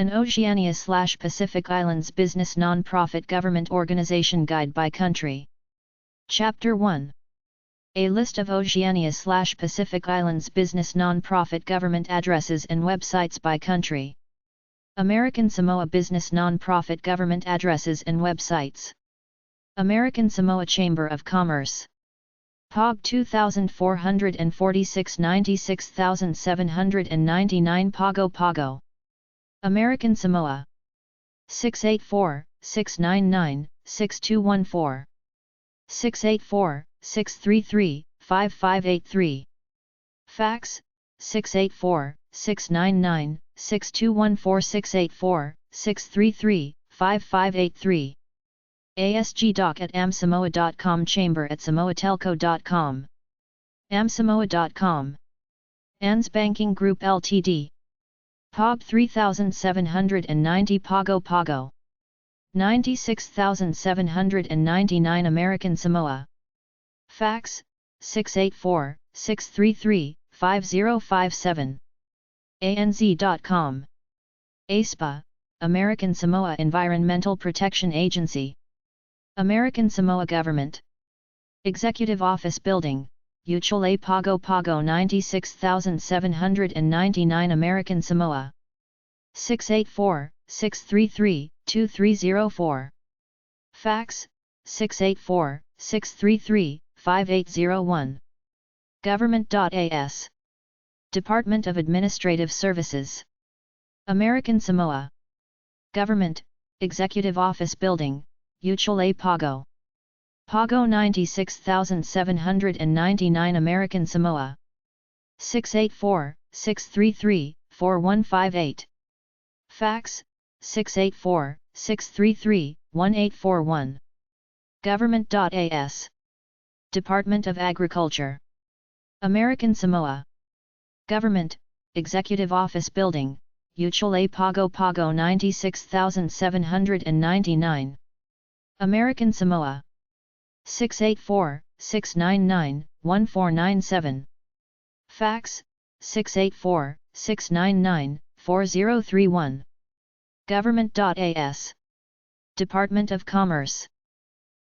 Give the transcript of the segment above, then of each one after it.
An Oceania/Pacific Islands Business Non-Profit Government Organization Guide by Country. Chapter 1. A list of Oceania/Pacific Islands business non-profit government addresses and websites by country. American Samoa business non-profit government addresses and websites. American Samoa Chamber of Commerce. POG 2446 96799 Pago Pago. American Samoa 684-699-6214 684-633-5583 Fax 684-699-6214 684-633-5583 asgdoc@amsamoa.com chamber@samoatelco.com amsamoa.com ANZ Banking Group Ltd. POG 3790 Pago Pago 96,799 American Samoa. Fax 684-633-5057 anz.com ASPA, American Samoa Environmental Protection Agency. American Samoa Government. Executive Office Building, Uchole Pago Pago 96,799 American Samoa. 684-633-2304. Fax 684-633-5801. Government.as. Department of Administrative Services. American Samoa. Government, Executive Office Building, Uchole Pago. Pago 96,799 American Samoa. 684-633-4158. Fax 684-633-1841. Government.as. Department of Agriculture. American Samoa. Government, Executive Office Building, Uchole Pago Pago 96,799. American Samoa. 684-699-1497. Fax 684-699-4031. Government.as. Department of Commerce.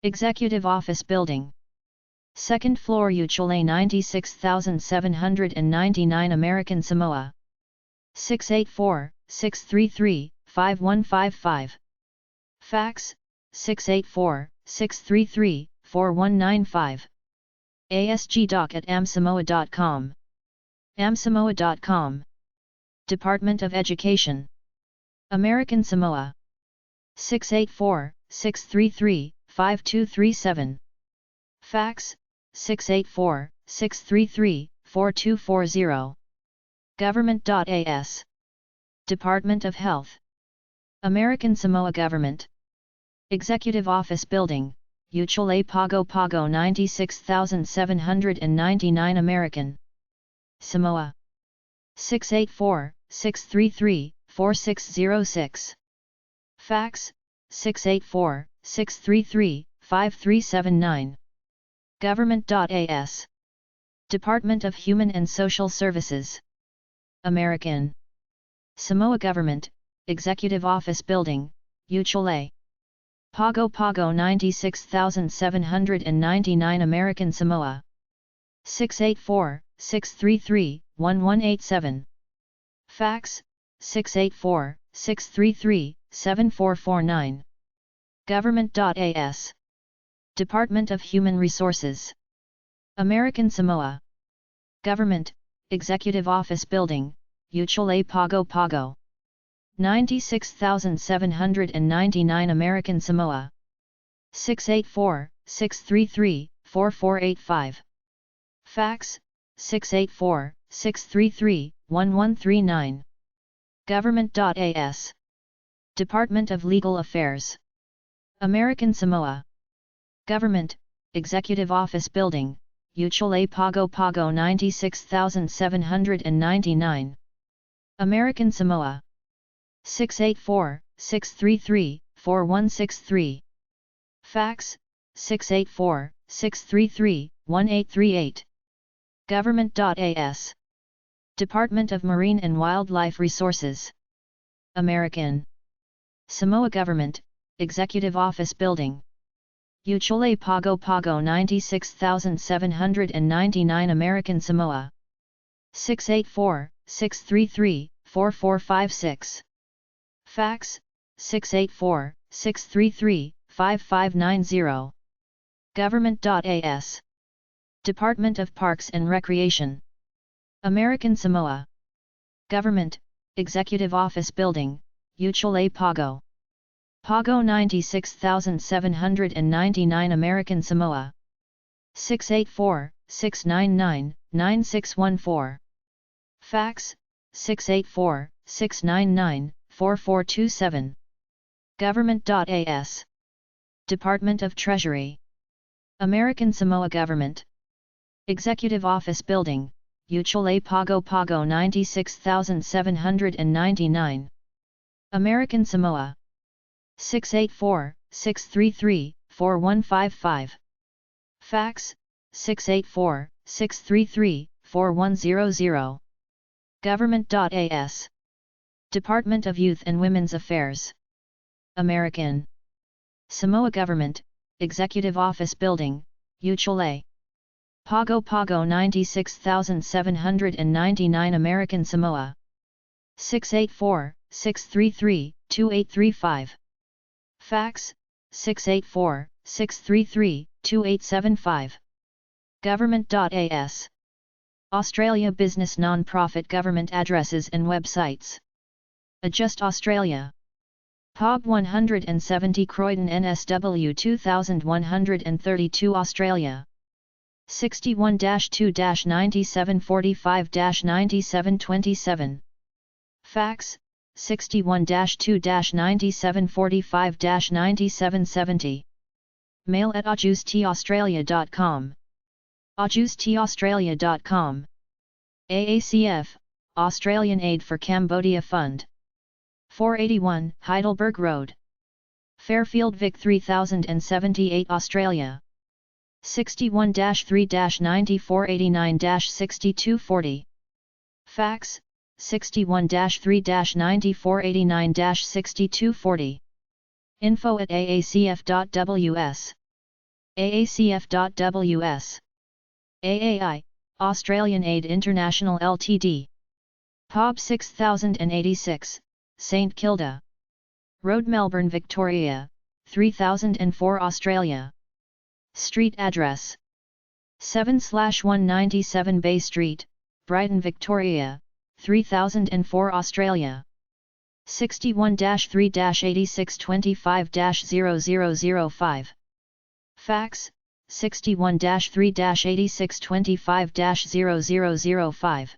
Executive Office Building. Second floor Uchole 96,799 American Samoa. 684-633-5155. Fax 684-633-4195. asgdoc@amsamoa.com amsamoa.com. Department of Education. American Samoa. 684-633-5237. Fax 684-633-4240. Government.as. Department of Health. American Samoa Government. Executive Office Building, Uchole Pago Pago 96,799 American Samoa. 684-633-4606. Fax 684-633-5379. Government.as. Department of Human and Social Services. American Samoa Government, Executive Office Building, Uchole Pago Pago 96,799 American Samoa. 684-633-1187. Fax 684-633-7449. Government.as. Department of Human Resources. American Samoa. Government, Executive Office Building, Uchole Pago Pago. 96,799 American Samoa. 684-633-4485. Fax 684-633-1139. Government.as. Department of Legal Affairs. American Samoa. Government, Executive Office Building, Uchole Pago Pago 96,799. American Samoa. 684-633-4163. Fax 684-633-1838. Government.as. Department of Marine and Wildlife Resources. American Samoa Government, Executive Office Building. Uchole Pago Pago 96,799 American Samoa. 684-633-4456. Fax, 684-633-5590. Government.as. Department of Parks and Recreation. American Samoa. Government, Executive Office Building, Uchole Pago. Pago 96,799 American Samoa. 684-699-9614. Fax, 684-699-4427. Government.as. Department of Treasury. American Samoa Government. Executive Office Building, Uchole Pago Pago 96,799. American Samoa. 684-633-4155. Fax, 684-633-4100. Government.as. Department of Youth and Women's Affairs. American Samoa Government, Executive Office Building, Uchole Pago Pago 96,799 American Samoa. 684-633-2835. Fax, 684-633-2875. Government.as. Australia Business Non-Profit Government Addresses and Websites. Adjust Australia. POG 170 Croydon NSW 2132 Australia. 61-2-9745-9727. Fax, 61-2-9745-9770. Mail at ajusteaustralia.com. ajusteaustralia.com. AACF, Australian Aid for Cambodia Fund. 481 Heidelberg Road. Fairfield Vic 3078 Australia. 61-3-9489-6240. Fax, 61-3-9489-6240. Info at aacf.ws. aacf.ws. AAI, Australian Aid International Ltd. POB 6086, St Kilda Road, Melbourne, Victoria, 3004 Australia. Street address 7/197 Bay Street, Brighton, Victoria, 3004 Australia. 61-3-8625-0005. Fax, 61-3-8625-0005.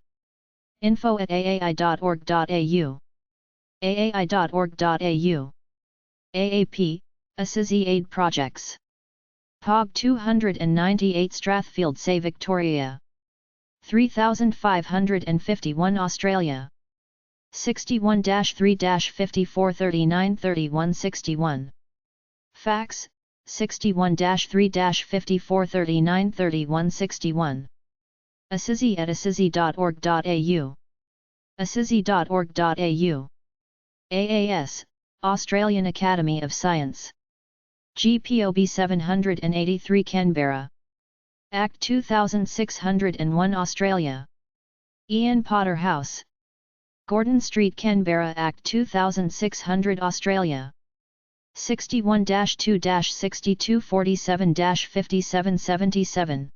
Info at aai.org.au. aai.org.au. AAP, Assisi Aid Projects. POG 298 Strathfield Say Victoria. 3551 Australia. 61-3-5439-3161. Fax, 61-3-5439-3161. Assisi at assisi.org.au. assisi.org.au. AAS, Australian Academy of Science. GPOB 783 Canberra. Act 2601 Australia. Ian Potter House. Gordon Street, Canberra. Act 2600 Australia. 61-2-6247-5777.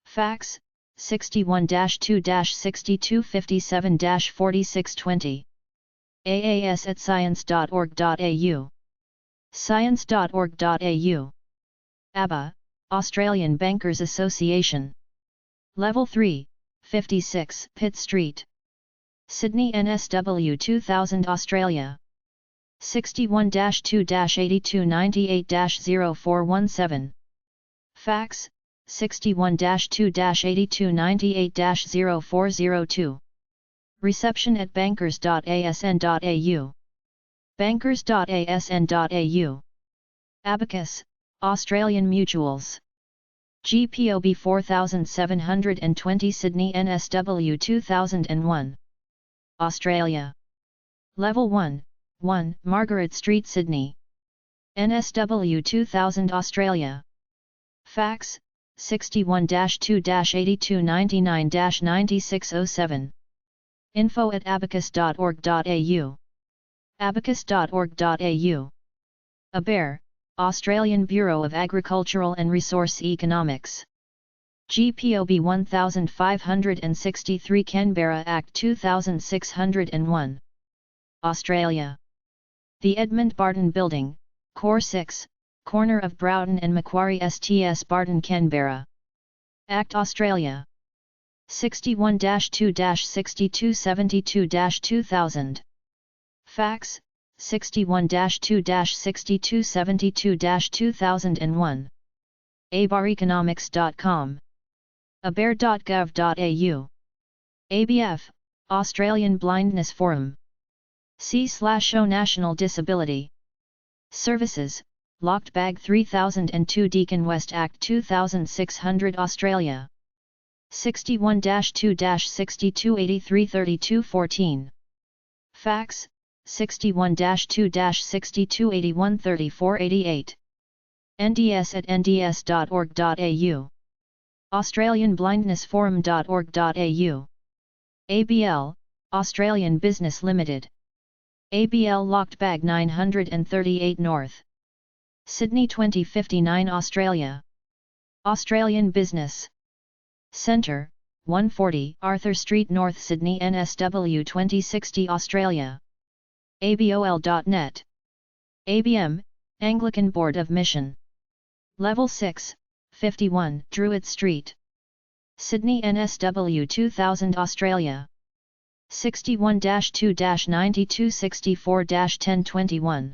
Fax, 61-2-6257-4620. AAS at science.org.au. science.org.au. ABA, Australian Bankers Association. Level 3, 56 Pitt Street. Sydney NSW 2000 Australia. 61-2-8298-0417. Fax, 61-2-8298-0402. Reception at bankers.asn.au. bankers.asn.au. Abacus, Australian Mutuals. GPOB 4720 Sydney NSW 2001. Australia. Level 1, 1, Margaret Street, Sydney. NSW 2000 Australia. Fax, 61-2-8299-9607. info@abacus.org.au. abacus.org.au. ABARE, Australian Bureau of Agricultural and Resource Economics. GPOB 1563 Canberra Act 2601. Australia. The Edmund Barton Building, Core 6, corner of Broughton and Macquarie STS Barton, Canberra. Act Australia. 61-2-6272-2000. Fax, 61-2-6272-2001. abareconomics.com. abare.gov.au. ABF, Australian Blindness Forum. C/O National Disability Services, Locked Bag 3002 Deakin West Act 2600 Australia. 61-2-6283-3214. Fax, 61-2-6281-3488. nds@nds.org.au. australianblindnessforum.org.au. ABL, Australian Business Limited. ABL Locked Bag 938 North. Sydney 2059 Australia. Australian Business Centre, 140 Arthur Street North, Sydney NSW 2060 Australia. abol.net. ABM, Anglican Board of Mission. Level 6, 51 Druitt Street. Sydney NSW 2000 Australia. 61-2-9264-1021.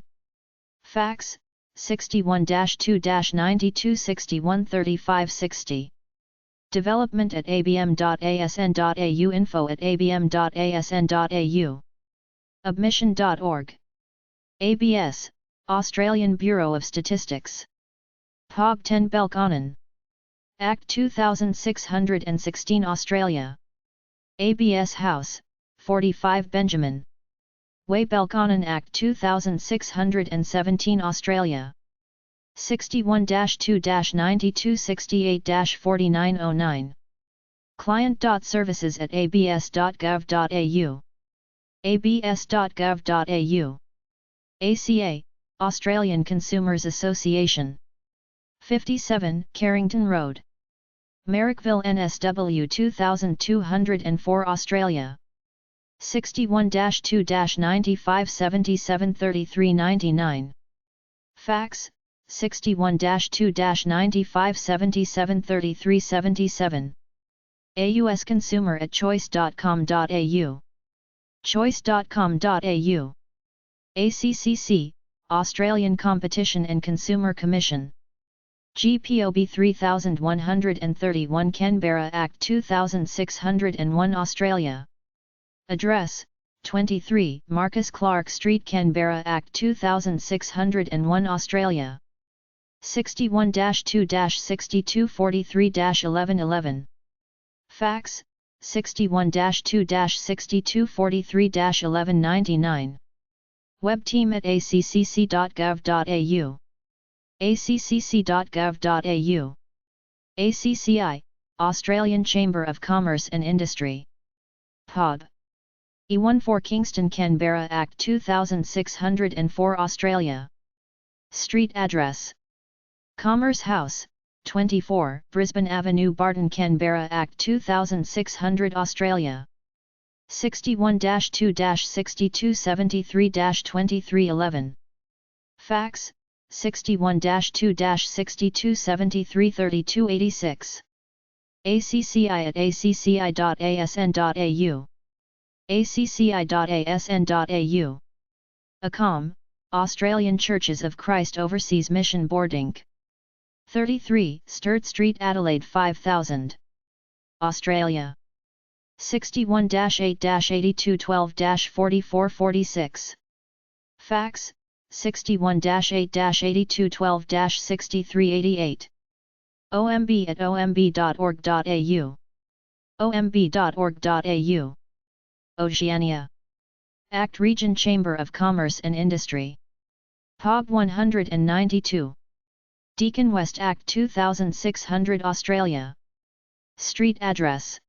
Fax, 61-2-9261-3560. development@abm.asn.au. info@abm.asn.au. Admission.org. ABS, Australian Bureau of Statistics. POG 10 Belconnen. Act 2616 Australia. ABS House, 45 Benjamin Way, Belconnen Act 2617 Australia. 61-2-9268-4909. client.services@abs.gov.au. abs.gov.au. ACA, Australian Consumers Association. 57 Carrington Road. Marrickville NSW 2204 Australia. 61-2-9577-3399. Fax, 61-2-9577-3377. ausconsumer@choice.com.au. choice.com.au. ACCC, Australian Competition and Consumer Commission. GPOB 3131 Canberra Act 2601 Australia. Address, 23 Marcus Clark Street, Canberra Act 2601 Australia. 61-2-6243-1111. Fax, 61-2-6243-1199. webteam@accc.gov.au. accc.gov.au. ACCI, Australian Chamber of Commerce and Industry. POB. E14 Kingston, Canberra Act 2604 Australia. Street address. Commerce House, 24 Brisbane Avenue, Barton, Canberra Act 2600 Australia. 61-2-6273-2311. Fax, 61-2-6273-3286. acci@acci.asn.au. acci.asn.au. ACOM, Australian Churches of Christ Overseas Mission Board Inc. 33 Sturt Street, Adelaide 5000. Australia. 61-8-8212-4446. Fax, 61-8-8212-6388. omb@omb.org.au. omb.org.au. Oceania. Act Region Chamber of Commerce and Industry. epub 192. Deakin West Act 2600 Australia. Street address.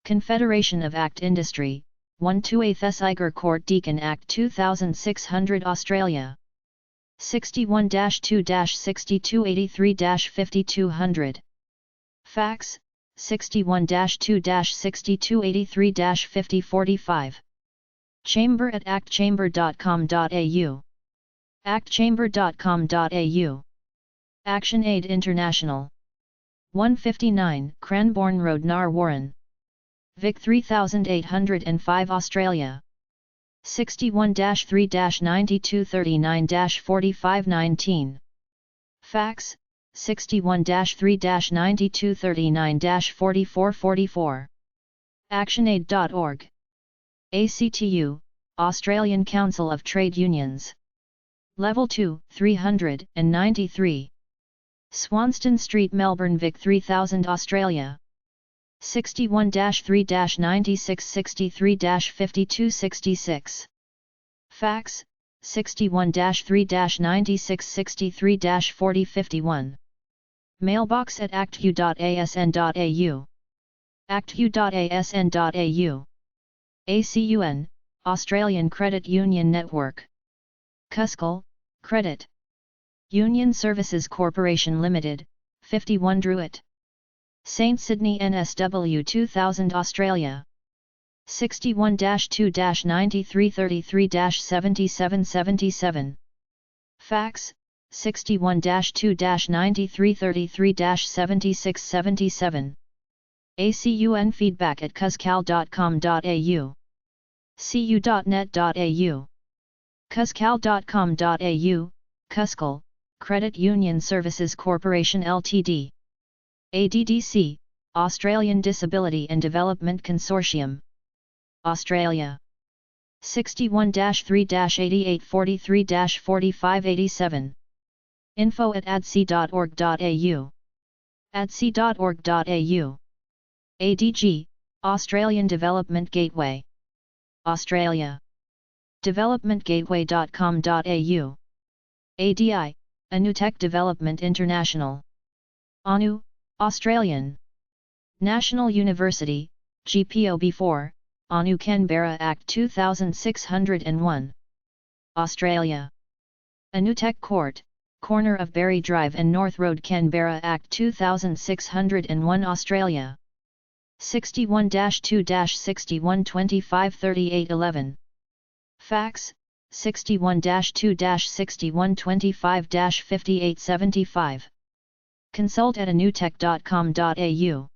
Confederation of Act Industry, 128 Iger Court Deakin Act 2600 Australia. 61-2-6283-5200. Fax, 61-2-6283-5045. chamber@actchamber.com.au. actchamber.com.au. ActionAid International. 159 Cranbourne Road, Narwarren. Vic 3805 Australia. 61-3-9239-4519. Fax, 61-3-9239-4444. ActionAid.org. ACTU, Australian Council of Trade Unions. Level 2, 393. Swanston Street, Melbourne, Vic 3000 Australia. 61-3-9663-5266. Fax, 61-3-9663-4051. Mailbox at actu.asn.au. actu.asn.au. ACUN, Australian Credit Union Network. Cuscal, Credit Union Services Corporation Limited, 51 Druitt. St Sydney NSW 2000 Australia. 61-2-9333-7777. Fax, 61-2-9333-7677. ACUN feedback at cuscal.com.au. cu.net.au. cuscal.com.au, Cuscal, Credit Union Services Corporation Ltd. ADDC, Australian Disability and Development Consortium. Australia. 61-3-8843-4587. info@adc.org.au. adc.org.au. ADG, Australian Development Gateway. Australia. developmentgateway.com.au. ADI, Anutech Development International. ANU, Australian. National University, GPOB4, ANU Canberra Act 2601. Australia. Anutech Court, corner of Berry Drive and North Road, Canberra Act 2601 Australia. 61-2-61253811. Fax, 61-2-6125-5875. Consult at anutech.com.au.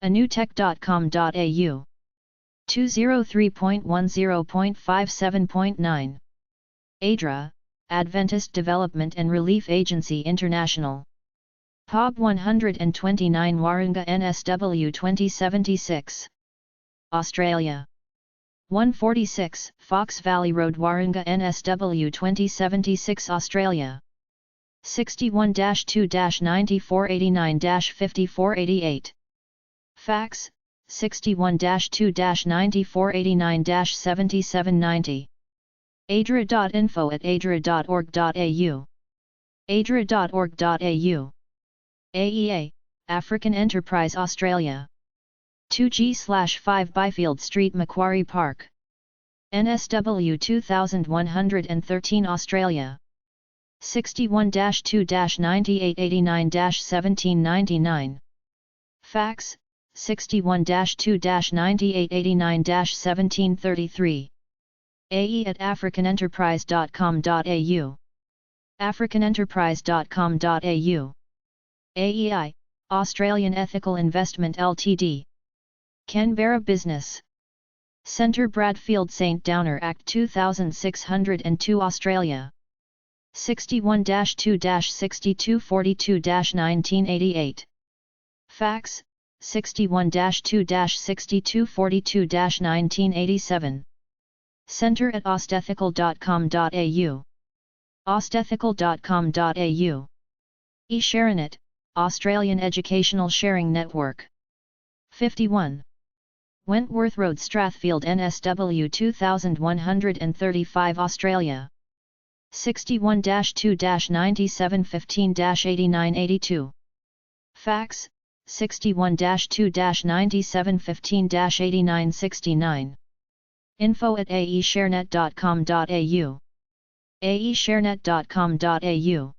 anutech.com.au. 203.10.57.9. ADRA, Adventist Development and Relief Agency International. epub 129 Warringah NSW 2076. Australia. 146 Fox Valley Road, Warringah NSW 2076 Australia. 61-2-9489-5488. Fax, 61-2-9489-7790. adra.info@adra.org.au. adra.org.au. AEA, African Enterprise Australia. 2G/5 Byfield Street, Macquarie Park. NSW 2113 Australia. 61-2-9889-1799. Fax, 61-2-9889-1733. AE@africanenterprise.com.au. africanenterprise.com.au. AEI, Australian Ethical Investment Ltd. Canberra Business Centre, Bradfield St Downer Act 2602 Australia. 61-2-6242-1988. Fax, 61-2-6242-1987. centre@austethical.com.au. austethical.com.au. eShareNet, Australian Educational Sharing Network. 51. Wentworth Road, Strathfield, NSW 2135, Australia. 61-2-9715-8982. Fax, 61-2-9715-8969. info@aesharenet.com.au. aesharenet.com.au.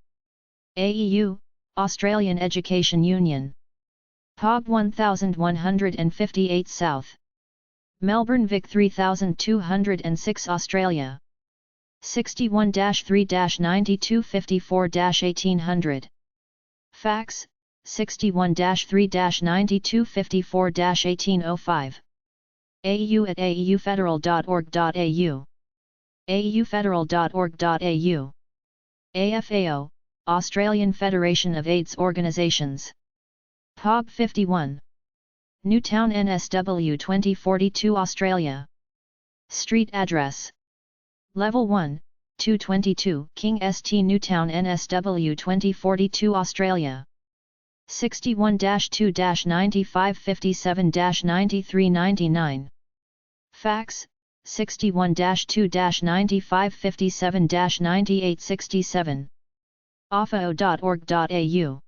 AEU, Australian Education Union. POG 1158 South. Melbourne, Vic 3206, Australia. 61-3-9254-1800. Fax, 61-3-9254-1805. AEU@aeufederal.org.au. aeufederal.org.au. AFAO, Australian Federation of AIDS Organizations. POG 51. Newtown, NSW 2042, Australia. Street address. Level 1, 222, King St. Newtown, NSW 2042, Australia. 61-2-9557-9399. Fax, 61-2-9557-9867. afao.org.au.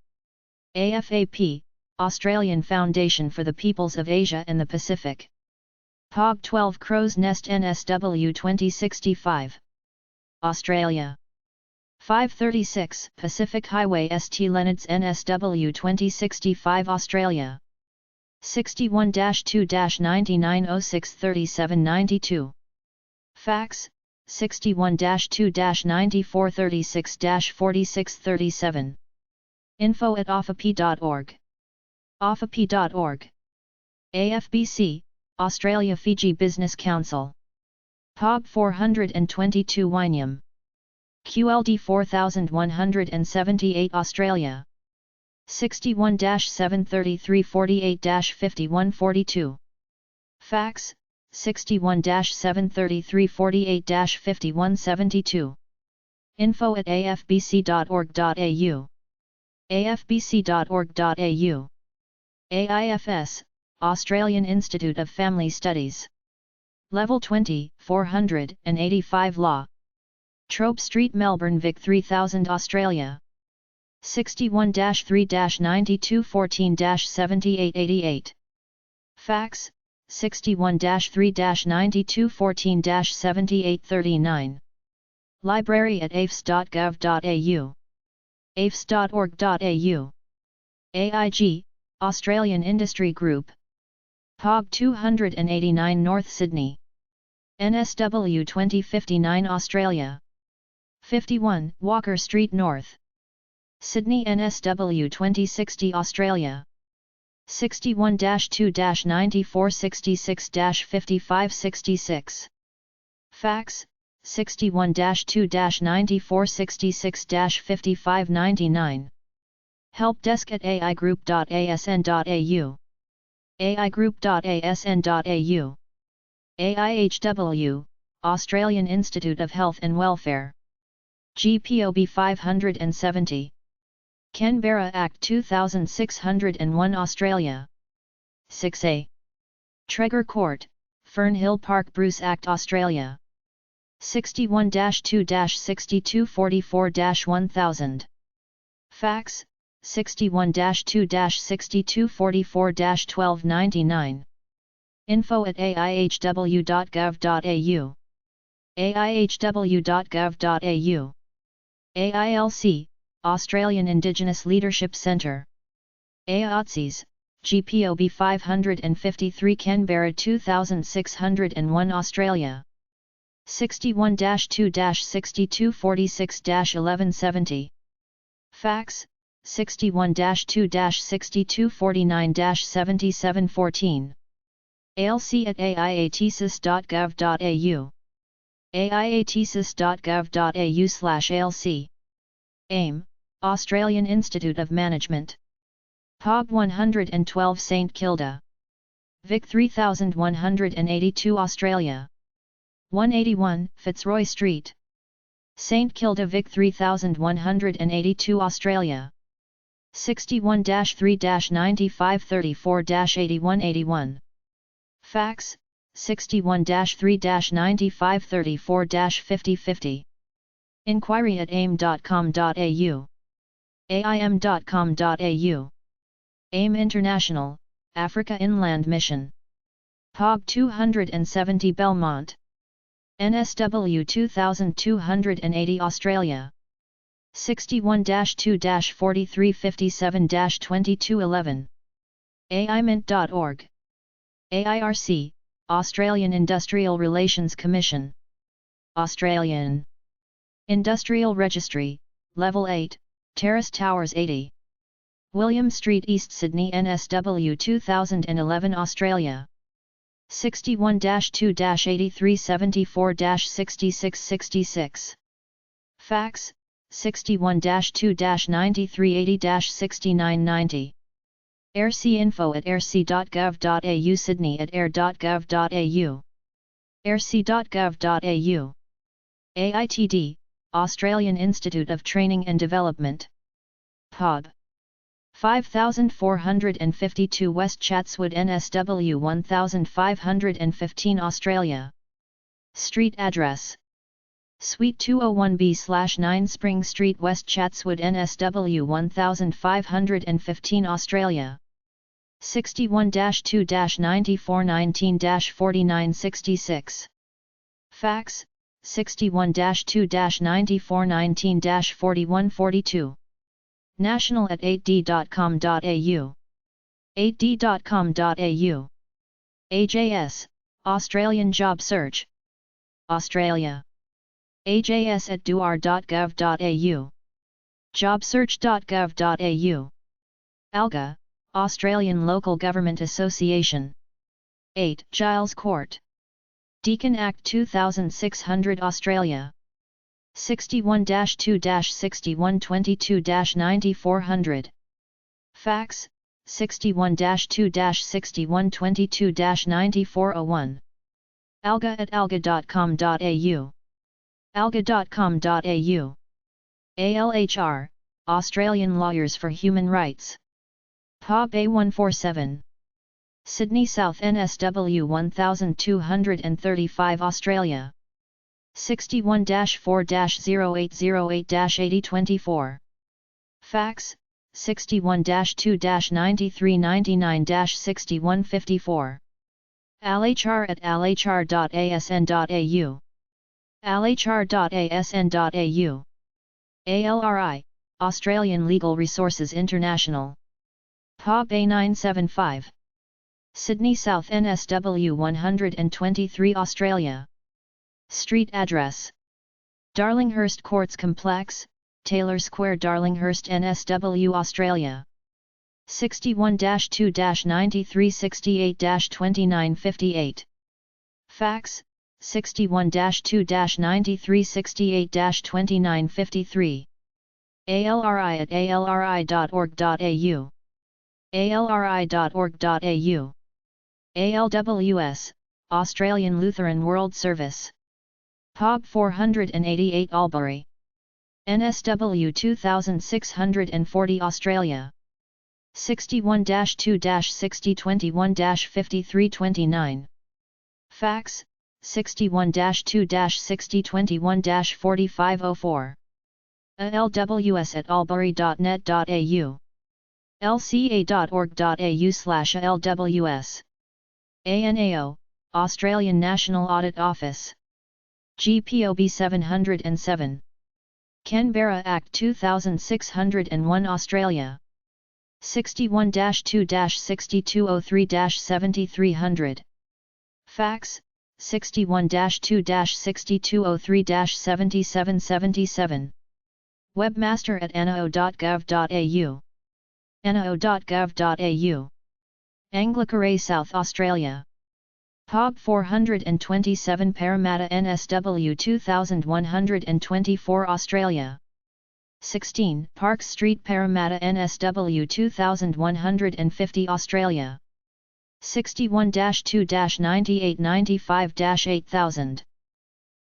AFAP, Australian Foundation for the Peoples of Asia and the Pacific. POG 12 Crow's Nest, NSW 2065. Australia. 536 Pacific Highway, St Leonards, NSW 2065, Australia. 61-2-99063792. Fax, 61-2-9436-4637. info@afap.org. afap.org. AFBC, Australia Fiji Business Council. POG 422 Wynyam. QLD 4178, Australia. 61-73348-5142. Fax, 61-73348-5172. info@afbc.org.au. afbc.org.au. AIFS, Australian Institute of Family Studies. Level 20, 485 Law. Trobe Street, Melbourne, Vic 3000, Australia. 61-3-9214-7888. Fax, 61-3-9214-7839. Library@afs.gov.au. afs.org.au. AIG, Australian Industry Group. POG 289 North Sydney. NSW 2059, Australia. 51 Walker Street North. Sydney, NSW 2060, Australia. 61-2-9466-5566. Fax, 61-2-9466-5599. helpdesk@aigroup.asn.au. aigroup.asn.au. AIHW, Australian Institute of Health and Welfare. GPOB 570. Canberra Act 2601, Australia. 6A. Treger Court, Fernhill Park, Bruce Act, Australia. 61-2-6244-1000. Fax, 61-2-6244-1299. info@aihw.gov.au. aihw.gov.au. AILC, Australian Indigenous Leadership Centre. AIOTSIS, GPOB 553, Canberra 2601, Australia. 61-2-6246-1170. Fax, 61-2-6249-7714. ALC@aiatesis.gov.au. aiatesis.gov.au/ALC. AIM, Australian Institute of Management. POG 112 St Kilda. Vic 3182, Australia. 181 Fitzroy Street. St Kilda, Vic 3182, Australia. 61-3-9534-8181. Fax, 61-3-9534-5050. Inquiry at aim.com.au. aim.com.au. AIM International, Africa Inland Mission. POB 270 Belmont. NSW 2280 Australia. 61-2-4357-2211. AIMint.org. AIRC, Australian Industrial Relations Commission. Australian Industrial Registry, Level 8, Terrace Towers 80. William Street East Sydney NSW 2011 Australia. 61-2-8374-6666. Fax, 61-2-9380-6990. aircinfo at airc.gov.au Sydney at air.gov.au. airc.gov.au. AITD, Australian Institute of Training and Development. POB 5452 West Chatswood NSW 1515 Australia. Street address: Suite 201B/9 Spring Street West Chatswood NSW 1515 Australia. 61-2-9419-4966. Fax, 61-2-9419-4142. National at 8d.com.au. 8d.com.au. AJS, Australian Job Search. Australia. AJS at duar.gov.au. jobsearch.gov.au. ALGA, Australian Local Government Association. 8 Giles Court. Deakin Act 2600 Australia. 61-2-6122-9400. Fax, 61-2-6122-9401. ALGA at alga.com.au. alga.com.au. ALHR, Australian Lawyers for Human Rights. POB A147. Sydney South NSW 1235 Australia. 61-4-0808-8024. Fax, 61-2-9399-6154. ALHR at alhr.asn.au. alhr.asn.au. ALRI, Australian Legal Resources International. POB A975. Sydney South NSW 123 Australia. Street address: Darlinghurst Courts Complex, Taylor Square, Darlinghurst NSW Australia. 61-2-9368-2958. Fax, 61-2-9368-2953. ALRI at alri.org.au. alri.org.au. ALWS, Australian Lutheran World Service. POB 488 Albury. NSW 2640 Australia. 61-2-6021-5329. Fax, 61-2-6021-4504. ALWS at albury.net.au. lca.org.au/ALWS. ANAO, Australian National Audit Office. GPOB 707. Canberra Act 2601 Australia. 61-2-6203-7300. Fax, 61-2-6203-7777. Webmaster at anao.gov.au. anao.gov.au. Anglicare South Australia. POB 427 Parramatta NSW 2124 Australia. 16 Park Street Parramatta NSW 2150 Australia. 61-2-9895-8000.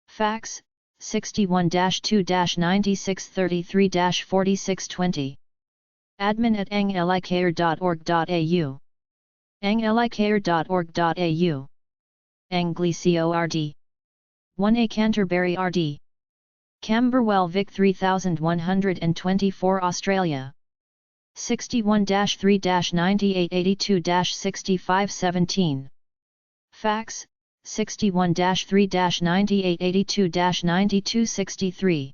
Fax, 61-2-9633-4620. Admin at anglicare.org.au. anglicare.org.au. Anglesey ORD. 1A Canterbury RD. Camberwell Vic 3124 Australia. 61-3-9882-6517. Fax, 61-3-9882-9263.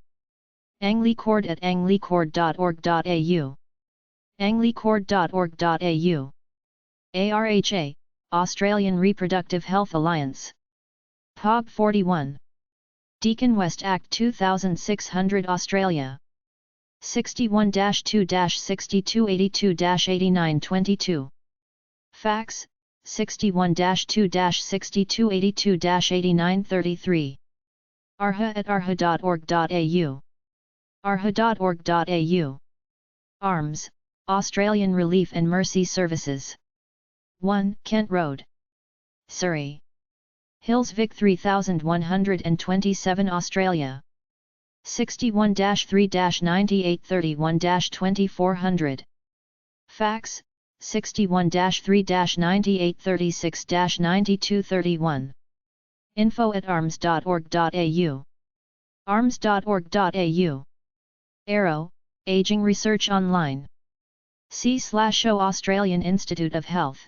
anglicord@anglicord.org.au. anglicord.org.au. ARHA, Australian Reproductive Health Alliance. POB 41. Deakin West Act 2600 Australia. 61-2-6282-8922. Fax, 61-2-6282-8933. arha@arha.org.au. arha.org.au. ARMS, Australian Relief and Mercy Services. 1 Kent Road, Surrey. Hills Vic 3127 Australia. 61-3-9831-2400. Fax, 61-3-9836-9231. info@arms.org.au. arms.org.au. Arrow, Aging Research Online. C/O Australian Institute of Health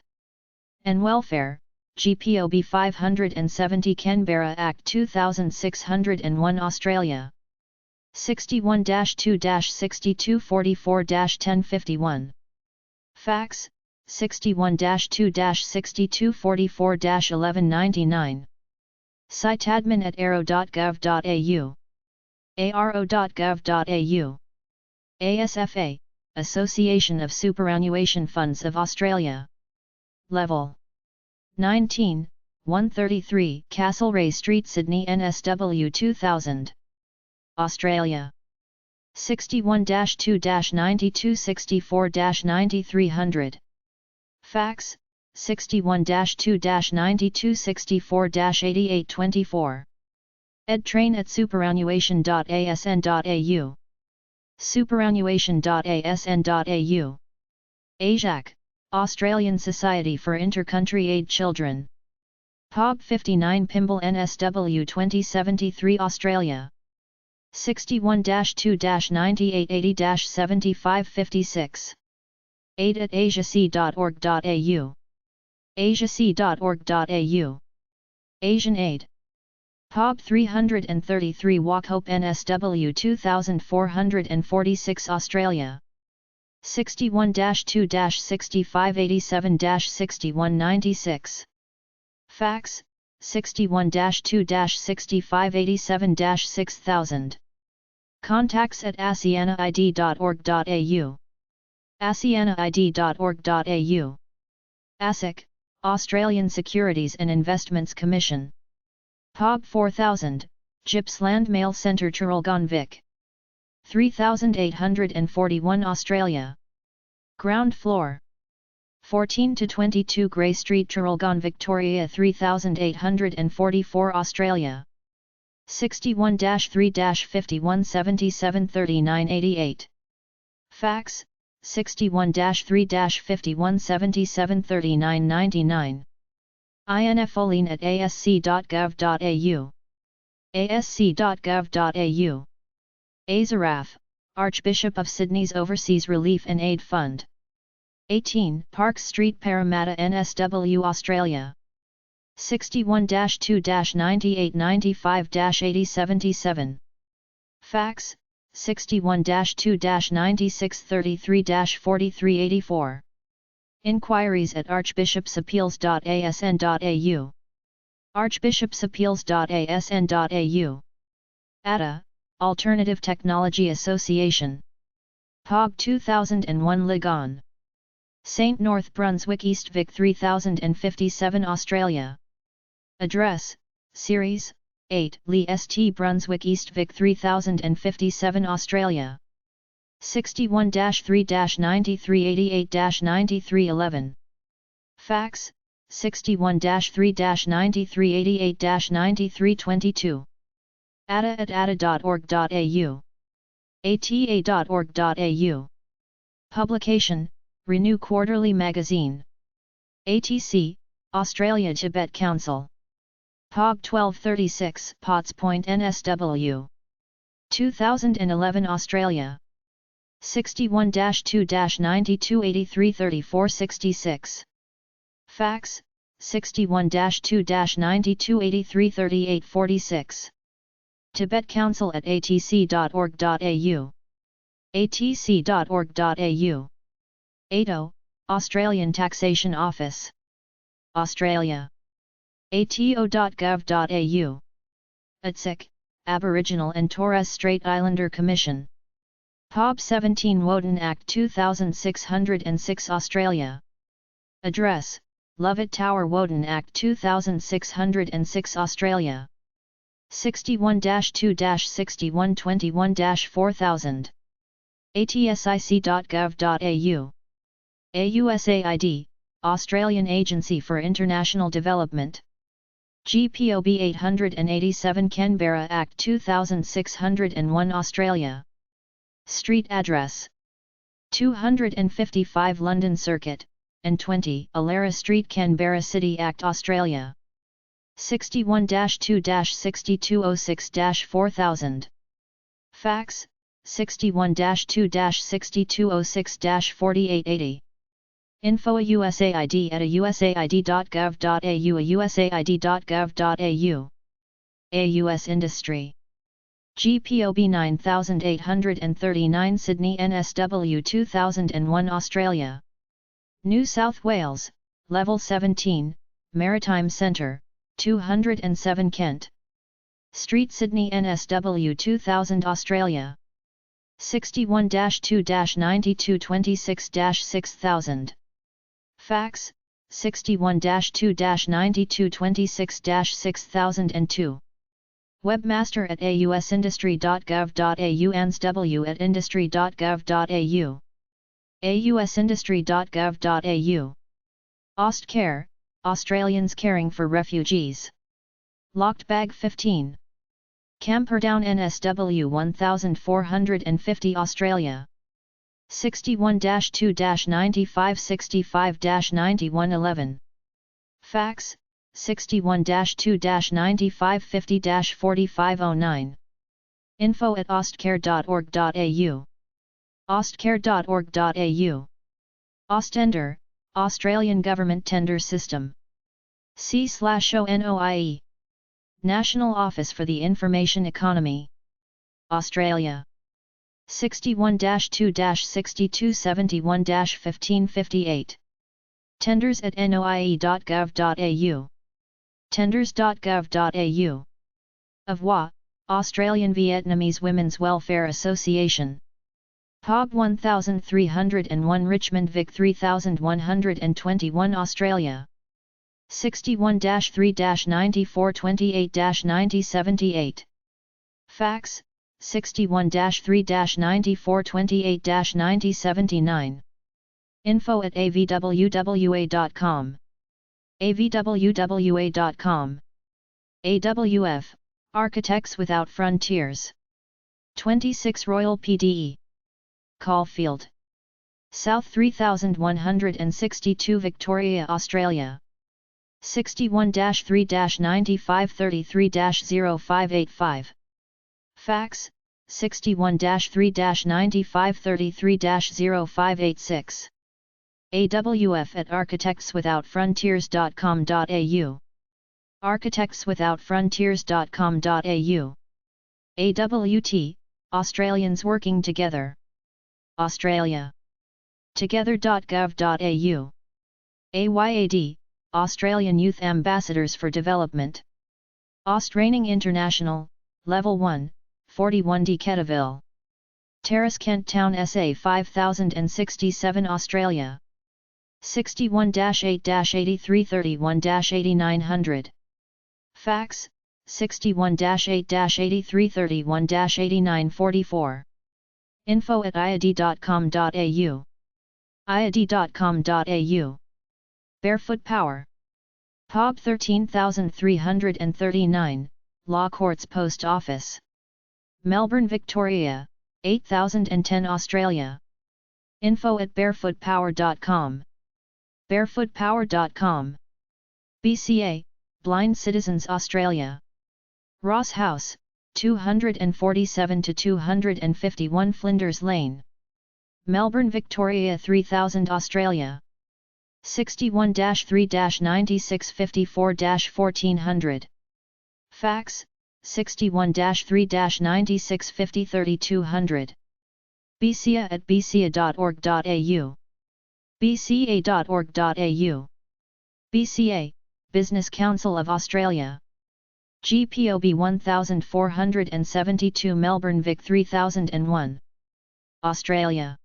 and Welfare, GPOB 570 Canberra Act 2601 Australia. 61-2-6244-1051. Fax, 61-2-6244-1199. Site admin@arrow.gov.au. aro.gov.au. ASFA, Association of Superannuation Funds of Australia. Level 19, 133 Castlereagh Street, Sydney, NSW 2000. Australia. 61-2-9264-9300. Fax, 61-2-9264-8824. edtrain@superannuation.asn.au. superannuation.asn.au. ASIAC, Australian Society for Inter-Country Aid Children. POB 59 Pymble, NSW 2073 Australia. 61-2-9880-7556. aid@asiac.org.au. asiac.org.au. Asian Aid. POB 333 Wauchope, NSW 2446 Australia. 61-2-6587-6196. Fax, 61-2-6587-6000. Contacts at oceaniaid.org.au. oceaniaid.org.au. ASIC, Australian Securities and Investments Commission. POB 4000, Gippsland Mail Centre, Traralgon Vic. 3841 Australia. Ground floor. 14-22 Grey Street, Traralgon, Victoria 3844 Australia. 61-3-5177-3988. Fax, 61-3-5177-3999. infoline@asc.gov.au. asc.gov.au. Azaraf, Archbishop of Sydney's Overseas Relief and Aid Fund. 18 Park Street, Parramatta, NSW Australia. 61-2-9895-8077. Fax, 61-2-9633-4384. Inquiries at archbishopsappeals.asn.au. archbishopsappeals.asn.au. ATA, Alternative Technology Association. POB 2001 Ligon. St. North Brunswick, East Vic 3057 Australia. Address, Series, 8 Lee St. Brunswick, East Vic 3057 Australia. 61-3-9388-9311. Fax, 61-3-9388-9322. ata@ata.org.au. ata.org.au. Publication, Renew Quarterly Magazine. ATC, Australia Tibet Council. POG 1236 Potts Point NSW 2011 Australia 61-2-9283-3466 Fax 61-2-9283-3846 Tibet Council at atc.org.au atc.org.au ATO, Australian Taxation Office Australia ato.gov.au ATSIC, Aboriginal and Torres Strait Islander Commission POB 17 Woden Act 2606 Australia Address, Lovett Tower Woden Act 2606 Australia 61-2-6121-4000 atsic.gov.au AUSAID, Australian Agency for International Development GPOB 887 Canberra Act 2601 Australia Street address 255 London Circuit, and 20 Alara Street Canberra City Act Australia 61-2-6206-4000 Fax 61-2-6206-4880 Info USAID at usaid.gov.au usaid.gov.au AUS Industry GPOB 9839 Sydney NSW 2001 Australia New South Wales, Level 17, Maritime Centre, 207 Kent Street Sydney NSW 2000 Australia 61-2-9226-6000 Fax 61-2-9226-6002 Webmaster at ausindustry.gov.au ANSW at industry.gov.au ausindustry.gov.au Austcare, Australians caring for refugees Locked Bag 15 Camperdown NSW 1450 Australia 61-2-9565-9111 Fax 61-2-9550-4509 Info at austcare.org.au austcare.org.au Ostender, Australian Government Tender System C/ONOIE National Office for the Information Economy Australia 61-2-6271-1558 Tenders at noie.gov.au Tenders.gov.au AVWA, Australian Vietnamese Women's Welfare Association POB 1301 Richmond Vic 3121 Australia 61-3-9428-9078 Fax 61-3-9428-9079 Info at avwwa.com avwwa.com AWF, Architects Without Frontiers 26 Royal PDE Caulfield South 3162 Victoria Australia 61-3-9533-0585 Fax 61-3-9533-0586 AWF at architectswithoutfrontiers.com.au architectswithoutfrontiers.com.au AWT, Australians Working Together Australia together.gov.au AYAD, Australian Youth Ambassadors for Development Austraining International, Level 1, 41D Kettleville Terrace Kent Town SA 5067 Australia 61-8-8331-8900 Fax 61-8-8331-8944 Info at iad.com.au iad.com.au Barefoot Power POB 13339, Law Courts Post Office Melbourne Victoria, 8010 Australia Info at barefootpower.com barefootpower.com BCA, Blind Citizens Australia. Ross House, 247 to 251 Flinders Lane. Melbourne, Victoria 3000 Australia. 61-3-9654-1400. Fax, 61-3-9650-3200. bca@bca.org.au. bca.org.au. BCA, Business Council of Australia. GPOB 1472 Melbourne, Vic 3001. Australia.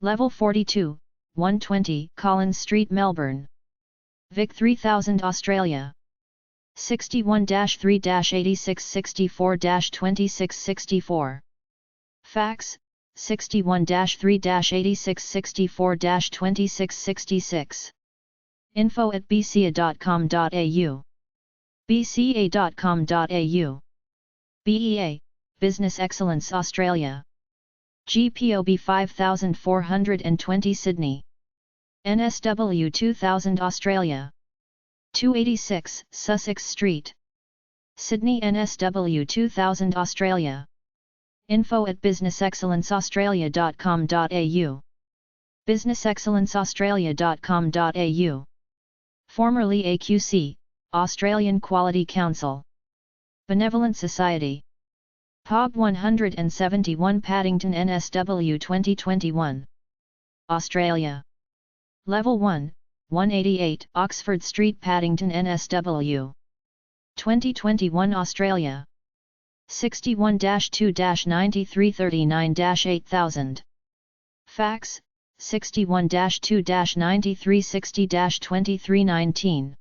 Level 42, 120 Collins Street, Melbourne. Vic 3000 Australia. 61-3-8664-2664. Fax, 61-3-8664-2666. info@bca.com.au. bca.com.au. BEA, Business Excellence Australia. GPOB 5420 Sydney. NSW 2000 Australia. 286 Sussex Street. Sydney, NSW 2000 Australia. info@businessexcellenceaustralia.com.au. businessexcellenceaustralia.com.au. Formerly AQC, Australian Quality Council. Benevolent Society. POB 171 Paddington, NSW 2021. Australia. Level 1, 188 Oxford Street, Paddington, NSW. 2021 Australia. 61-2-9339-8000. Fax, 61-2-9360-2319.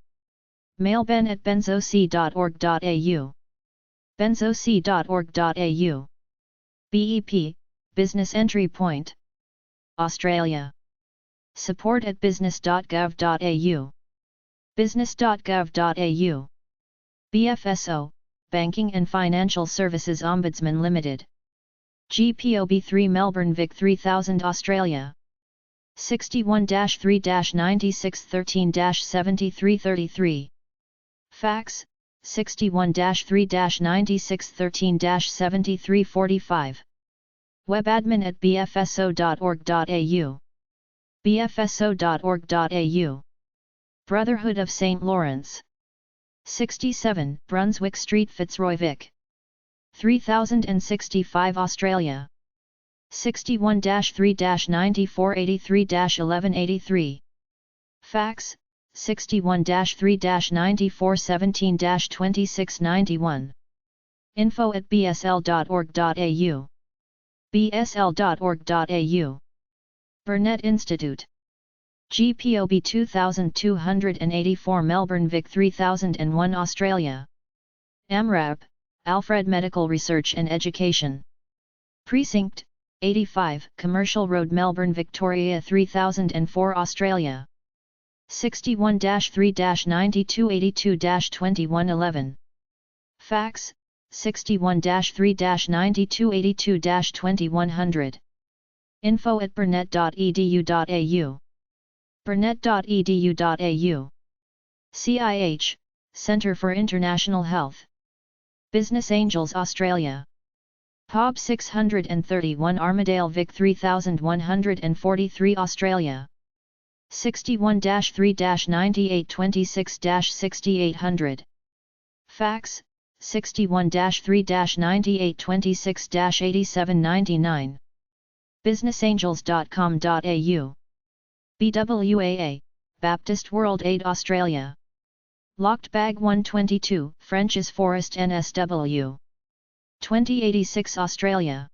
Mail ben@benzoc.org.au. benzoc.org.au. BEP, Business Entry Point. Australia. support@business.gov.au. business.gov.au. BFSO, Banking and Financial Services Ombudsman Limited. GPOB 3 Melbourne, Vic 3000 Australia. 61-3-9613-7333. Fax, 61-3-9613-7345. webadmin@bfso.org.au. bfso.org.au. Brotherhood of St. Lawrence. 67 Brunswick Street, Fitzroy, Vic. 3065 Australia. 61-3-9483-1183. Fax, 61-3-9417-2691. info@bsl.org.au. bsl.org.au. Burnett Institute. GPOB 2284 Melbourne, Vic 3001 Australia. AMRAP, Alfred Medical Research and Education. Precinct, 85 Commercial Road, Melbourne, Victoria 3004 Australia. 61-3-9282-2111. Fax, 61-3-9282-2100. info@burnett.edu.au. burnett.edu.au. CIH, Centre for International Health. Business Angels Australia. POB 631 Armadale, Vic 3143 Australia. 61-3-9826-6800. Fax, 61-3-9826-8799. businessangels.com.au. BWAA, Baptist World Aid Australia. Locked Bag 122, French's Forest, NSW. 2086 Australia.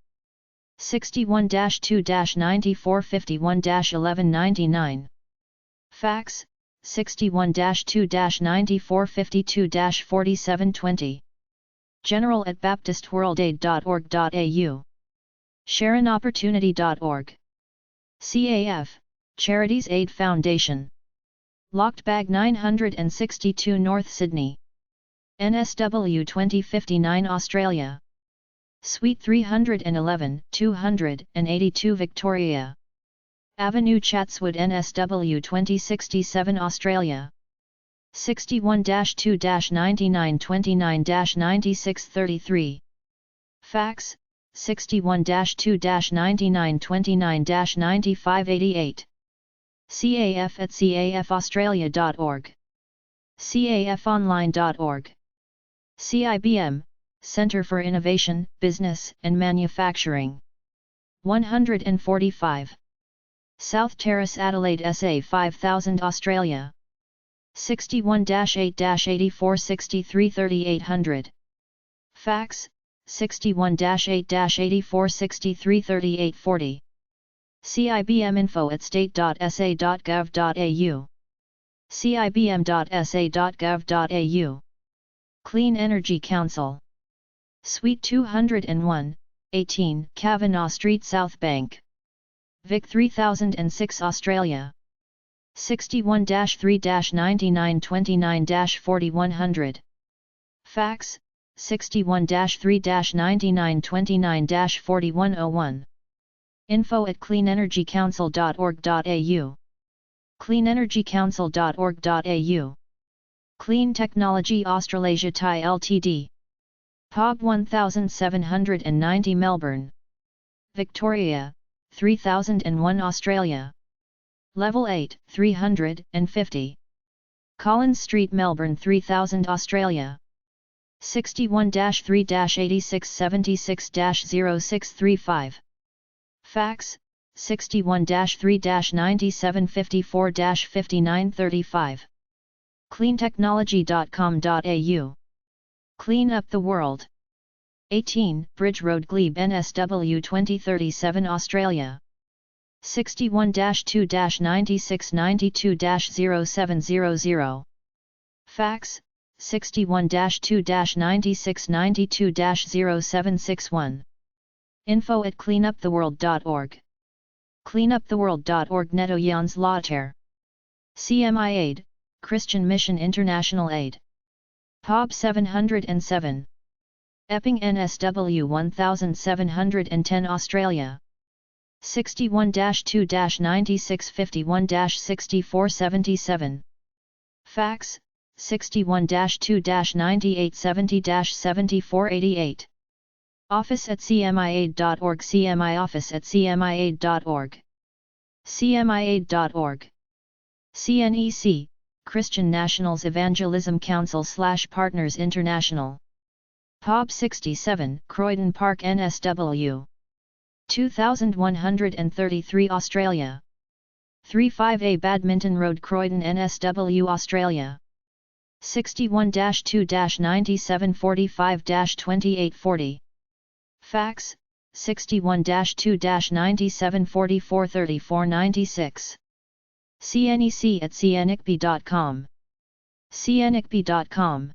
61-2-9451-1199. Fax, 61-2-9452-4720. general@baptistworldaid.org.au. sharonopportunity.org. CAF, Charities Aid Foundation. Locked Bag 962 North Sydney. NSW 2059 Australia. Suite 311, 282 Victoria Avenue, Chatswood, NSW 2067 Australia. 61-2-9929-9633. Fax, 61-2-9929-9588. caf@cafaustralia.org. cafonline.org. CIBM, Centre for Innovation, Business and Manufacturing. 145. South Terrace, Adelaide, SA 5000 Australia. 61-8-8463-3800. Fax, 61-8-8463-3840. cibminfo@state.sa.gov.au. cibm.sa.gov.au. Clean Energy Council. Suite 201, 18 Kavanaugh Street, South Bank, Vic 3006 Australia. 61-3-9929-4100. Fax, 61-3-9929-4101. info@cleanenergycouncil.org.au. cleanenergycouncil.org.au. Clean Technology Australasia Thai Ltd. epub 1790 Melbourne, Victoria, 3001 Australia. Level 8, 350. Collins Street, Melbourne, 3000 Australia. 61-3-8676-0635. Fax, 61-3-9754-5935. cleantechnology.com.au. Clean Up the World. 18 Bridge Road, Glebe, NSW 2037 Australia. 61-2-9692-0700. Fax, 61-2-9692-0761. info@cleanuptheworld.org. cleanuptheworld.org. Neto Jans Later. CMI Aid, Christian Mission International Aid. epub 707. Epping, NSW 1710 Australia. 61-2-9651-6477. Fax, 61-2-9870-7488. office@cmiaid.org. cmioffice@cmiaid.org. cmiaid.org. CNEC, Christian Nationals Evangelism Council / Partners International. epub 67, Croydon Park, NSW. 2133 Australia. 35A Badminton Road, Croydon, NSW, Australia. 61-2-9745-2840. Fax, 61-2-9744-3496. cnec@cnicb.com. cnicb.com.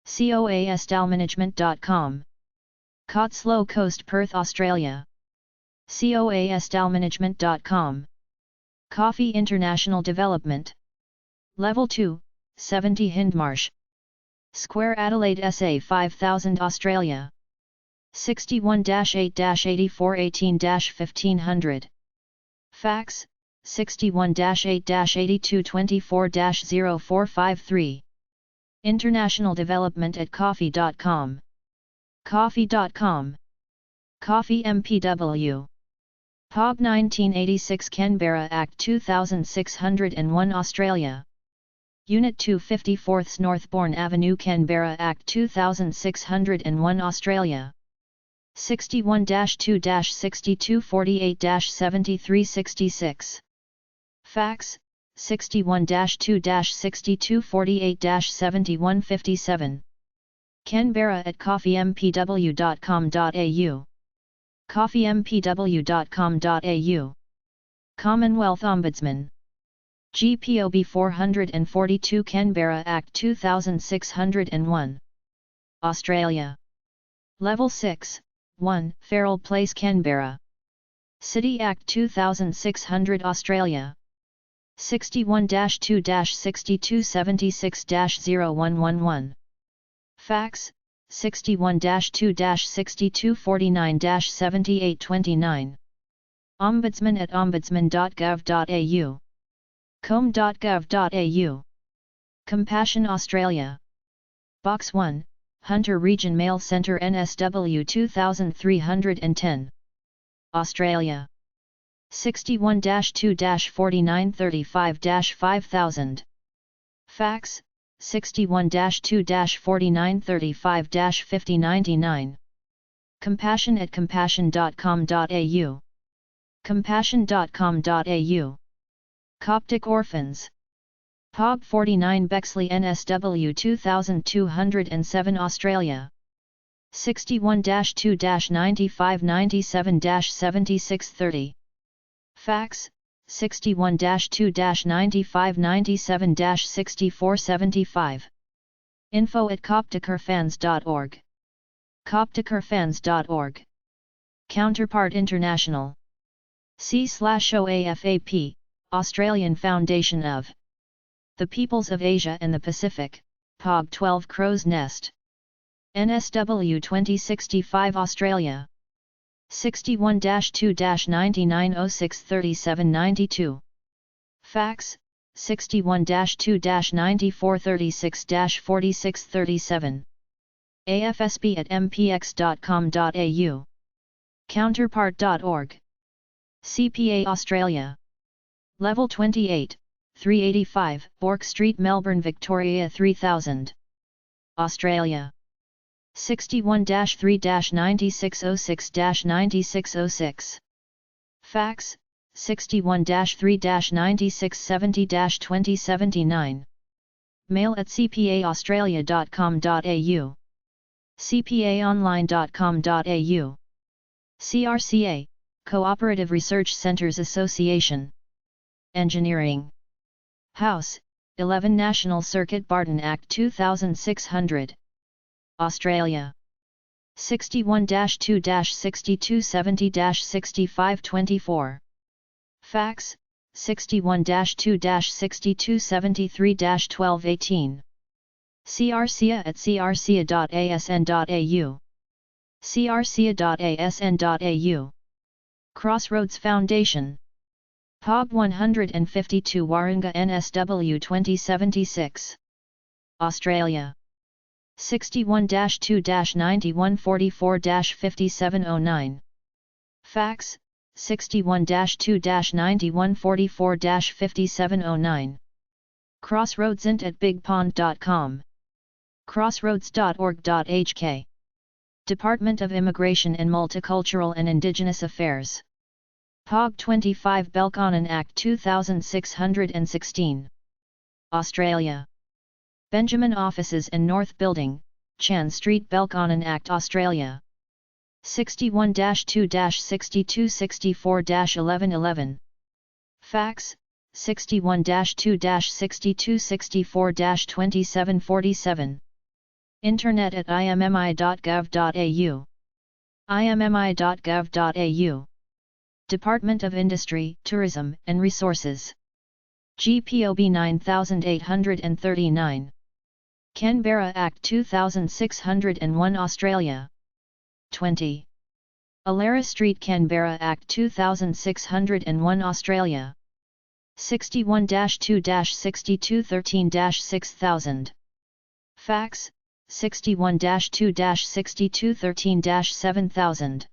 coasdalmanagement.com. Cotslow Coast, Perth, Australia. coasdalmanagement.com. Coffee International Development. Level 2, 70 Hindmarsh Square, Adelaide, SA 5000 Australia. 61-8-8418-1500. Fax, 61-8-8224-0453. International Development at coffee.com. coffee.com. Coffee MPW. epub 1986 Canberra Act 2601 Australia. Unit 254 Northbourne Avenue, Canberra Act 2601 Australia. 61-2-6248-7366. Fax, 61-2-6248-7157. Canberra@coffeempw.com.au. coffeempw.com.au. Commonwealth Ombudsman. GPOB 442 Canberra Act 2601. Australia. Level 6, 1 Farrell Place, Canberra. City Act 2600 Australia. 61-2-6276-0111. Fax, 61-2-6249-7829. Ombudsman@ombudsman.gov.au. com.gov.au. Compassion Australia. Box 1, Hunter Region Mail Centre NSW 2310. Australia. 61-2-4935-5000. Fax, 61-2-4935-5099. compassion@compassion.com.au. compassion.com.au. Coptic Orphans. epub 49 Bexley NSW 2207 Australia. 61-2-9597-7630. Fax, 61-2-9597-6475. info@copticorphans.org. copticorphans.org. Counterpart International. C/OAFAP, Australian Foundation of the Peoples of Asia and the Pacific, epub 12 Crow's Nest. NSW 2065 Australia. 61-2-9906-3792. Fax, 61-2-9436-4637. afsb@mpx.com.au. Counterpart.org. CPA Australia. Level 28, 385 Bourke Street, Melbourne, Victoria 3000. Australia. 61-3-9606-9606. Fax, 61-3-9670-2079. Mail at cpaaustralia.com.au. cpaonline.com.au. CRCA, Cooperative Research Centres Association. Engineering. House, 11 National Circuit Barton Act 2600. Australia. 61-2-6270-6524. Fax, 61-2-6273-1218. crca@crca.asn.au. crca.asn.au. Crossroads Foundation. epub 152 Warringah NSW 2076. Australia. 61-2-9144-5709. Fax, 61-2-9144-5709. crossroadsint@bigpond.com. crossroads.org.hk. Department of Immigration and Multicultural and Indigenous Affairs. epub 25 Belconnen Act 2616. Australia. Benjamin Offices and North Building, Chan Street, Belconnen Act Australia. 61-2-6264-1111. Fax, 61-2-6264-2747. Internet at immi.gov.au. immi.gov.au. Department of Industry, Tourism and Resources. GPOB 9839. Canberra Act 2601 Australia. 20. Alara Street, Canberra Act 2601 Australia. 61-2-6213-6000. Fax, 61-2-6213-7000.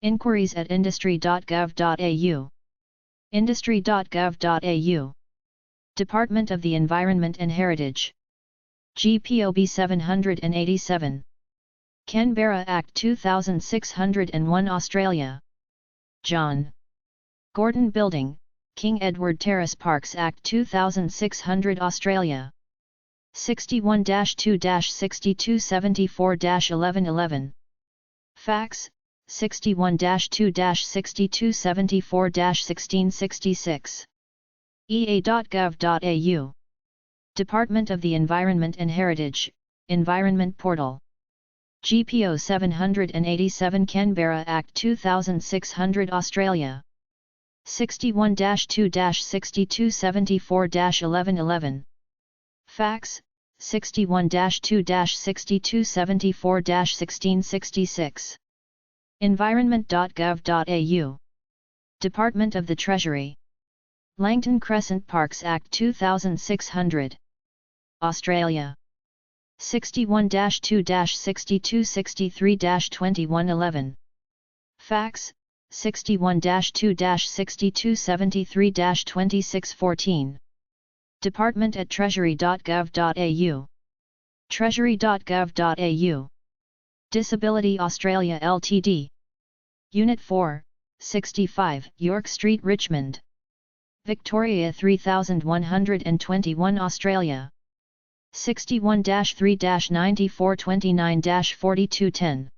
Inquiries at industry.gov.au. industry.gov.au. Department of the Environment and Heritage. GPOB 787. Canberra Act 2601 Australia. John Gordon Building, King Edward Terrace Parks Act 2600 Australia. 61-2-6274-1111. Fax, 61-2-6274-1666. ea.gov.au. Department of the Environment and Heritage, Environment Portal. GPO 787 Canberra Act 2600 Australia. 61-2-6274-1111. Fax, 61-2-6274-1666. environment.gov.au. Department of the Treasury. Langton Crescent Parks Act 2600. Australia. 61-2-6263-2111. Fax, 61-2-6273-2614. Department at treasury.gov.au. treasury.gov.au. Disability Australia Ltd. Unit 4, 65, York Street, Richmond. Victoria 3121 Australia. 61-3-9429-4210.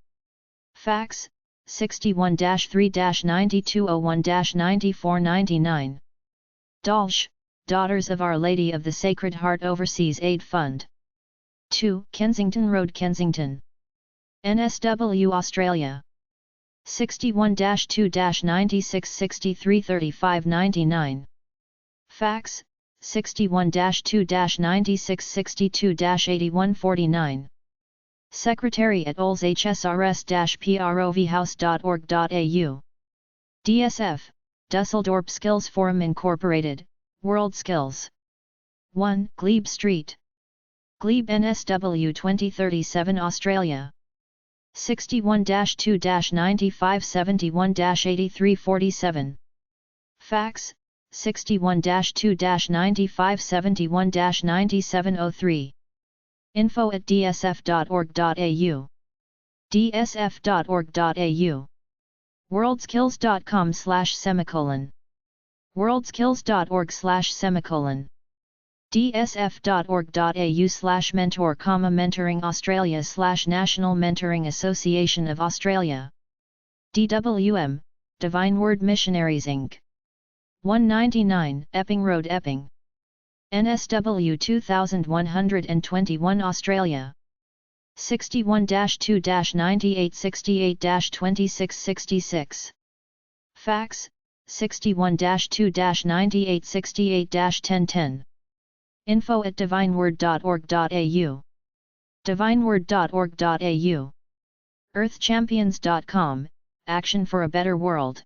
Fax, 61-3-9201-9499. Dalsh, Daughters of Our Lady of the Sacred Heart Overseas Aid Fund. 2 Kensington Road, Kensington. NSW Australia. 61-2-9663-3599. Fax, 61-2-9662-8149. Secretary at olshsrs-provhouse.org.au. DSF, Dusseldorp Skills Forum Incorporated, World Skills. 1 Glebe Street. Glebe, NSW 2037 Australia. 61-2-9571-8347. Fax, 61-2-9571-9703. info@dsf.org.au. dsf.org.au. worldskills.com/. worldskills.org/. dsf.org.au/mentor, Mentoring Australia/National Mentoring Association of Australia. DWM, Divine Word Missionaries Inc. 199, Epping Road, Epping. NSW 2121 Australia. 61-2-9868-2666. Fax, 61-2-9868-1010. info@divineword.org.au. divineword.org.au. earthchampions.com, Action for a Better World.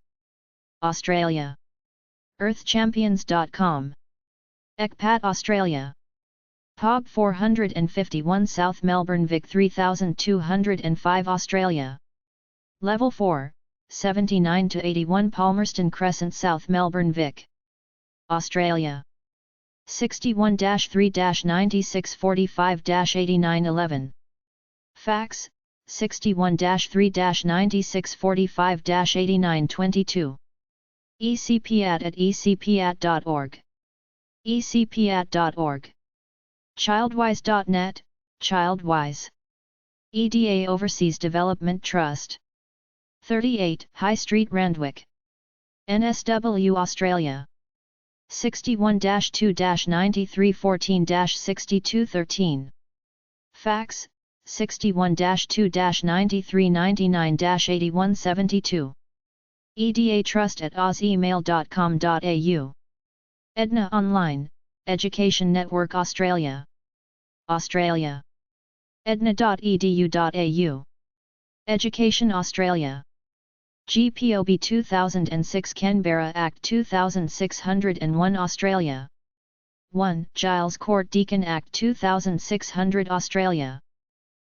Australia. earthchampions.com. ECPAT Australia. POB 451 South Melbourne, Vic 3205 Australia. Level 4, 79 to 81 Palmerston Crescent, South Melbourne, Vic. Australia. 61-3-9645-8911. Fax, 61-3-9645-8922. ecpat@ecpat.org. ecpat.org. Childwise.net, Childwise. EDA Overseas Development Trust. 38 High Street, Randwick. NSW Australia. 61-2-9314-6213. Fax, 61-2-9399-8172. edatrust@ozemail.com.au. Edna Online, Education Network Australia. Australia. edna.edu.au. Education Australia. GPOB 2006 Canberra Act 2601 Australia. 1 Giles Court Deakin Act 2600 Australia.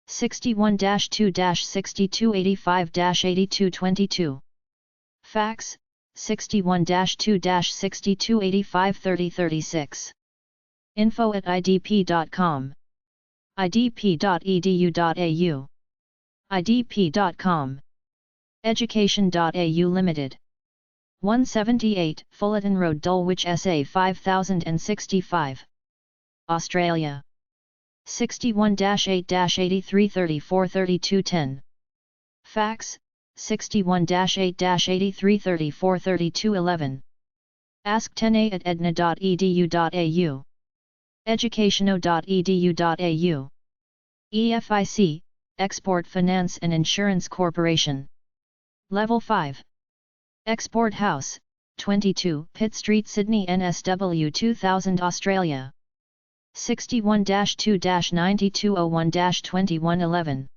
61-2-6285-8222. Fax, 61-2-6285-3036. info@idp.com. idp.edu.au. idp.com. Education.au Limited. 178 Fullerton Road, Dulwich, SA 5065. Australia. 61-8-8334-3210. Fax, 61-8-8334-3211. Ask 10a@edna.edu.au. educationo.edu.au. EFIC, Export Finance and Insurance Corporation. Level 5. Export House, 22 Pitt Street, Sydney, NSW 2000 Australia. 61-2-9201-2111.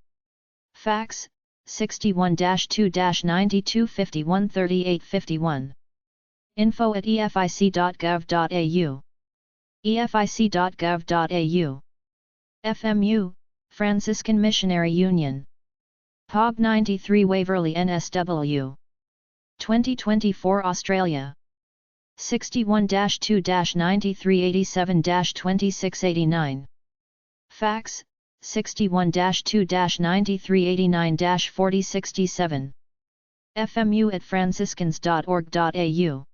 Fax, 61-2-9251-3851. info@efic.gov.au. efic.gov.au. FMU, Franciscan Missionary Union. POB 93 Waverley NSW. 2024 Australia. 61-2-9387-2689. Fax, 61-2-9389-4067. FMU at franciscans.org.au.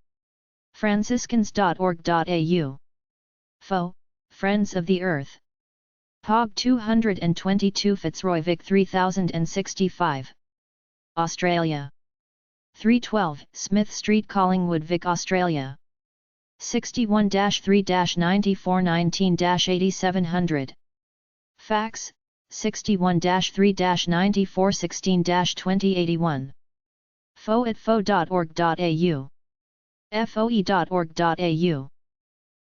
franciscans.org.au. FO, Friends of the Earth. POB 222 Fitzroy Vic 3065. Australia. 312 Smith Street Collingwood Vic Australia. 61-3-9419-8700. Fax, 61-3-9416-2081. FO at fo.org.au. foe.org.au.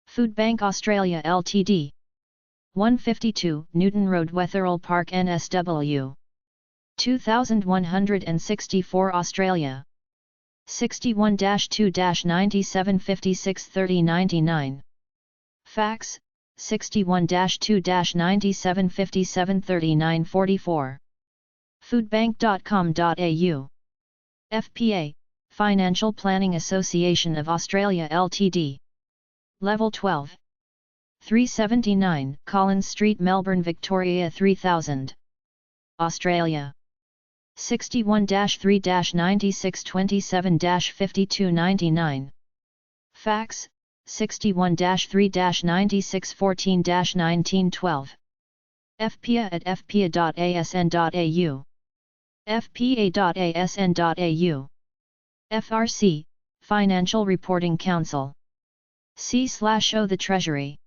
Food Bank Australia Ltd. 152 Newton Road Wetherill Park NSW. 2164 Australia. 61-2-9756-3099. Fax, 61-2-9757-3944. Foodbank.com.au. FPA, Financial Planning Association of Australia Ltd. Level 12. 379 Collins Street Melbourne Victoria 3000. Australia. 61-3-9627-5299. Fax, 61-3-9614-1912. FPA at fpa.asn.au. fpa.asn.au. FRC, Financial Reporting Council. C/O The Treasury.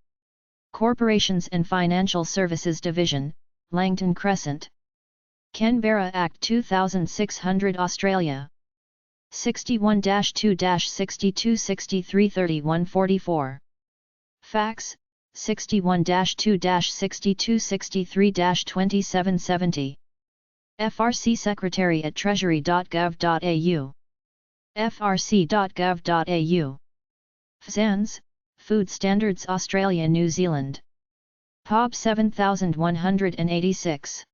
Corporations and Financial Services Division, Langton Crescent. Canberra Act 2600 Australia. 61-2-6263-3144. Fax, 61-2-6263-2770. FRC Secretary at treasury.gov.au. frc.gov.au. FSANZ, Food Standards Australia New Zealand. POB 7186.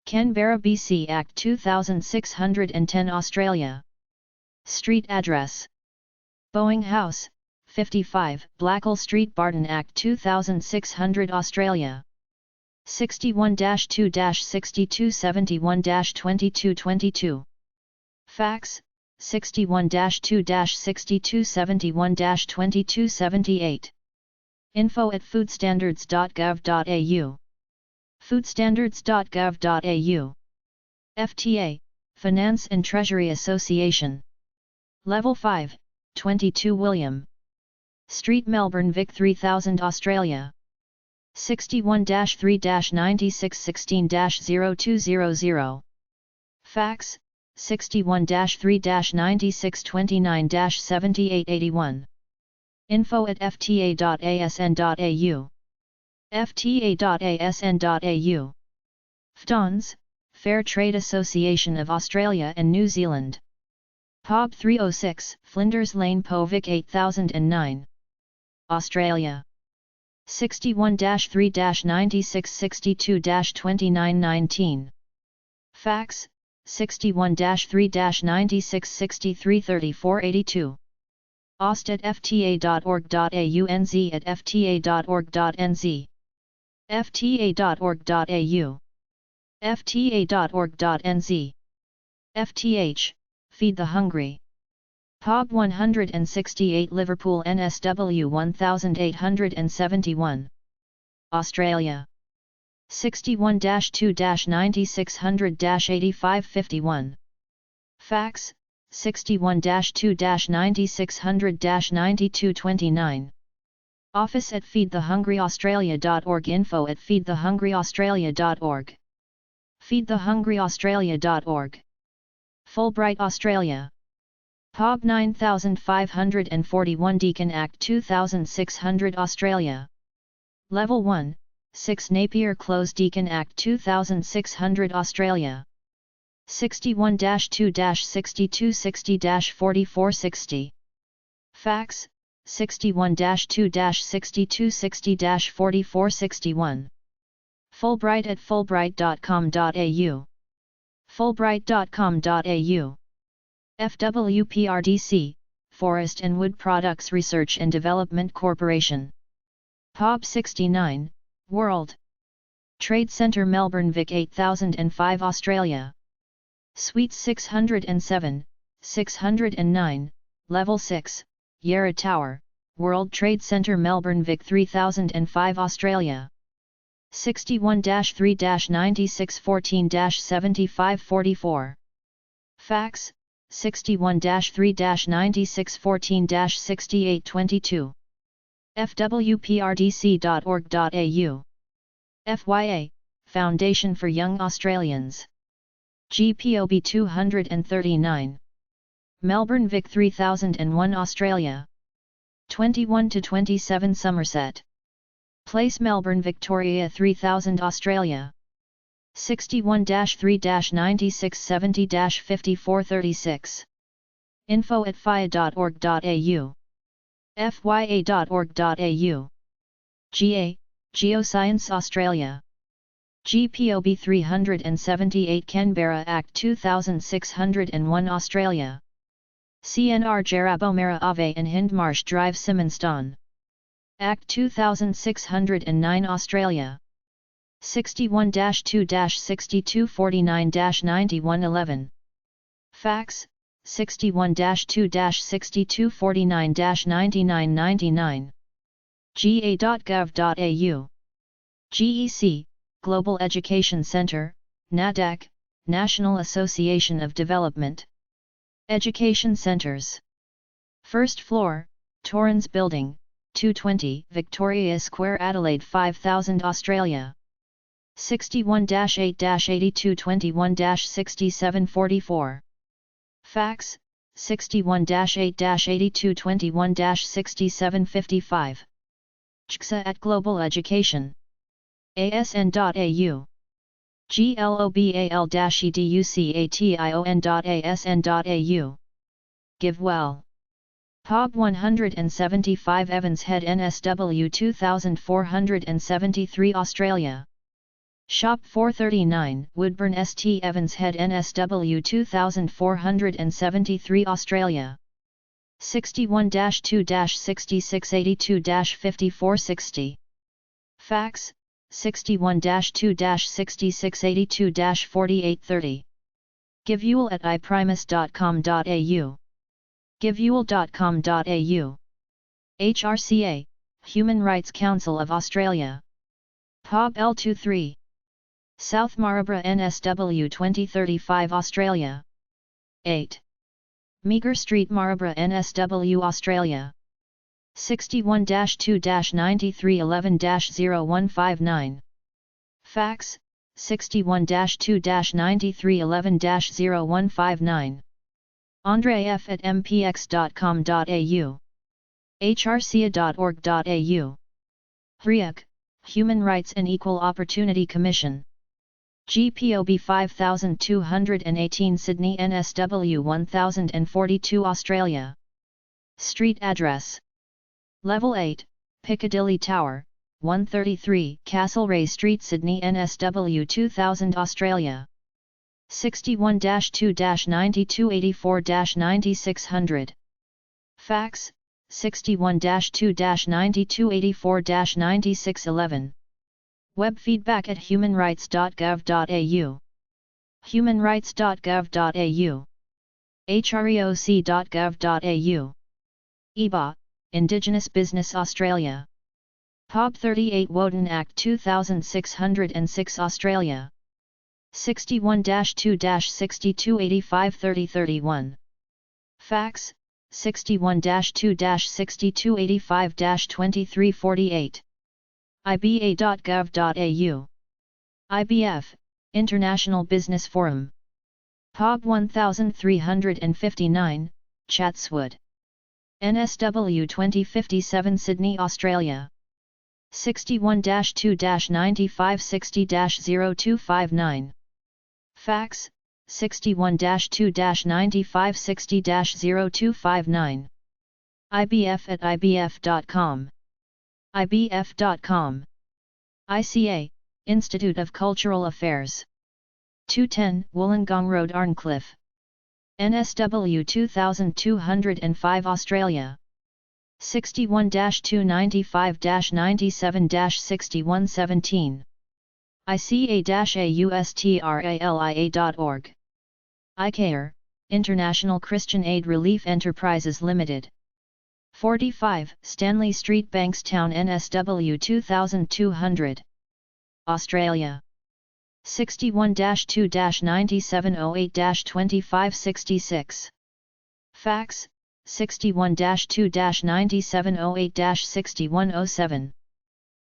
Canberra BC Act 2610 Australia. Street address. Boeing House, 55 Blackall Street Barton Act 2600 Australia. 61-2-6271-2222. Fax, 61-2-6271-2278. Info at foodstandards.gov.au. foodstandards.gov.au. FTA, Finance and Treasury Association. Level 5, 22 William Street Melbourne Vic 3000 Australia. 61-3-9616-0200. Fax, 61-3-9629-7881. Info at fta.asn.au. fta.asn.au. FTANZ, Fair Trade Association of Australia and New Zealand. POB 306 Flinders Lane Povic 8009. Australia. 61-3-9662-2919. Fax, 61-3-9663-3482. Aust at fta.org.au. NZ at fta.org.nz. fta.org.au. fta.org.nz. FTH, Feed the Hungry. POB 168 Liverpool NSW 1871. Australia. 61-2-9600-8551. Fax, 61-2-9600-9229. Office at feedthehungryaustralia.org. Info at feedthehungryaustralia.org. feedthehungryaustralia.org. Fulbright Australia. POB 9541 Deakin Act 2600 Australia. Level 1, 6 Napier Close Deakin Act 2600 Australia. 61-2-6260-4460. Fax, 61-2-6260-4461. Fulbright at fulbright.com.au. Fulbright.com.au. FWPRDC, Forest and Wood Products Research and Development Corporation. epub 69, World Trade Centre Melbourne Vic 8005 Australia. Suite 607, 609, Level 6, Yarra Tower, World Trade Centre Melbourne Vic 3005 Australia. 61-3-9614-7544. Fax, 61-3-9614-6822. fwprdc.org.au. FYA, Foundation for Young Australians. GPOB 239. Melbourne Vic 3001 Australia. 21 to 27 Somerset Place Melbourne Victoria 3000 Australia. 61-3-9670-5436. info@fya.org.au. fya.org.au. GA, Geoscience Australia. GPOB 378 Canberra Act 2601 Australia. CNR Jarabomera Ave and Hindmarsh Drive Simonstone. Act 2609 Australia. 61-2-6249-9111. Fax, 61-2-6249-9999. ga.gov.au. GEC, Global Education Centre, NADAC, National Association of Development. Education Centres. First floor, Torrens Building, 220 Victoria Square Adelaide 5000 Australia. 61-8-8221-6744. Fax, 61-8-8221-6755. GSA at Global Education. asn.au. global-education.asn.au. Give well. epub 175 Evans Head NSW 2473 Australia. Shop 439 Woodburn St Evans Head NSW 2473 Australia. 61-2-6682-5460. Fax, 61-2-6682-4830. Givewell at iprimus.com.au. Givewell.com.au. HRCA, Human Rights Council of Australia. epub L23. South Marlborough NSW 2035 Australia. 8. Meagher Street Marlborough NSW Australia. 61-2-9311-0159. Fax, 61-2-9311-0159. Andre F. at mpx.com.au. hrca.org.au. HRIAC, Human Rights and Equal Opportunity Commission. GPOB 5218 Sydney NSW 1042 Australia. Street address. Level 8, Piccadilly Tower, 133 Castlereagh Street Sydney NSW 2000 Australia. 61-2-9284-9600. Fax, 61-2-9284-9611. Web feedback at humanrights.gov.au. humanrights.gov.au. hreoc.gov.au. EBA, Indigenous Business Australia. epub 38 Woden Act 2606 Australia. 61-2-6285-3031. Fax, 61-2-6285-2348. iba.gov.au. IBF, International Business Forum. epub 1359, Chatswood. NSW 2057 Sydney, Australia. 61-2-9560-0259. Fax, 61-2-9560-0259. IBF at ibf.com. ibf.com. ICA, Institute of Cultural Affairs. 210 Wollongong Road, Arncliffe. NSW 2205 Australia. 61-295-97-6117. ICA-AUSTRALIA.org. ICARE, International Christian Aid Relief Enterprises Limited. 45 Stanley Street, Bankstown, NSW 2200. Australia. 61-2-9708-2566. Fax, 61-2-9708-6107.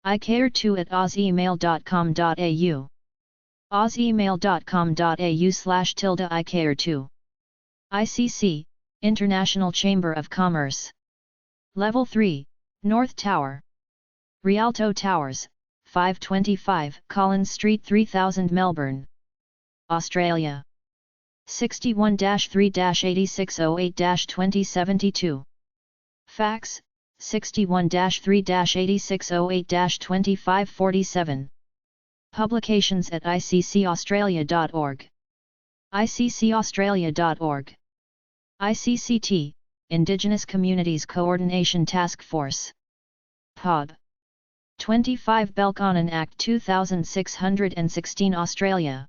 icare2@ozemail.com.au. ozemail.com.au/icare2. ICC, International Chamber of Commerce. Level 3, North Tower. Rialto Towers, 525 Collins Street, 3000 Melbourne, Australia. 61-3-8608-2072. Fax, 61-3-8608-2547. Publications at iccaustralia.org. iccaustralia.org. ICCT, Indigenous Communities Coordination Task Force. epub. 25 Belconnen Act 2616 Australia.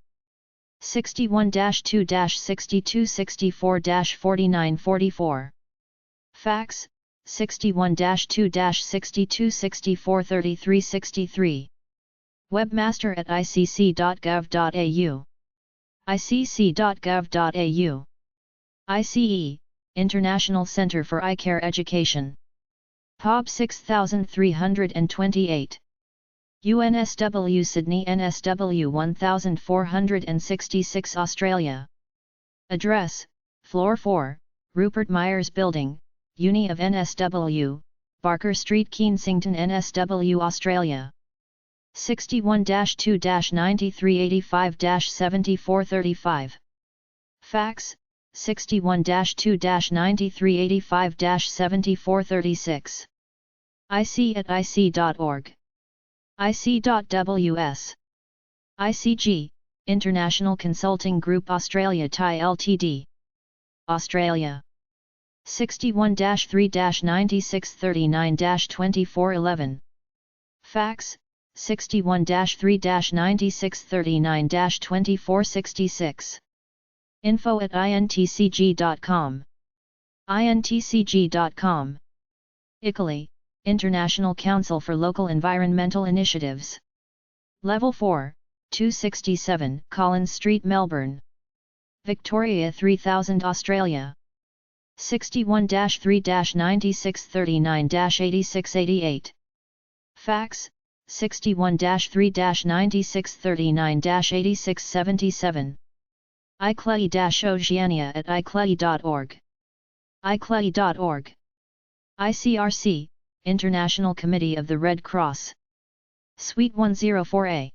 61-2-6264-4944. Fax, 61-2-6264-3363. Webmaster at icc.gov.au. icc.gov.au. ICE, International Centre for Eye-Care Education. epub 6328. UNSW Sydney, NSW 1466 Australia. Address, Floor 4, Rupert Myers Building, Uni of NSW, Barker Street, Kensington, NSW, Australia. 61-2-9385-7435. Fax, 61-2-9385-7436. ic@ic.org. ic.ws. ICG, International Consulting Group Australia Thai Ltd. Australia. 61-3-9639-2411. Fax, 61-3-9639-2466. info@intcg.com. intcg.com. ICLI, International Council for Local Environmental Initiatives. Level 4, 267 Collins Street, Melbourne, Victoria, 3000 Australia. 61-3-9639-8688. Fax, 61-3-9639-8677. iclei-oceania@iclei.org. iclei.org. ICRC, International Committee of the Red Cross. Suite 104A.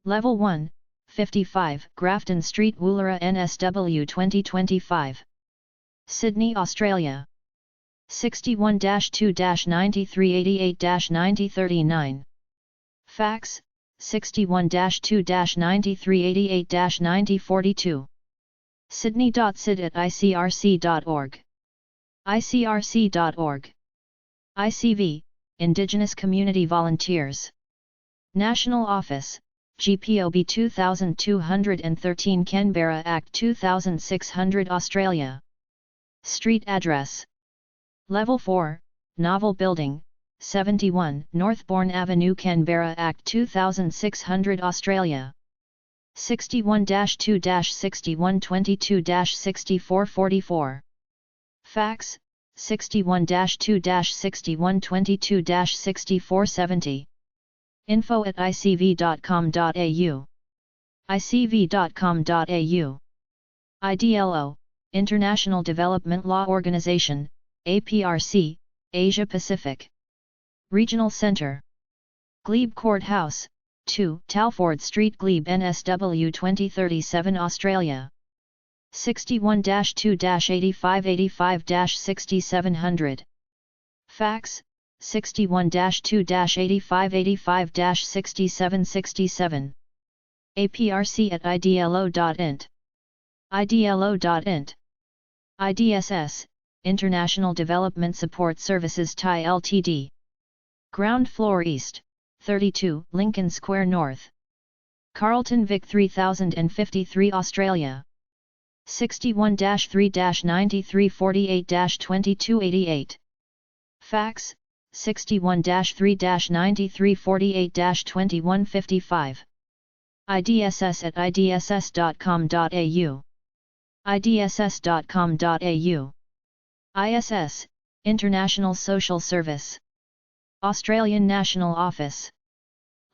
Level 1, 55 Grafton Street, Woollera, NSW 2025. Sydney, Australia. 61-2-9388-9039. Fax, 61-2-9388-9042. sydney.sid@icrc.org. icrc.org. ICV, Indigenous Community Volunteers. National Office, GPOB 2213 Canberra Act 2600 Australia. Street address. Level 4, Novel Building, 71 Northbourne Avenue, Canberra Act 2600 Australia. 61-2-6122-6444. Fax, 61-2-6122-6470. info@icv.com.au. icv.com.au. IDLO, International Development Law Organization, APRC, Asia Pacific. Regional Center. Glebe Courthouse, 2 Talford Street, Glebe, NSW 2037 Australia. 61-2-8585-6700. Fax, 61-2-8585-6767. aprc@idlo.int. idlo.int. IDSS, International Development Support Services Thai Ltd. Ground floor east, 32 Lincoln Square North. Carlton Vic 3053 Australia. 61-3-9348-2288. Fax, 61-3-9348-2155. IDSS@idss.com.au. idss.com.au. ISS, International Social Service. Australian National Office.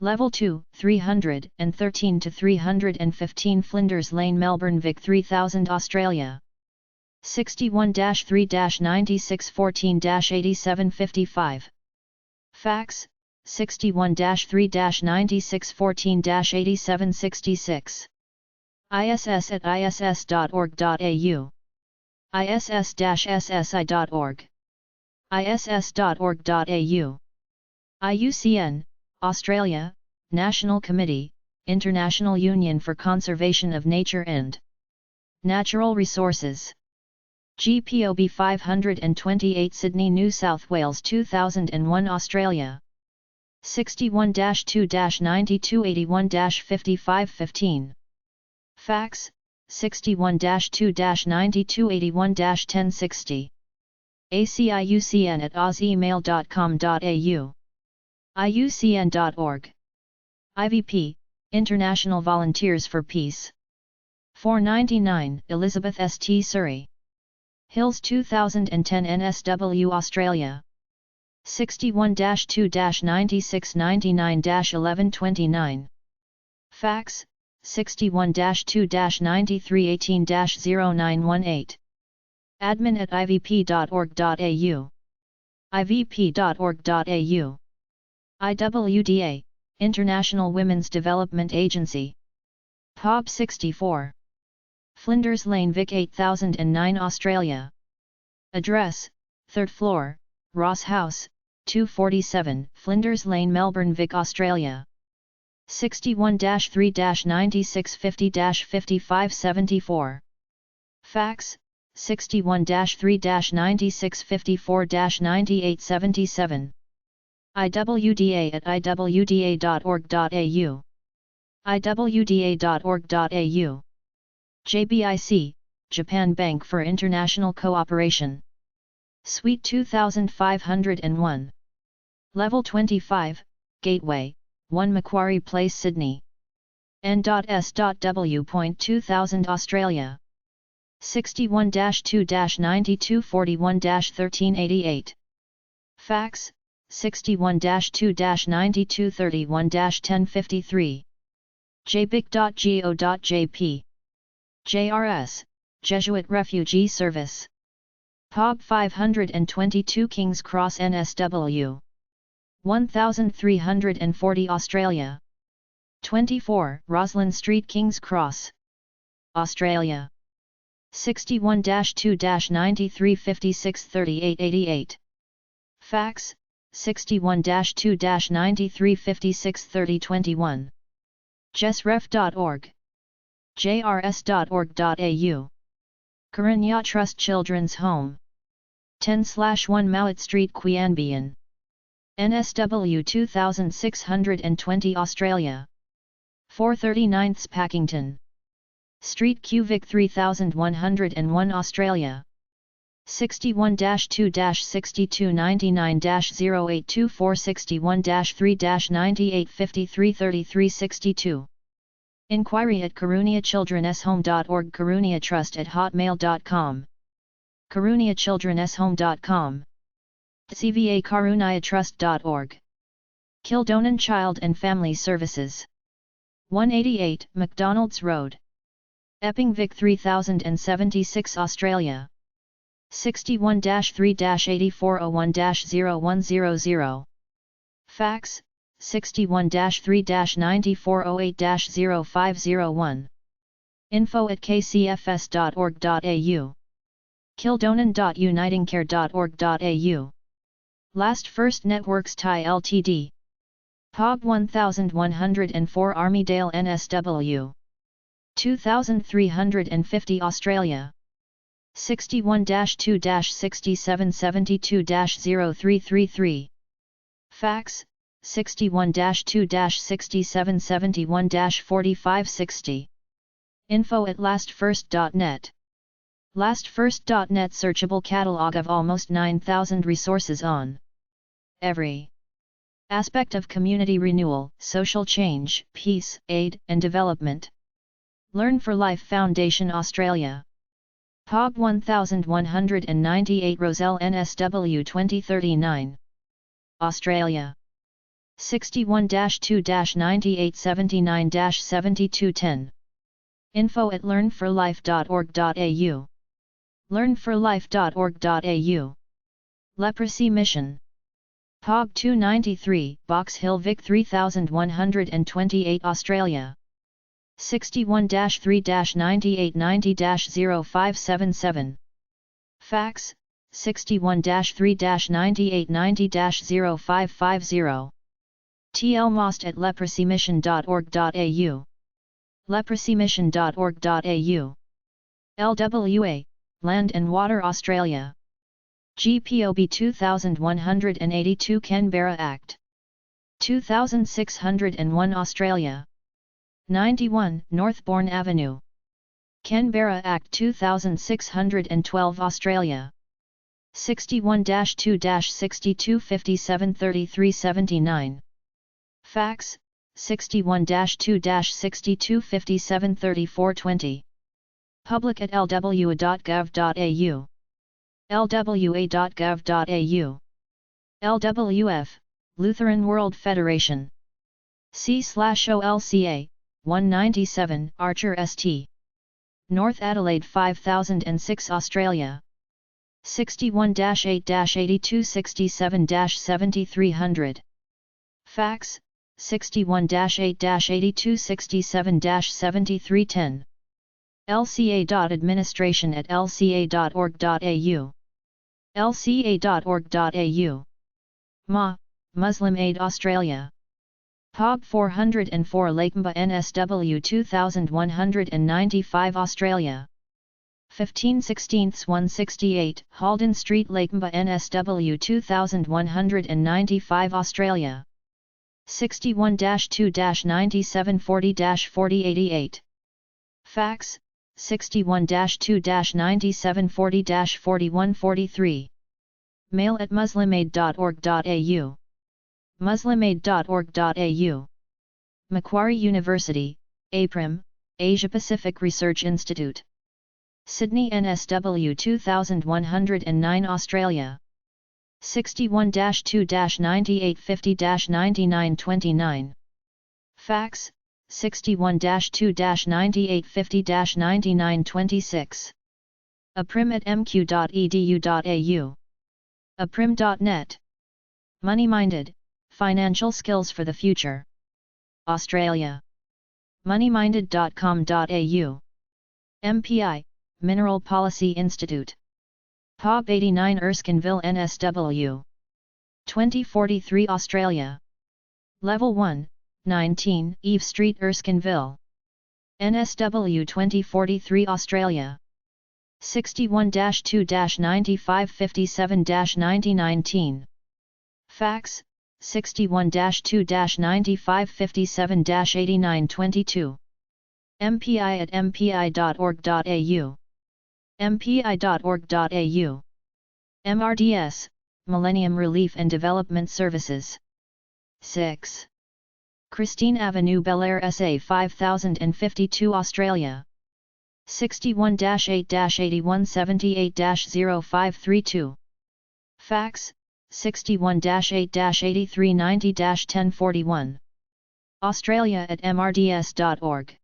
Level 2, 313 to 315 Flinders Lane, Melbourne, Vic 3000 Australia. 61-3-9614-8755. Fax, 61-3-9614-8766. ISS@iss.org.au. iss-ssi.org. iss.org.au. IUCN, Australia, National Committee, International Union for Conservation of Nature and Natural Resources. GPOB 528 Sydney, New South Wales 2001 Australia. 61-2-9281-5515. Fax, 61-2-9281-1060. aciucn@ausemail.com.au. iucn.org. IVP, International Volunteers for Peace. 499 Elizabeth St. Surrey. Hills 2010 NSW Australia. 61-2-9699-1129. Fax, 61-2-9318-0918. admin@ivp.org.au. ivp.org.au. IWDA, International Women's Development Agency. POB 64. Flinders Lane, Vic 8009 Australia. Address, 3rd floor, Ross House, 247 Flinders Lane, Melbourne, Vic, Australia. 61-3-9650-5574. Fax, 61-3-9654-9877. iwda@iwda.org.au. iwda.org.au. JBIC, Japan Bank for International Cooperation. Suite 2501. Level 25, Gateway, 1 Macquarie Place, Sydney. N.S.W.2000 Australia. 61-2-9241-1388. Fax, 61-2-9231-1053. jbic.go.jp. JRS, Jesuit Refugee Service. POB 522 King's Cross NSW. 1340 Australia. 24 Roslyn Street, King's Cross, Australia. 61-2-9356-3888. Fax, 61-2-9356-3021. jesref.org. jrs.org.au. Karanya Trust Children's Home. 10/1 Mowat Street, Quean Bien. NSW 2620 Australia. 439 Packington Street, Vic 3101 Australia. 61-2-6299-0824 61-3-9853-3362. Inquiry at karuniachildrenshome.org. karuniatrust@hotmail.com. karuniachildrenshome.com. cvakaruniatrust.org. Kildonan Child and Family Services. 188 McDonald's Road, Epping, Vic 3076 Australia. 61-3-8401-0100. Fax, 61-3-9408-0501. info@kcfs.org.au. kildonan.unitingcare.org.au. Last First Networks Thai Ltd. POB 1104 Armydale NSW 2350 Australia 61-2-6772-0333 Fax 61-2-6771-4560 info@lastfirst.net. Lastfirst.net searchable catalog of almost 9,000 resources on every aspect of community renewal, social change, peace, aid, and development. Learn for Life Foundation Australia. POB 1198 Roselle NSW 2039. Australia. 61-2-9879-7210. info@learnforlife.org.au. learnforlife.org.au. Leprosy Mission. POB 293, Box Hill Vic 3128 Australia. 61-3-9890-0577. Fax 61-3-9890-0550. tlmost@leprosymission.org.au. leprosymission.org.au. LWA, Land and Water Australia. GPOB 2182 Canberra Act 2601 Australia. 91 Northbourne Avenue. Canberra Act 2612 Australia. 61-2-6257-3379. Fax 61-2-6257-3420. public@lwa.gov.au. lwa.gov.au. LWF, Lutheran World Federation. C/OLCA, 197, Archer St. North Adelaide 5006 Australia. 61-8-8267-7300. Fax, 61-8-8267-7310. lca.administration@lca.org.au. lca.org.au. MA, Muslim Aid Australia. POB 404 Lakemba NSW 2195 Australia. 15/16/168 Halden Street Lakemba NSW 2195 Australia. 61-2-9740-4088. Fax 61-2-9740-4143. mail@muslimaid.org.au. muslimaid.org.au. Macquarie University, APRIM, Asia Pacific Research Institute. Sydney NSW 2109 Australia. 61-2-9850-9929. Fax 61-2-9850-9926. aprim@mq.edu.au. aprim.net. Money-minded, financial skills for the future. Australia. moneyminded.com.au. MPI, Mineral Policy Institute. POB 89 Erskineville NSW. 2043 Australia. Level 1, 19 Eve Street Erskineville. NSW 2043 Australia. 61-2-9557-9019. Fax, 61-2-9557-8922. mpi@mpi.org.au. mpi.org.au. MRDS, Millennium Relief and Development Services. 6. Christine Avenue Belair SA 5052 Australia. 61-8-8178-0532. Fax, 61-8-8390-1041. Australia@mrds.org.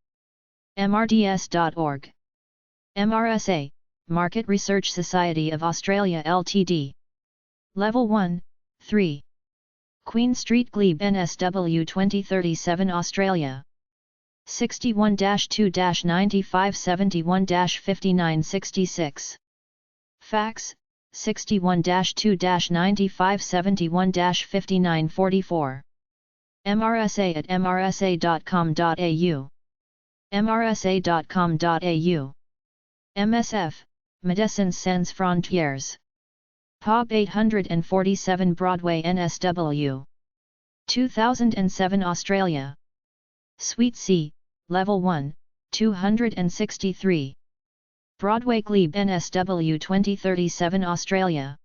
mrds.org. MRSA, Market Research Society of Australia Ltd. Level 1, 3. Queen Street Glebe NSW 2037 Australia. 61-2-9571-5966. Fax, 61-2-9571-5944. MRSA at mrsa.com.au. mrsa.com.au. MSF, Médecins Sans Frontières. Pub 847 Broadway NSW. 2007 Australia. Suite C, Level 1, 263. Broadway Glebe NSW 2037 Australia.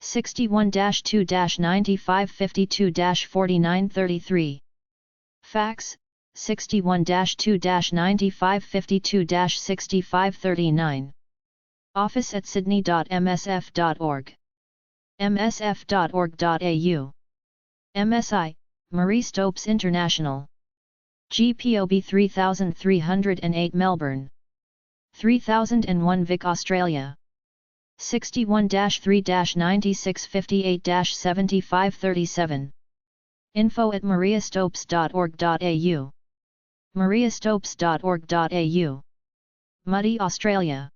61-2-9552-4933. Fax, 61-2-9552-6539. Office at sydney.msf.org. msf.org.au. MSI, Marie Stopes International. GPOB 3308 Melbourne. 3001 Vic Australia. 61-3-9658-7537. info@mariastopes.org.au. mariastopes.org.au. Muddy Australia.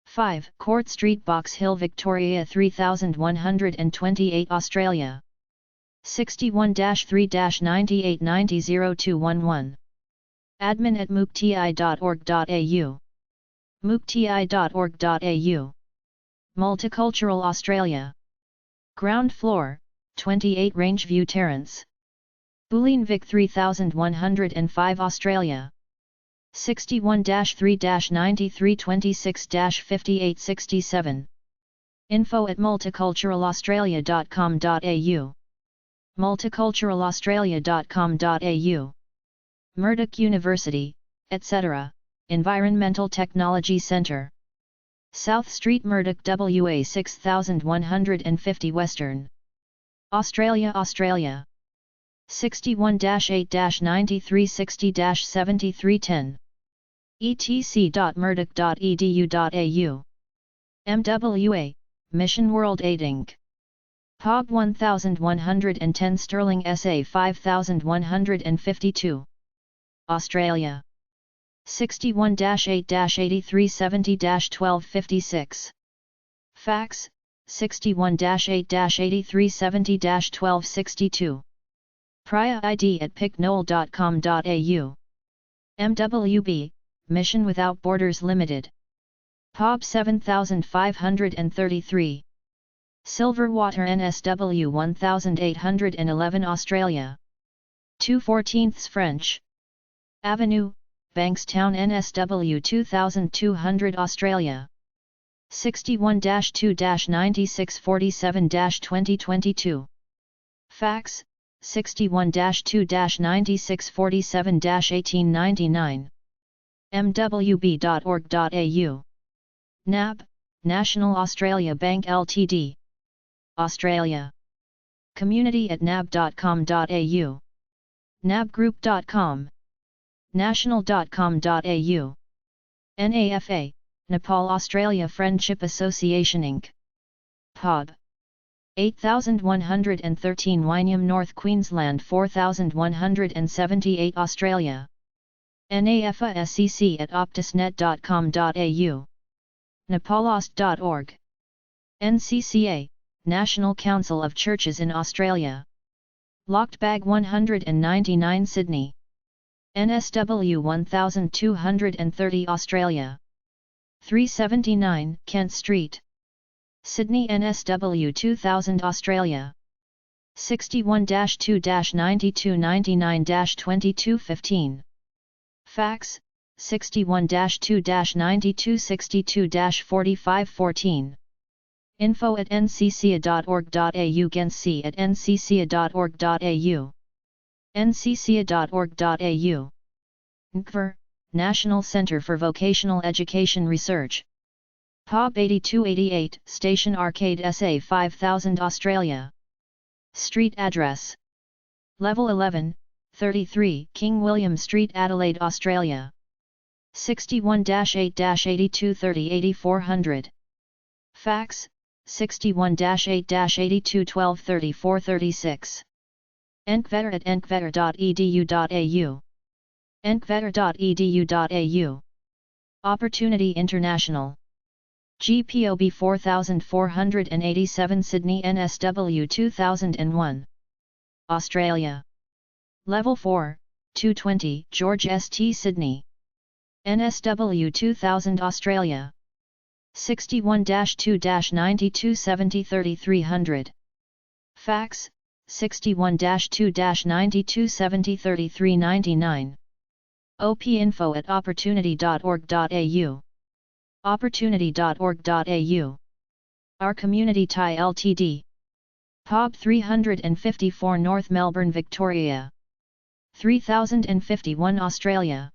5 Court Street Box Hill Victoria 3128 Australia. 61-3-9890-0211. Admin at mookti.org.au. mookti.org.au. Multicultural Australia. Ground floor, 28 Rangeview Terrace. Bulleen Vic 3105 Australia. 61-3-9326-5867. info@multiculturalaustralia.com.au. multiculturalaustralia.com.au. Murdoch University, etc., Environmental Technology Centre. South Street Murdoch WA 6150 Western. Australia, Australia. 61-8-9360-7310. etc.murdoch.edu.au. MWA, Mission World Aid Inc. POB 1110 Sterling SA 5152. Australia. 61-8-8370-1256. Fax, 61-8-8370-1262. Priya ID at picnoel.com.au. MWB, Mission Without Borders Limited. POB 7533. Silverwater NSW 1811 Australia. 2/14 French. Avenue, Bankstown NSW 2200 Australia. 61-2-9647-2022. Fax, 61-2-9647-1899. mwb.org.au. NAB, National Australia Bank Ltd. Australia. Community at nab.com.au. nabgroup.com. national.com.au. NAFA, Nepal Australia Friendship Association Inc. POB 8113 Wynyam North Queensland 4178 Australia. NAFA SEC at optusnet.com.au. nepalost.org. NCCA, National Council of Churches in Australia. Locked Bag 199 Sydney. NSW 1230 Australia. 379 Kent Street. Sydney NSW 2000 Australia. 61-2-9299-2215. Fax, 61-2-9262-4514. info@ncca.org.au. genc@ncca.org.au. ncca.org.au. NCVR, National Centre for Vocational Education Research. POB 8288, Station Arcade SA 5000 Australia. Street address. Level 11, 33 King William Street Adelaide Australia. 61-8-8230-8400. Fax, 61-8-8212-3436. enkvetter@enkvetter.edu.au. enkvetter.edu.au. Opportunity International. GPOB 4487 Sydney NSW 2001. Australia. Level 4, 220 George St Sydney. NSW 2000 Australia. 61-2-92 3300. Fax, 61-2-92 3399. opinfo@opportunity.org.au. opportunity.org.au. Our Community Thai Ltd. POB 354 North Melbourne Victoria. 3051 Australia.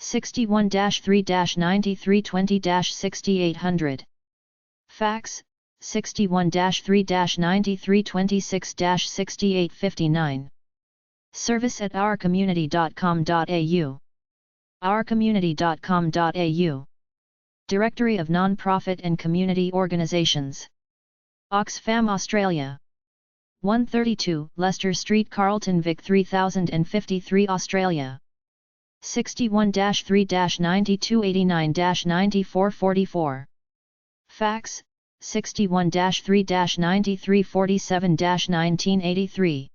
61-3-9320-6800. Fax, 61-3-9326-6859. Service at ourcommunity.com.au. ourcommunity.com.au. Directory of Non-Profit and Community Organisations. Oxfam Australia. 132 Leicester Street Carlton Vic 3053 Australia. 61-3-9289-9444. Fax, 61-3-9347-1983.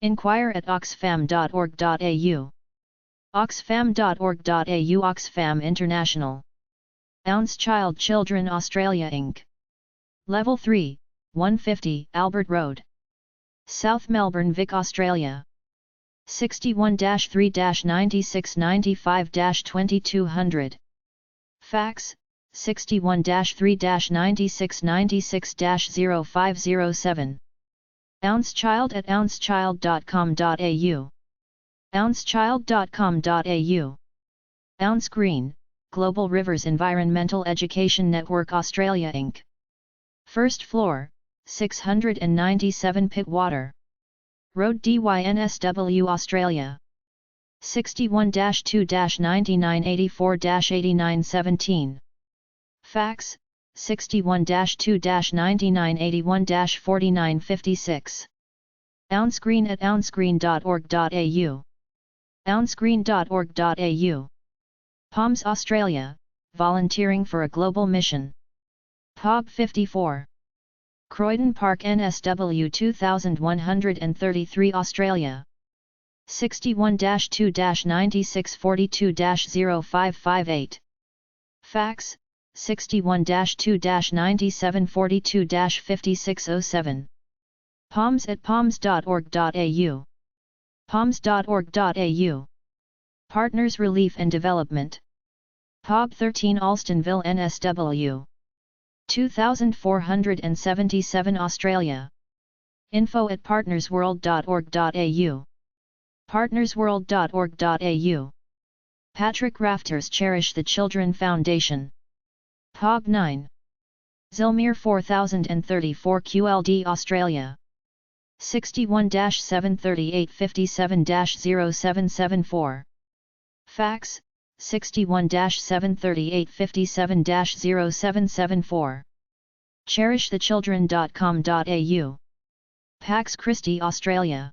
Inquire at oxfam.org.au. oxfam.org.au. Oxfam International. Ounce Child Children Australia Inc. Level 3, 150 Albert Road. South Melbourne Vic Australia. 61-3-9695-2200. Fax, 61-3-9696-0507. Ouncechild at ouncechild.com.au. ouncechild.com.au. Ounce Green, Global Rivers Environmental Education Network Australia Inc. First floor, 697 Pittwater Road DYNSW Australia. 61-2-9984-8917. Fax, 61-2-9981-4956. Ouncegreen at ouncegreen.org.au. ouncegreen.org.au. POMS Australia, Volunteering for a Global Mission. POB 54. Croydon Park NSW 2133 Australia. 61-2-9642-0558. Fax, 61-2-9742-5607. POMS at poms.org.au. poms.org.au. Partners Relief and Development. POB 13 Alstonville NSW. 2477 Australia. Info at partnersworld.org.au. partnersworld.org.au. Patrick Rafters Cherish the Children Foundation. POB 9. Zilmere 4034 QLD Australia. 61-73857-0774. Fax, 61-73857-0774. cherishthechildren.com.au. Pax Christi Australia.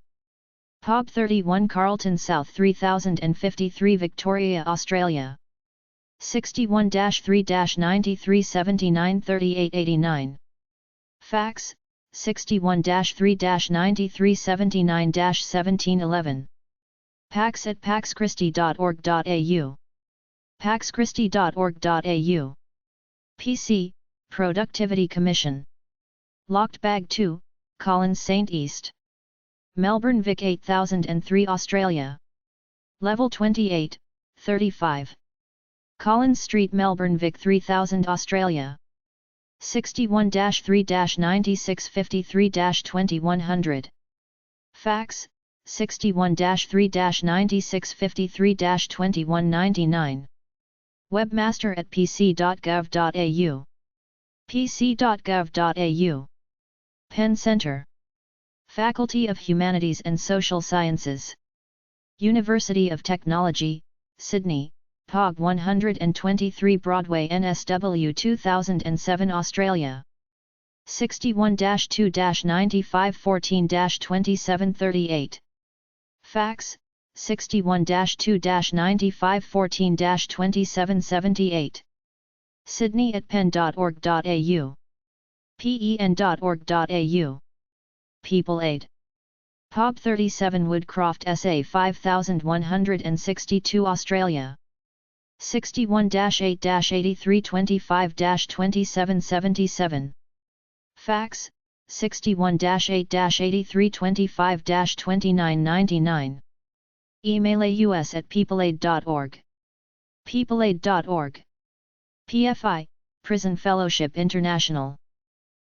POB 31 Carlton South 3053 Victoria Australia. 61-3-9379-3889. Fax, 61-3-9379-1711. Pax at paxchristi.org.au. paxchristi.org.au. PC, Productivity Commission. Locked Bag 2, Collins St East. Melbourne Vic 8003 Australia. Level 28, 35. Collins Street Melbourne Vic 3000 Australia. 61-3-9653-2100. Fax, 61-3-9653-2199. Webmaster at pc.gov.au. pc.gov.au. Penn Centre. Faculty of Humanities and Social Sciences. University of Technology, Sydney, POG 123 Broadway NSW 2007 Australia. 61-2-9514-2738. Fax, 61-2-9514-2778. Sydney@pen.org.au, pen.org.au, People Aid. Pop 37 Woodcroft SA 5162 Australia. 61-8-8325-2777. Fax, 61-8-8325-2999. Email aus@peopleaid.org. peopleaid.org. PFI, Prison Fellowship International.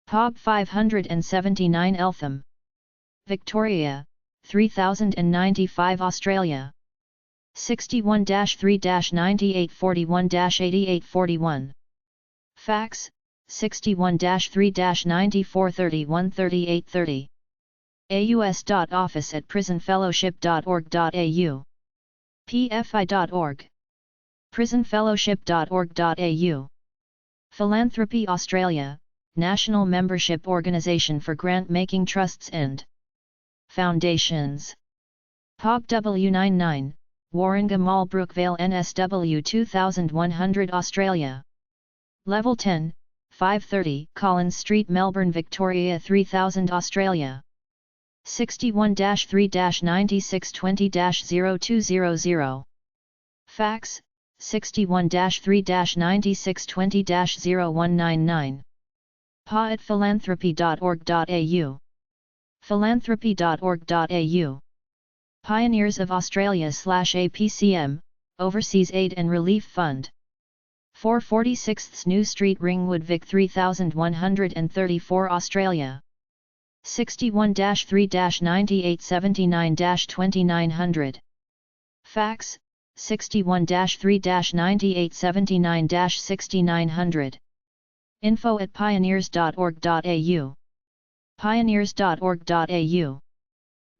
POB 579 Eltham, Victoria, 3095 Australia. 61-3-9841-8841. Fax, 61-3-9431-3830. aus.office@prisonfellowship.org.au. pfi.org. prisonfellowship.org.au. Philanthropy Australia, National Membership Organisation for Grant-Making Trusts and Foundations. POB W99, Warringah Mall Brookvale NSW 2100 Australia. Level 10, 530 Collins Street Melbourne Victoria 3000 Australia. 61-3-9620-0200. Fax, 61-3-9620-0199. pa@philanthropy.org.au. philanthropy.org.au. Pioneers of Australia/APCM, Overseas Aid and Relief Fund. 446 New Street Ringwood Vic 3134 Australia. 61-3-9879-2900. Fax, 61-3-9879-6900. info@pioneers.org.au. pioneers.org.au.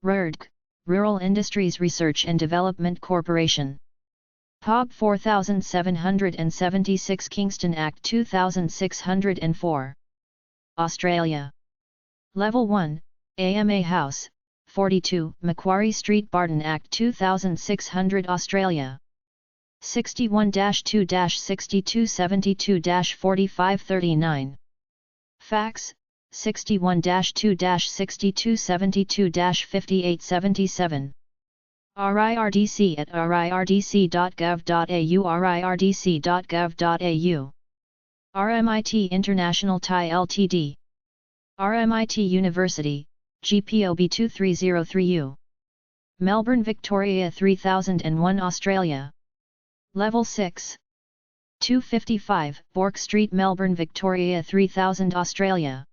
RURDC, Rural Industries Research and Development Corporation. POB 4776 Kingston Act 2604. Australia. Level 1, AMA House, 42 Macquarie Street Barton Act 2600 Australia. 61-2-6272-4539. Fax, 61-2-6272-5877. RIRDC@rirdc.gov.au. rirdc.gov.au. RMIT International Thai Ltd. RMIT University, GPOB 2303U. Melbourne Victoria 3001 Australia. Level 6. 255 Bourke Street Melbourne Victoria 3000 Australia.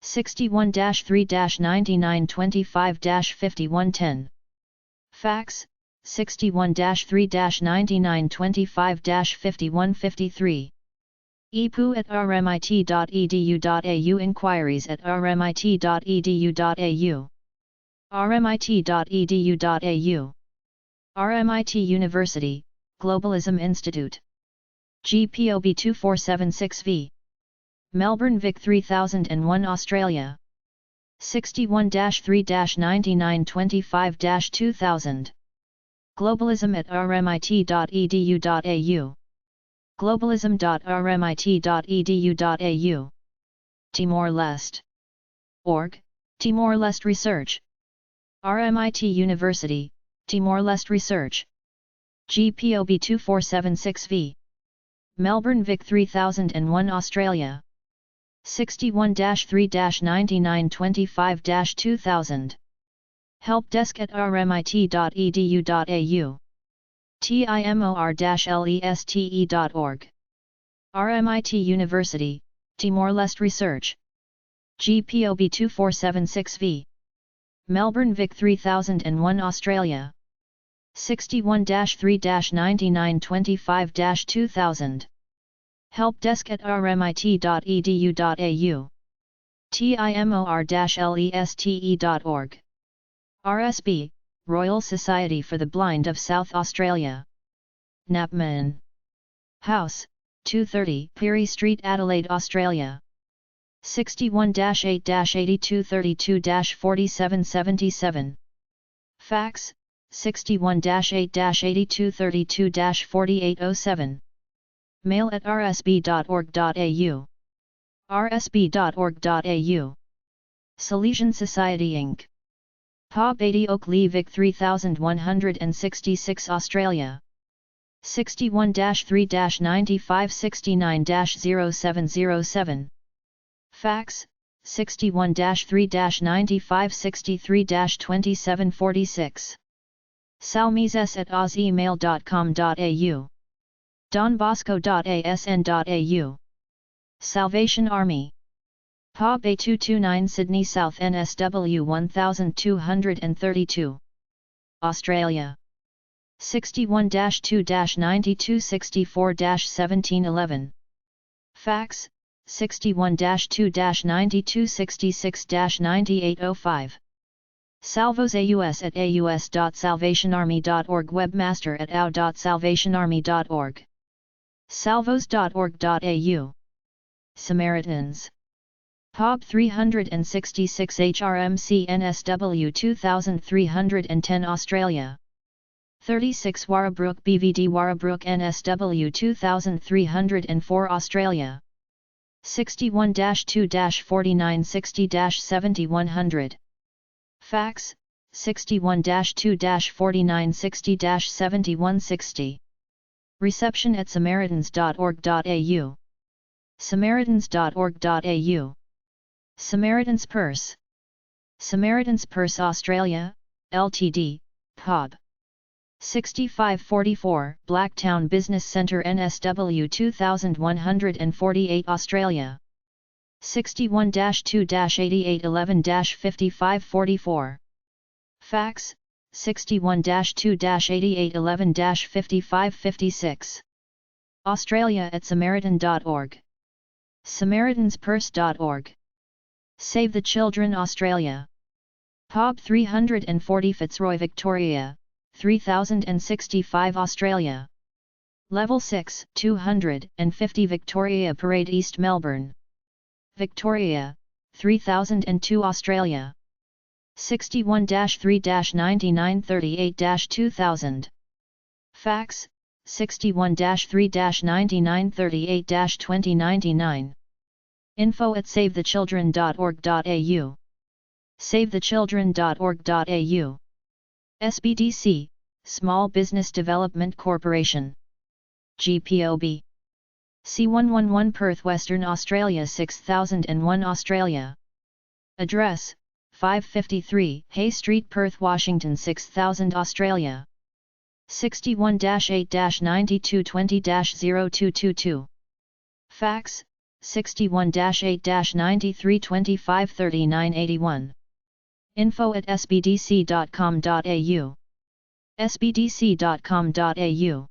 61-3-9925-5110. Fax, 61-3-9925-5153. epub@rmit.edu.au. Inquiries@rmit.edu.au. rmit.edu.au. RMIT University, Globalism Institute. GPOB 2476V. Melbourne Vic 3001 Australia. 61-3-9925-2000. Globalism@rmit.edu.au. globalism.rmit.edu.au. Timor-Leste. Org, Timor-Leste Research. RMIT University, Timor-Leste Research. GPOB 2476V. Melbourne Vic 3001 Australia. 61-3-9925-2000. helpdesk@rmit.edu.au. timor-leste.org. RMIT University, Timor-Leste Research. GPOB 2476V. Melbourne Vic 3001 Australia. 61-3-9925-2000. helpdesk@rmit.edu.au. timor-leste.org. RSB, Royal Society for the Blind of South Australia. Napman House, 230 Peary Street Adelaide Australia. 61-8-8232-4777. Fax, 61-8-8232-4807. Mail at rsb.org.au. rsb.org.au. Salesian Society Inc. Pub 80 Oakley Vic 3166 Australia. 61-3-9569-0707. Fax, 61-3-9563-2746. salmeses@ozemail.com.au. donbosco.asn.au. Salvation Army. Pub A229 Sydney South NSW 1232. Australia. 61-2-9264-1711. Fax, 61-2-9266-9805. Salvos AUS@aus.salvationarmy.org. Webmaster at au.salvationarmy.org. salvos.org.au. Samaritans. Pub 366 HRMC NSW 2310 Australia. 36 Warrabrook BVD Warrabrook NSW 2304 Australia. 61-2-4960-7100. Fax, 61-2-4960-7160. Reception at samaritans.org.au. samaritans.org.au. Samaritan's Purse. Samaritan's Purse Australia, Ltd, Pub. 6544 Blacktown Business Centre NSW 2148 Australia. 61-2-8811-5544. Fax, 61-2-8811-5556. Australia at samaritan.org. samaritanspurse.org. Save the Children Australia. Pub 340 Fitzroy Victoria, 3065 Australia. Level 6, 250 Victoria Parade East Melbourne. Victoria, 3002 Australia. 61-3-9938-2000. Fax, 61-3-9938-2099. Info at savethechildren.org.au. savethechildren.org.au. SBDC, Small Business Development Corporation. GPOB. C111 Perth, Western Australia 6001 Australia. Address, 553 Hay Street, Perth, Washington 6000 Australia. 61-8-9220-0222. Fax, 61-8-93253981. Info at sbdc.com.au. sbdc.com.au.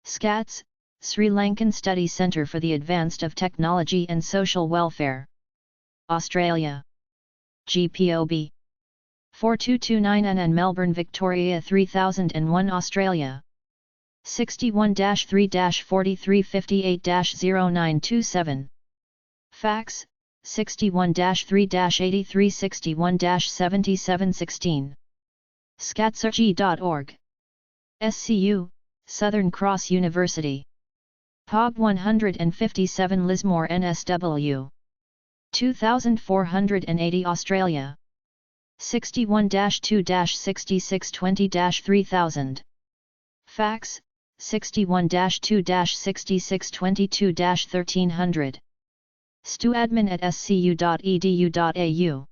SCATS, Sri Lankan Study Centre for the Advanced of Technology and Social Welfare. Australia. GPOB. 4229 NN Melbourne, Victoria 3001 Australia. 61-3-4358-0927. Fax, 61-3-8361-7716. scatsurg.org. SCU, Southern Cross University. Pub 157 Lismore NSW. 2480 Australia. 61-2-6620-3000. Fax, 61-2-6622-1300. stuadmin at scu.edu.au.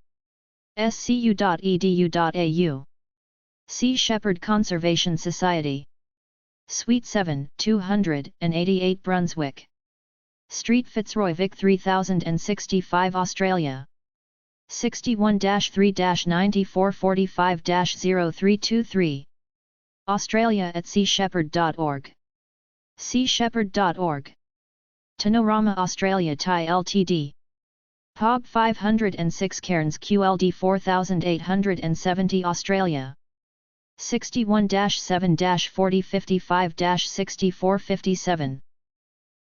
scu.edu.au. Sea Shepherd Conservation Society. Suite 7, 288 Brunswick Street, Fitzroy Vic 3065 Australia. 61-3-9445-0323. Australia at seashepherd.org. seashepherd.org. Tanorama Australia Thai Ltd. Pub 506 Cairns QLD 4870 Australia. 61-7-4055-6457.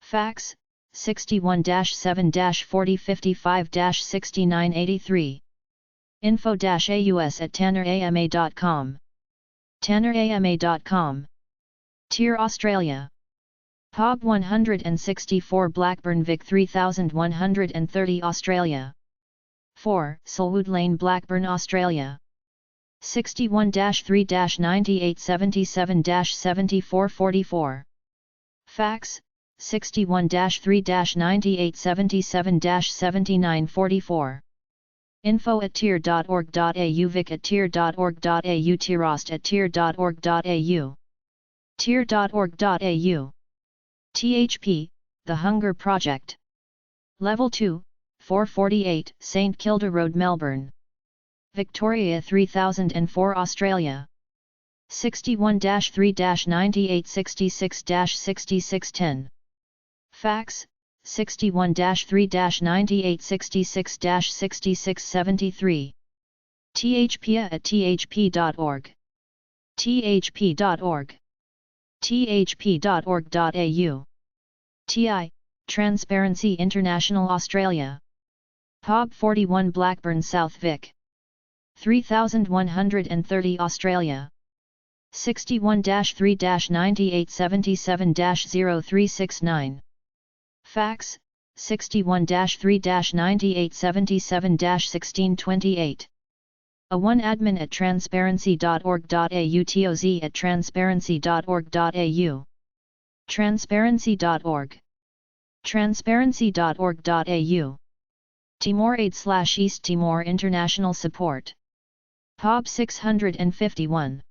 Fax, 61-7-4055-6983. Info-aus at tannerama.com. tannerama.com. Tier Australia. Pub 164 Blackburn Vic 3130 Australia. 4. Selwood Lane Blackburn Australia. 61-3-9877-7444. Fax, 61-3-9877-7944. info@tier.org.au vic@tier.org.au tirost@tier.org.au tier.org.au THP, The Hunger Project. Level 2, 448 St Kilda Road Melbourne. Victoria 3004 Australia. 61-3-9866-6610. Fax, 61-3-9866-6673. thp@thp.org. thp.org. thp.org.au. TI, Transparency International Australia. Pub 41 Blackburn South Vic. 3130 Australia. 61-3-9877-0369. Fax, 61-3-9877-1628. A1 admin@transparency.org.au toz@transparency.org.au. Transparency.org. Transparency.org.au. Timor-Aid/East Timor International Support. Pub 651.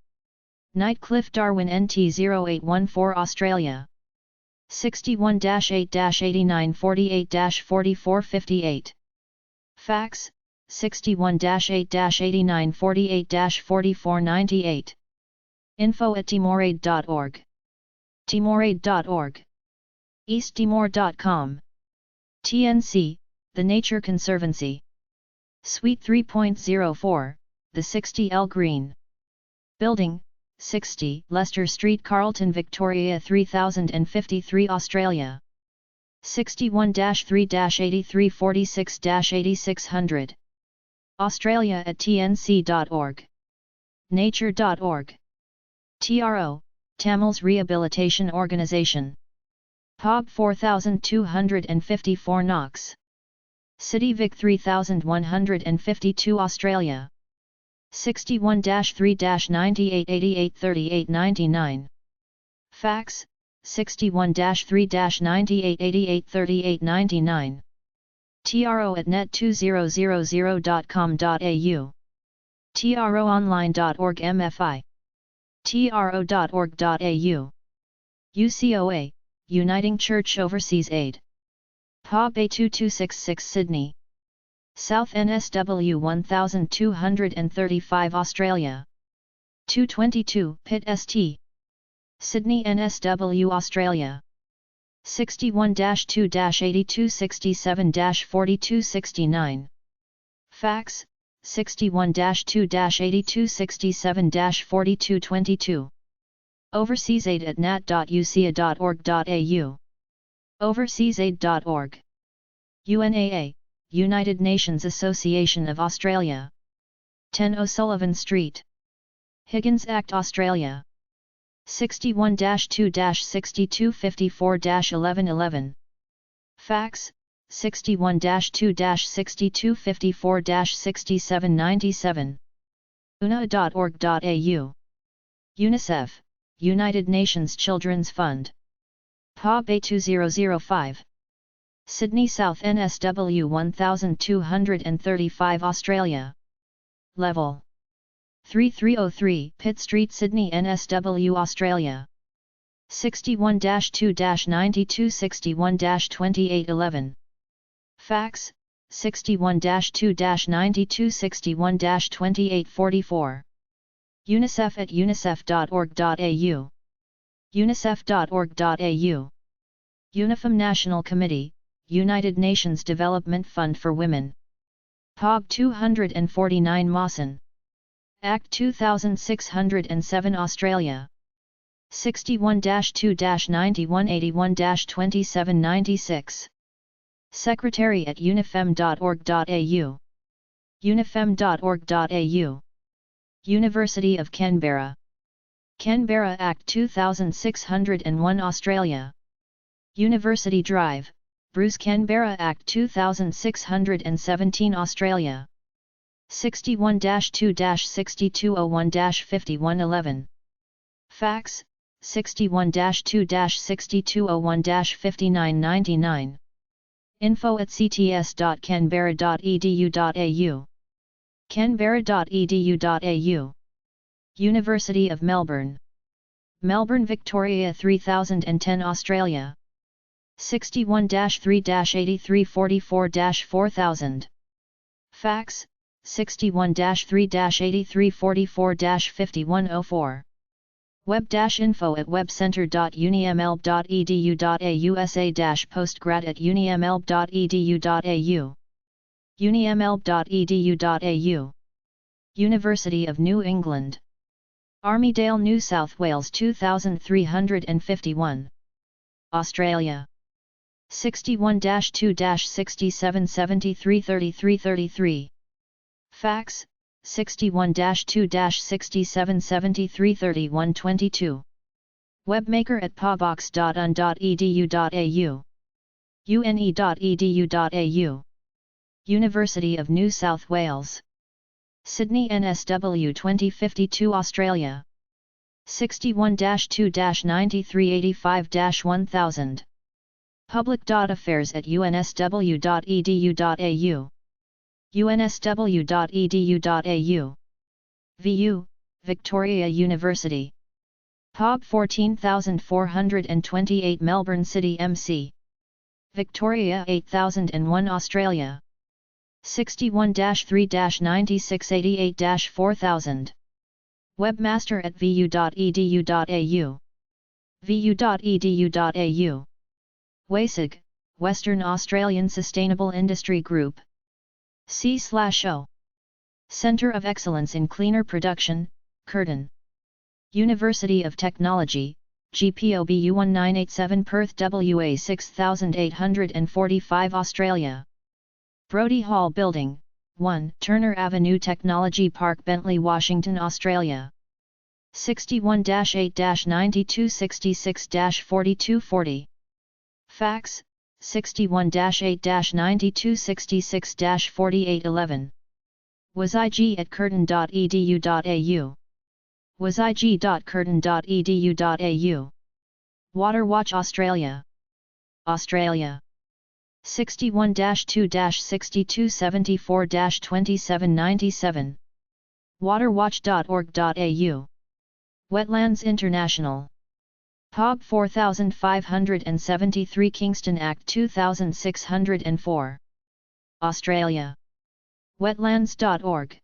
Nightcliff Darwin NT 0814 Australia. 61-8-8948-4458. Fax, 61-8-8948-4498. info@timoraid.org. Timoraid.org. easttimor.com. TNC, The Nature Conservancy. Suite 3.04, The 60L Green. Building, 60 Leicester Street Carlton Victoria 3053 Australia. 61-3-8346-8600. Australia at tnc.org. Nature.org. TRO, Tamils Rehabilitation Organisation. Pub 4254 Knox. City Vic 3152 Australia. 61-3-98883899. Fax, 61-3-98883899. tro@net2000.com.au. troonline.org MFI. tro.org.au. UCOA, Uniting Church Overseas Aid. Pub A2266 Sydney. South NSW 1235 Australia. 222 Pitt ST. Sydney NSW Australia. 61-2-8267-4269. Fax, 61-2-8267-4222. overseasaid@nat.uca.org.au. overseasaid.org. UNAA, United Nations Association of Australia. 10 O'Sullivan Street. Higgins Act Australia. 61-2-6254-1111. Fax, 61-2-6254-6797. una.org.au. UNICEF, United Nations Children's Fund. Pub A2005. Sydney South NSW 1235 Australia. Level 3303 Pitt Street Sydney NSW Australia. 61-2-9261-2811. Fax, 61-2-9261-2844. unicef@unicef.org.au. unicef.org.au. UNIFEM National Committee, United Nations Development Fund for Women. Pub 249 Mawson. Act 2607 Australia. 61-2-9181-2796. Secretary at unifem.org.au. unifem.org.au. University of Canberra. Canberra Act 2601 Australia. University Drive, Bruce Canberra Act 2617 Australia. 61-2-6201-5111. Fax, 61-2-6201-5999. info@cts.canberra.edu.au. canberra.edu.au. University of Melbourne. Melbourne Victoria 3010 Australia. 61-3-8344-4000. Fax, 61-3-8344-5104. web-info@webcentre.unimelb.edu.au. sa-postgrad@unimelb.edu.au. unimelb.edu.au. University of New England. Armidale, New South Wales 2351. Australia. 61-2-67733333. Fax, 61-2-67733122. webmaker@pawbox.un.edu.au. une.edu.au. University of New South Wales. Sydney NSW 2052 Australia. 61-2-9385-1000. public.affairs@unsw.edu.au. unsw.edu.au. VU, Victoria University. POB 14428 Melbourne City MC. Victoria 8001 Australia. 61-3-9688-4000. webmaster@vu.edu.au. vu.edu.au. WASIG, Western Australian Sustainable Industry Group. C/O. Centre of Excellence in Cleaner Production, Curtin. University of Technology, GPOBU 1987 Perth WA 6845 Australia. Brodie Hall Building, 1 Turner Avenue Technology Park Bentley Washington Australia. 61-8-9266-4240. Fax, 61-8-9266-4811. wasigg@curtin.edu.au. wasigg.curtin.edu.au. Waterwatch Australia. Australia. 61-2-6274-2797. waterwatch.org.au. Wetlands International. POB 4573 Kingston Act 2604. Australia. Wetlands.org.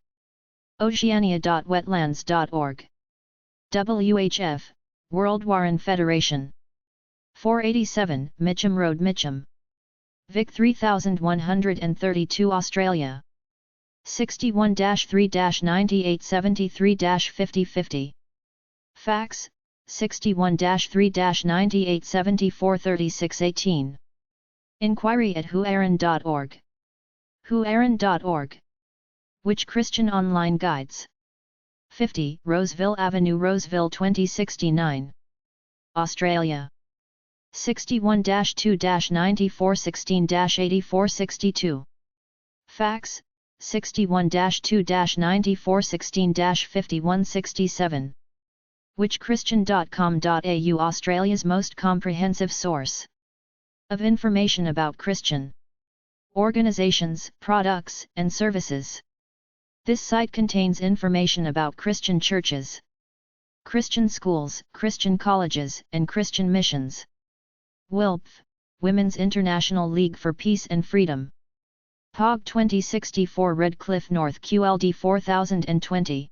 Oceania.wetlands.org. WHF, World Warren Federation. 487 Mitcham Road, Mitcham. Vic 3132 Australia. 61-3-9873-5050. Fax, 61-3-9874-3618. Inquiry@whoaaron.org. whoaaron.org. Which Christian Online Guides? 50 Roseville Avenue, Roseville 2069. Australia. 61-2-9416-8462. Fax, 61-2-9416-5167. whichchristian.com.au. Australia's most comprehensive source of information about Christian organizations, products, and services. This site contains information about Christian churches, Christian schools, Christian colleges, and Christian missions. WILPF, Women's International League for Peace and Freedom. POG 2064 Redcliffe North QLD 4020.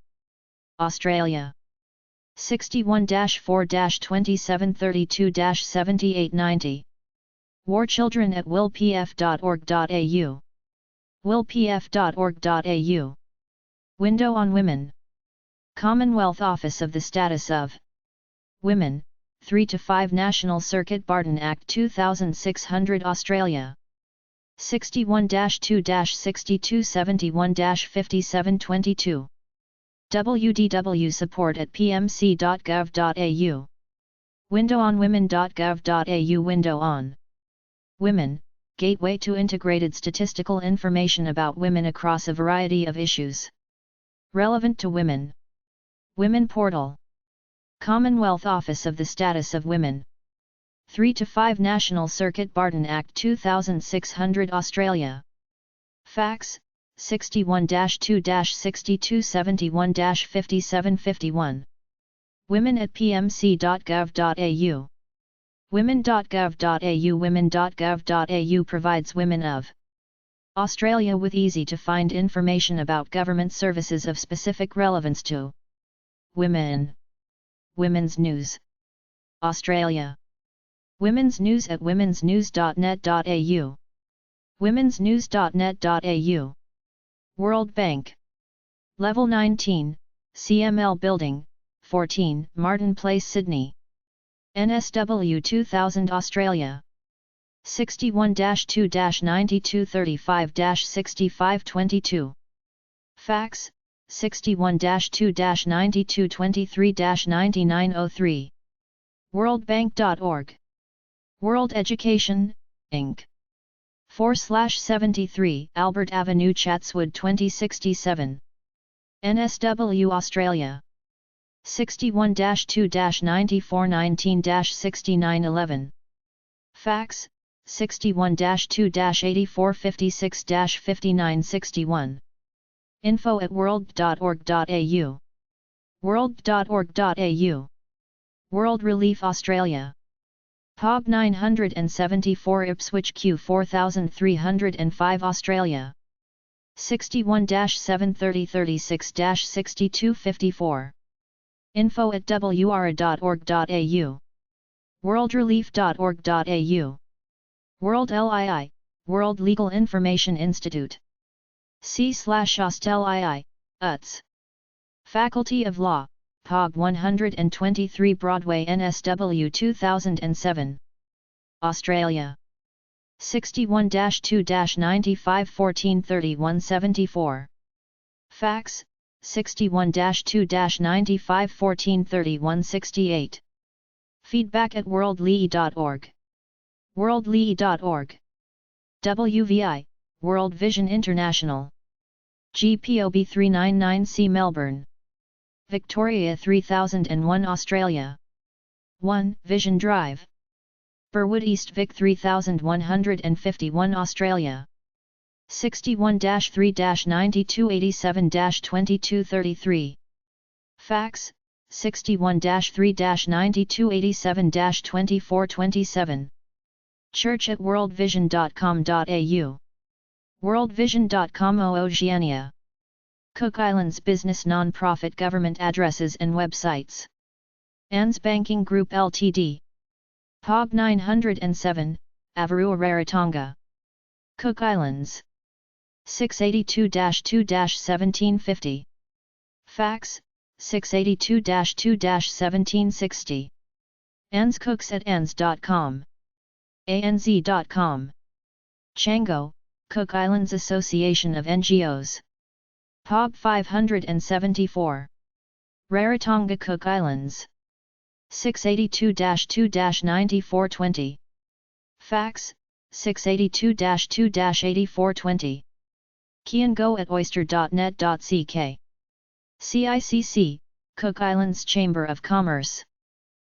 Australia. 61-4-2732-7890. warchildren@willpf.org.au. willpf.org.au. Window on Women. Commonwealth Office of the Status of Women, 3-5 National Circuit Barton Act 2600 Australia. 61-2-6271-5722. WDW support@pmc.gov.au. Window on women.gov.au. Window on Women, gateway to integrated statistical information about women across a variety of issues relevant to women. Women Portal. Commonwealth Office of the Status of Women. 3 to 5 National Circuit Barton Act 2600 Australia. Fax, 61-2-6271-5751. Women at pmc.gov.au. Women.gov.au. Women.gov.au provides women of Australia with easy-to-find information about government services of specific relevance to women. Women's News. Australia. Women's News at womensnews.net.au. womensnews.net.au. World Bank. Level 19, CML Building, 14, Martin Place, Sydney. NSW 2000 Australia. 61-2-9235-6522. Fax, 61-2-9223-9903. worldbank.org. World Education, Inc. 4/73 Albert Avenue, Chatswood 2067. NSW Australia. 61-2-9419-6911. Fax, 61-2-8456-5961. info@world.org.au. world.org.au. World Relief Australia. POB 974 Ipswich Q 4305 Australia. 61-73036-6254. info@wra.org.au. worldrelief.org.au. World LII, World Legal Information Institute. C/OST-LII, UTS. Faculty of Law, POG 123 Broadway, NSW 2007. Australia. 61-2-95-1431-74. Fax, 61-2-95-1431-68. feedback@worldlee.org. worldlee.org. WVI, World Vision International. GPOB 399C Melbourne. Victoria 3001 Australia. 1. Vision Drive. Burwood East Vic 3151 Australia. 61-3-9287-2233. Fax, 61-3-9287-2427. church@worldvision.com.au. worldvision.com. Oceania. Cook Islands Business Non-Profit Government Addresses and Websites. ANZ Banking Group Ltd. POB 907, Avarua Rarotonga. Cook Islands. 682-2-1750. Fax, 682-2-1760. ANZCooks@anz.com. anz.com. Chango, Cook Islands Association of NGOs. POB 574. Rarotonga, Cook Islands. 682-2-9420. Fax, 682-2-8420. kiango@oyster.net.ck. CICC, Cook Islands Chamber of Commerce.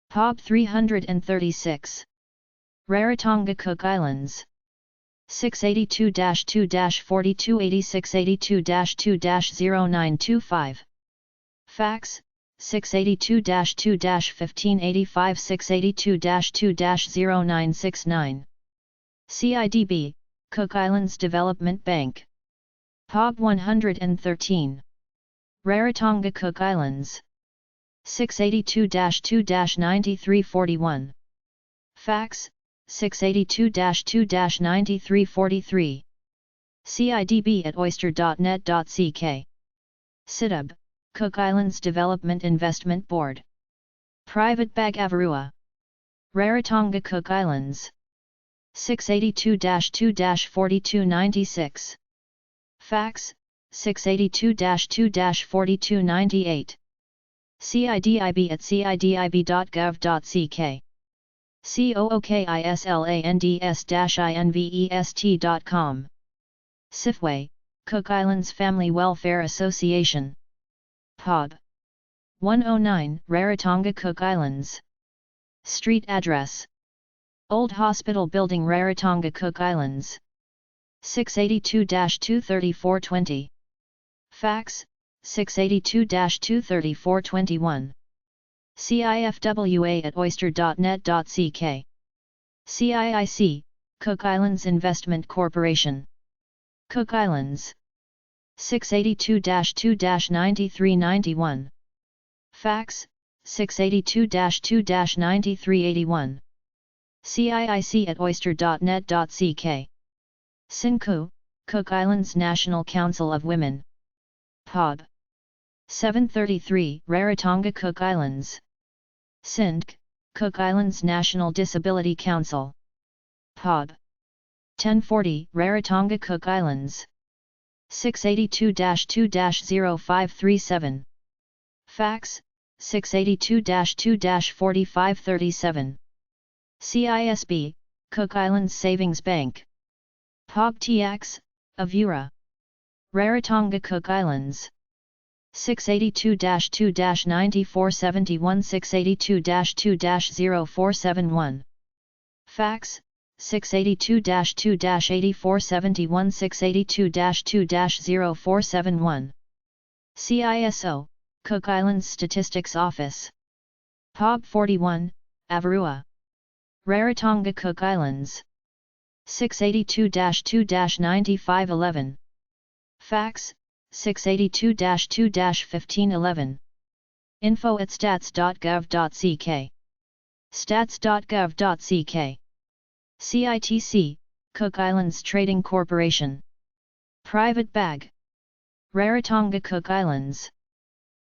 POB 336. Rarotonga, Cook Islands. 682-2-4286-82-2-0925. Fax, 682-2-1585-682-2-0969. CIDB, Cook Islands Development Bank. POB 113. Rarotonga, Cook Islands. 682-2-9341. Fax, 682-2-9343. CIDB@oyster.net.ck. CIDB, Cook Islands Development Investment Board. Private Bag Avarua. Rarotonga, Cook Islands. 682-2-4296. Fax, 682-2-4298. CIDIB at cidib.gov.ck. COOKISLANDS-INVEST.com. Sifway, Cook Islands Family Welfare Association. POB. 109, Rarotonga, Cook Islands. Street address: Old Hospital Building, Rarotonga, Cook Islands. 682-23420. Fax: 682-23421. CIFWA at oyster.net.ck. CIIC, Cook Islands Investment Corporation. Cook Islands. 682-2-9391. Fax: 682-2-9381. CIIC at oyster.net.ck. SINCU, Cook Islands National Council of Women. POB. 733, Rarotonga, Cook Islands. SINDC, Cook Islands National Disability Council. POB. 1040, Rarotonga, Cook Islands. 682-2-0537. Fax: 682-2-4537. CISB, Cook Islands Savings Bank. POB TX, Avura. Rarotonga, Cook Islands. 682-2-9471. 682-2-0471. Fax: 682-2-8471. 682-2-0471. CISO, Cook Islands Statistics Office. POB 41, Avarua. Rarotonga, Cook Islands. 682-2-9511. Fax: 682-2-1511. Info at stats.gov.ck. stats.gov.ck. CITC, Cook Islands Trading Corporation. Private Bag. Rarotonga, Cook Islands.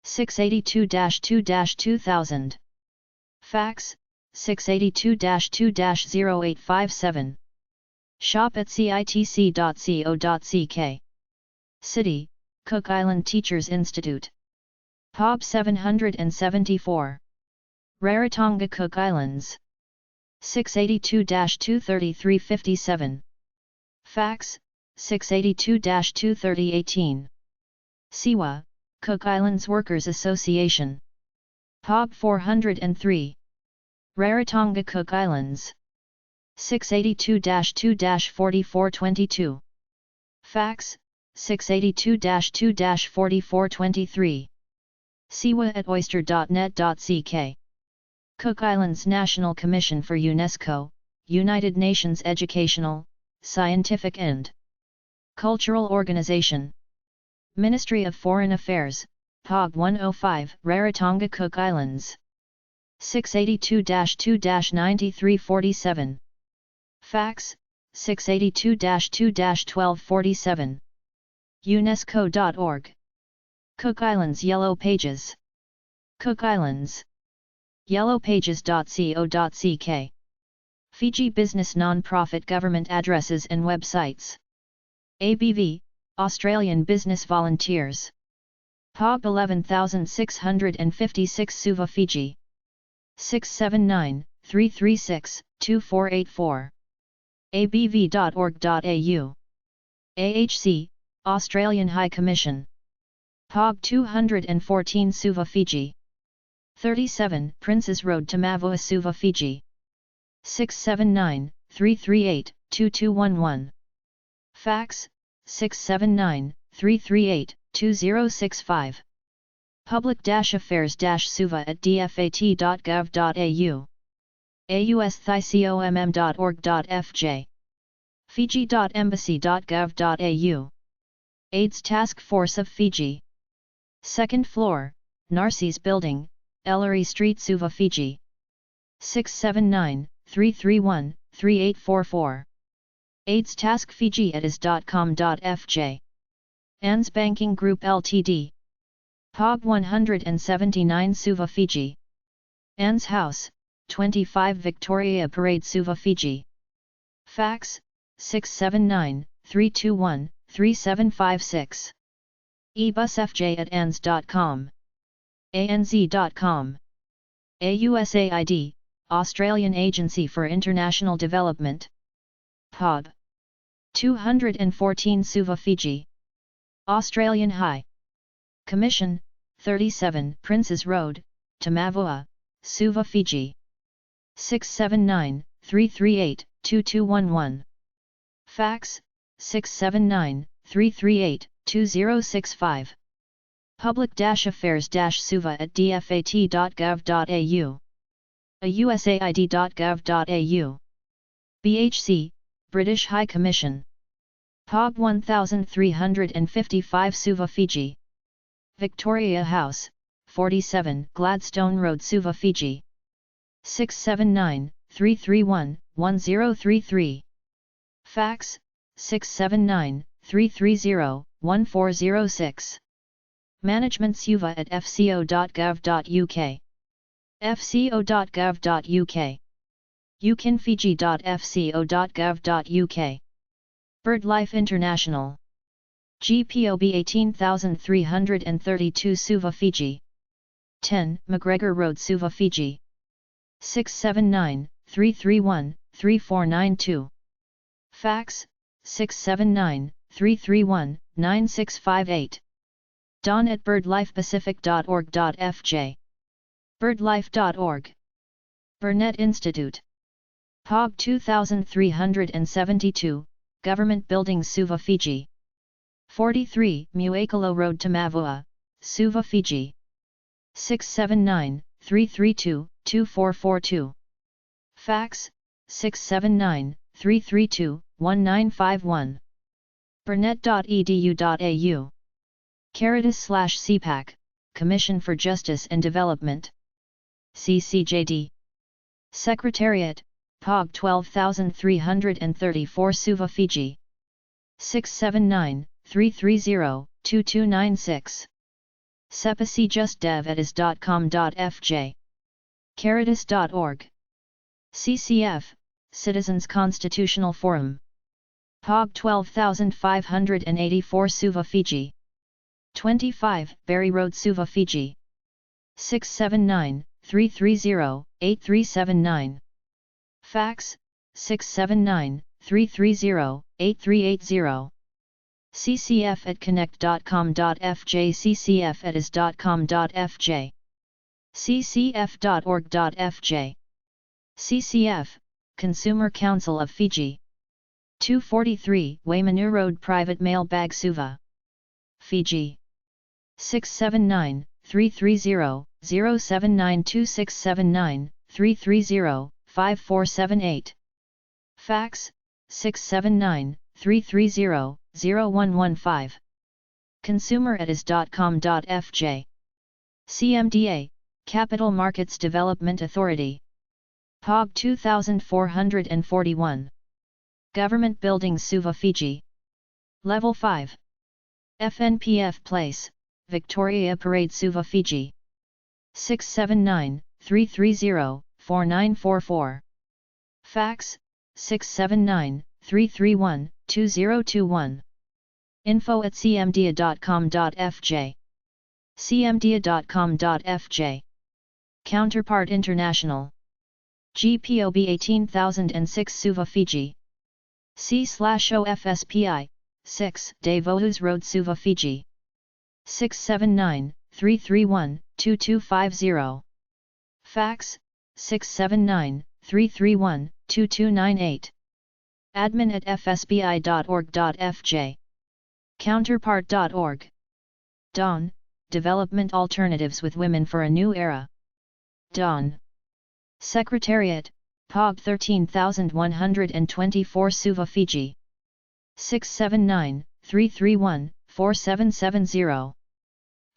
682-2-2000. Fax: 682-2-0857. Shop at citc.co.ck. City, Cook Island Teachers Institute. POB 774. Rarotonga, Cook Islands. 682-23357. Fax: 682-23018. Siwa, Cook Islands Workers Association. POB 403. Rarotonga, Cook Islands. 682-2-4422. Fax: 682-2-4423. Siwa at oyster.net.ck. Cook Islands National Commission for UNESCO, United Nations Educational, Scientific and Cultural Organization. Ministry of Foreign Affairs, POG 105, Rarotonga, Cook Islands. 682-2-9347. Fax: 682-2-1247. UNESCO.org. Cook Islands Yellow Pages. Cook Islands. yellowpages.co.ck. Fiji Business Non-Profit Government Addresses and Websites. ABV, Australian Business Volunteers. POB 11656 Suva, Fiji. 679-336-2484. abv.org.au. AHC, Australian High Commission. POB 214 Suva, Fiji. 37 Princes Road, Tamavua, Suva, Fiji. 679-338-2211. Fax: 679-338-2065. Public-affairs-suva at dfat.gov.au. austhicom.org.fj. fiji.embassy.gov.au. AIDS Task Force of Fiji. 2nd floor, Narcisse Building, Ellery Street, Suva, Fiji. 679-331-3844. AIDS Task Fiji at is.com.fj. ANZ Banking Group Ltd. POB 179 Suva, Fiji. ANZ House, 25 Victoria Parade, Suva, Fiji. Fax: 679-321-3756. ebusfj@ans.com. ANZ.com. AUSAID, Australian Agency for International Development. epub. 214 Suva, Fiji. Australian High Commission, 37 Princes Road, Tamavua, Suva, Fiji. 679-338-2211. Fax, 679-338-2065. Public-affairs-suva@dfat.gov.au. ausaid.gov.au. BHC, British High Commission. epub 1355 Suva, Fiji. Victoria House, 47 Gladstone Road, Suva, Fiji. 679-331-1033. Fax, 679-330-1406. Management suva@fco.gov.uk. fco.gov.uk. ukinfiji.fco.gov.uk. BirdLife International. GPOB 18332 Suva, Fiji. 10 McGregor Road, Suva, Fiji. 679-331-3492. Fax, 679-331-9658. don@birdlifepacific.org.fj. birdlife.org. Burnett Institute. epub 2372, Government Buildings, Suva, Fiji. 43 Muakalo Road, Tamavua, Suva, Fiji. 679-332-2442. Fax, 679-332-1951. Burnett.edu.au. Caritas/CPAC, Commission for Justice and Development. CCJD. Secretariat, epub 12334 Suva, Fiji. 679-330-2296. sepacjustdev@is.com.fj. Caritas.org. CCF, Citizens Constitutional Forum. epub 12584 Suva, Fiji. 25 Berry Road, Suva, Fiji. 679-330-8379. Fax, 679-330-8380. ccf@connect.com.fj. ccf@is.com.fj. ccf.org.fj. CCF, Consumer Council of Fiji. 243 Waimanu Road, Private Mail Bag, Suva, Fiji. 679-330-0792679-330-5478. Fax, 679-330-0115. consumer@is.com.fj. CMDA, Capital Markets Development Authority. epub 2441. Government Buildings, Suva, Fiji. Level 5. FNPF Place, Victoria Parade, Suva, Fiji. 679-330-4944. Fax, 679-331-2021. info@cmdia.com.fj. cmdia.com.fj. Counterpart International. GPOB 18006 Suva, Fiji. C/OFSPI, 6 Davohus Road, Suva, Fiji. 679-331-2250. Fax, 679-331-2298. admin@fsbi.org.fj. Counterpart.org. DAWN, Development Alternatives with Women for a New Era. DAWN. Secretariat, epub 13124 Suva, Fiji. 679-331-4770.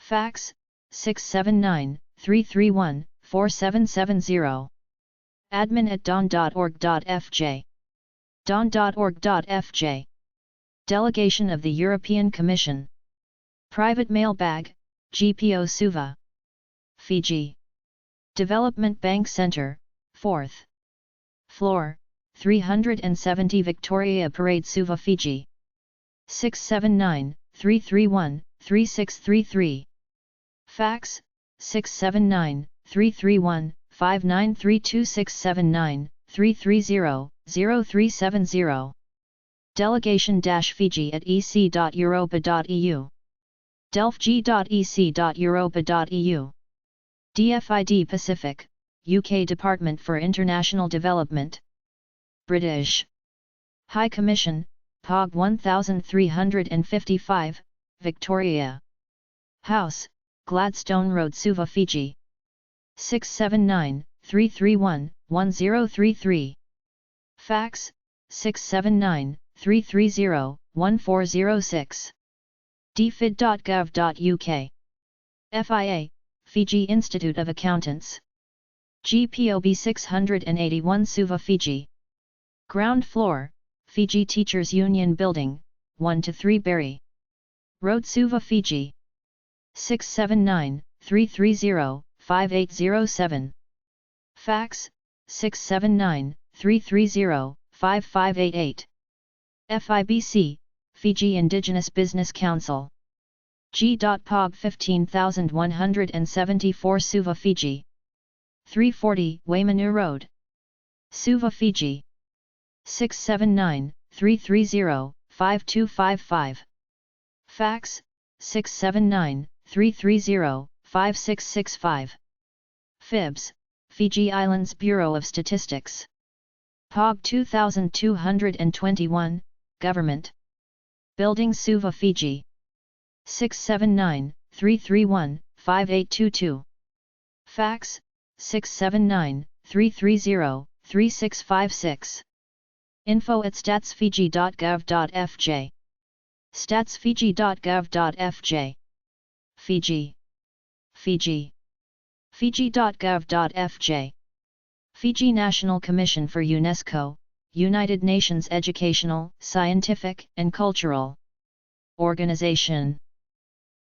Fax, 679-331-4770. admin@dawn.org.fj. dawn.org.fj. Delegation of the European Commission. Private Mail Bag, GPO, Suva, Fiji. Development Bank Center, 4th floor, 370 Victoria Parade, Suva, Fiji. 679-331-3633. Fax, 679 331 5932 679 330 0370. Delegation-Fiji@ec.europa.eu. delfg.ec.europa.eu. DFID Pacific, UK Department for International Development. British High Commission, POG 1355, Victoria. House, Gladstone Road, Suva, Fiji. 679 331 1033. Fax, 679 330 1406. dfid.gov.uk. FIA, Fiji Institute of Accountants. GPOB 681 Suva, Fiji. Ground floor, Fiji Teachers Union Building, 1-3 Berry Road, Suva, Fiji. 679 330 5807. Fax, 679 330 5588. FIBC, Fiji Indigenous Business Council. G.POG 15174 Suva, Fiji. 340 Waimanu Road, Suva, Fiji. 679 330 5255. Fax, 679 330 5665. FIBS, Fiji Islands Bureau of Statistics. POG 2221, Government Building, Suva, Fiji. 679 331 5822. Fax, 679 330 3656. info@statsfiji.gov.fj. statsfiji.gov.fj. Fiji. Fiji. Fiji.gov.fj. Fiji National Commission for UNESCO, United Nations Educational, Scientific and Cultural Organization.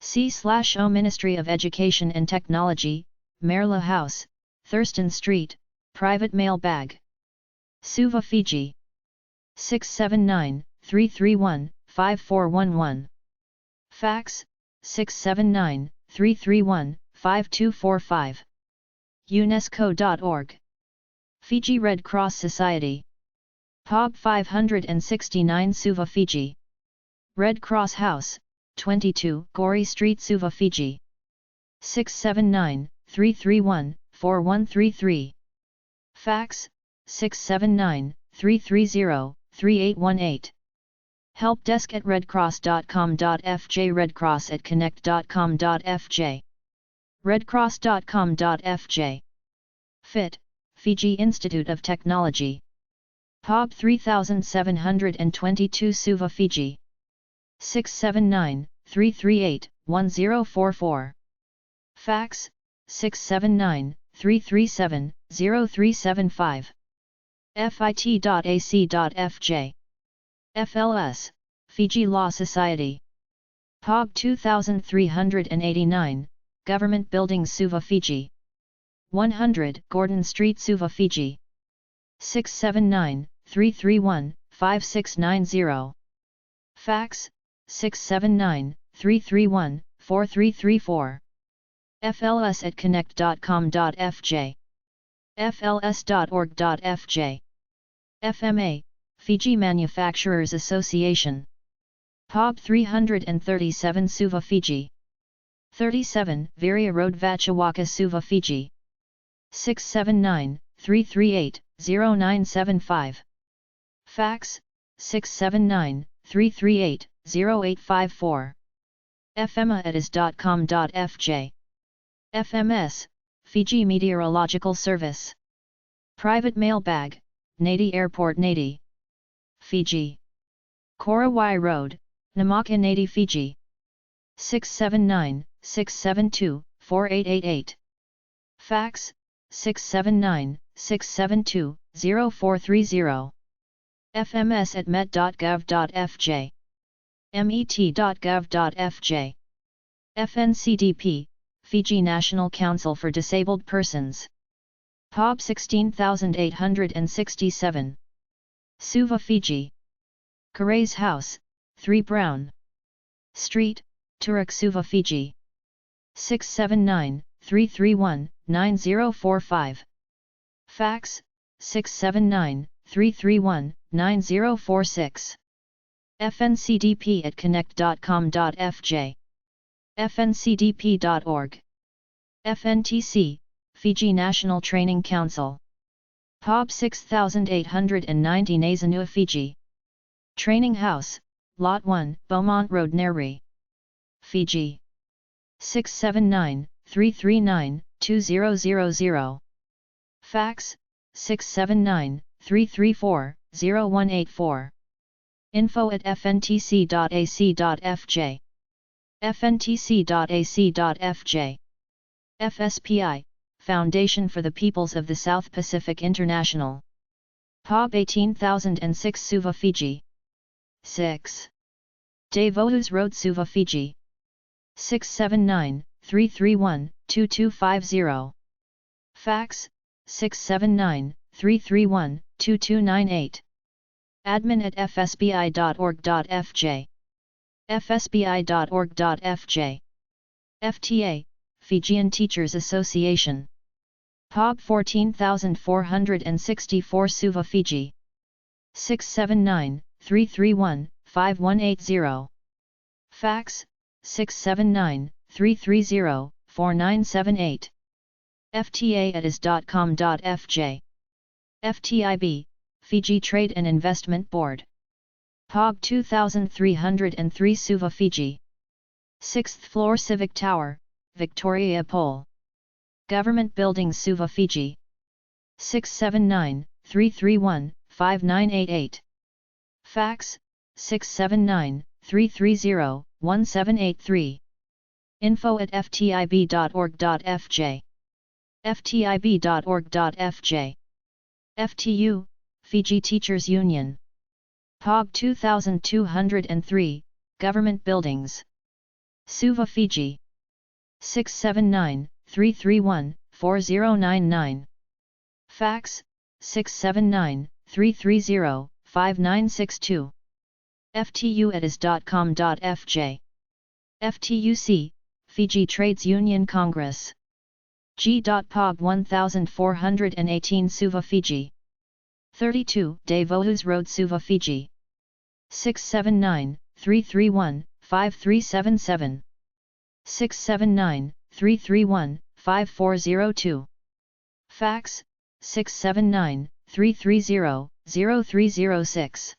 C/O Ministry of Education and Technology, Merla House, Thurston Street, Private Mail Bag. Suva, Fiji. 679 331 5411. Fax, 679 331 5245. UNESCO.org. Fiji Red Cross Society. POG 569 Suva, Fiji. Red Cross House, 22 Gori Street, Suva, Fiji. 679 331 4133. Fax, 679 330 3818. helpdesk@redcross.com.fj. redcross@connect.com.fj. redcross.com.fj. FIT, Fiji Institute of Technology. POB 3722 Suva, Fiji. 679 338 1044. Fax, 679 337 0375. fit.ac.fj. FLS, Fiji Law Society. POG 2389, Government Building, Suva, Fiji. 100 Gordon Street, Suva, Fiji. 679 331 5690. Fax, 679 331 4334. fls@connect.com.fj. fls.org.fj. FMA, Fiji Manufacturers Association. POB 337 Suva, Fiji. 37 Viria Road, Vachawaka, Suva, Fiji. 679 338 0975. Fax, 679 338 0854. fma@is.com.fj. FMS, Fiji Meteorological Service. Private Mail Bag, Nadi Airport, Nadi, Fiji. Korawai Road, Namaka, Nadi, Fiji. 679 672 4888. Fax, 679 672 0430. fms@met.gov.fj. met.gov.fj. FNCDP, Fiji National Council for Disabled Persons. POB 16867. Suva, Fiji. Karais House, 3 Brown Street, Turok, Suva, Fiji. 679 679-331-9045. Fax, 679-331-9046. fncdp@connect.com.fj. fncdp.org. FNTC, Fiji National Training Council. POB 6890 Nazanua, Fiji. Training House, Lot 1, Beaumont Road, Neri, Fiji. 679-339-2000. Fax, 679-334-0184. info@fntc.ac.fj. fntc.ac.fj. FSPI, Foundation for the Peoples of the South Pacific International. POB 18006 Suva, Fiji. 6. Devohus Road, Suva, Fiji. 679-331-2250. Fax, 679-331-2298. admin@fsbi.org.fj. fsbi.org.fj. FTA, Fijian Teachers Association. POB 14464 Suva, Fiji. 679-331-5180. Fax, 679-330-4978. fta@is.com.fj. FTIB, Fiji Trade and Investment Board. POB 2303 Suva, Fiji. 6th floor Civic Tower, Victoria Pole. Government Buildings, Suva, Fiji. 679-331-5988. Fax, 679-330-1783. info@ftib.org.fj. ftib.org.fj. FTU, Fiji Teachers Union. POB 2203, Government Buildings. Suva, Fiji. 679-331-4099. Fax, 679-330-5962. ftu@is.com.fj. FTUC, Fiji Trades Union Congress. G.POB 1418 Suva, Fiji. 32 Devohus Road, Suva, Fiji. 679-331-5377. 679-331-5402. Fax, 679-330-0306.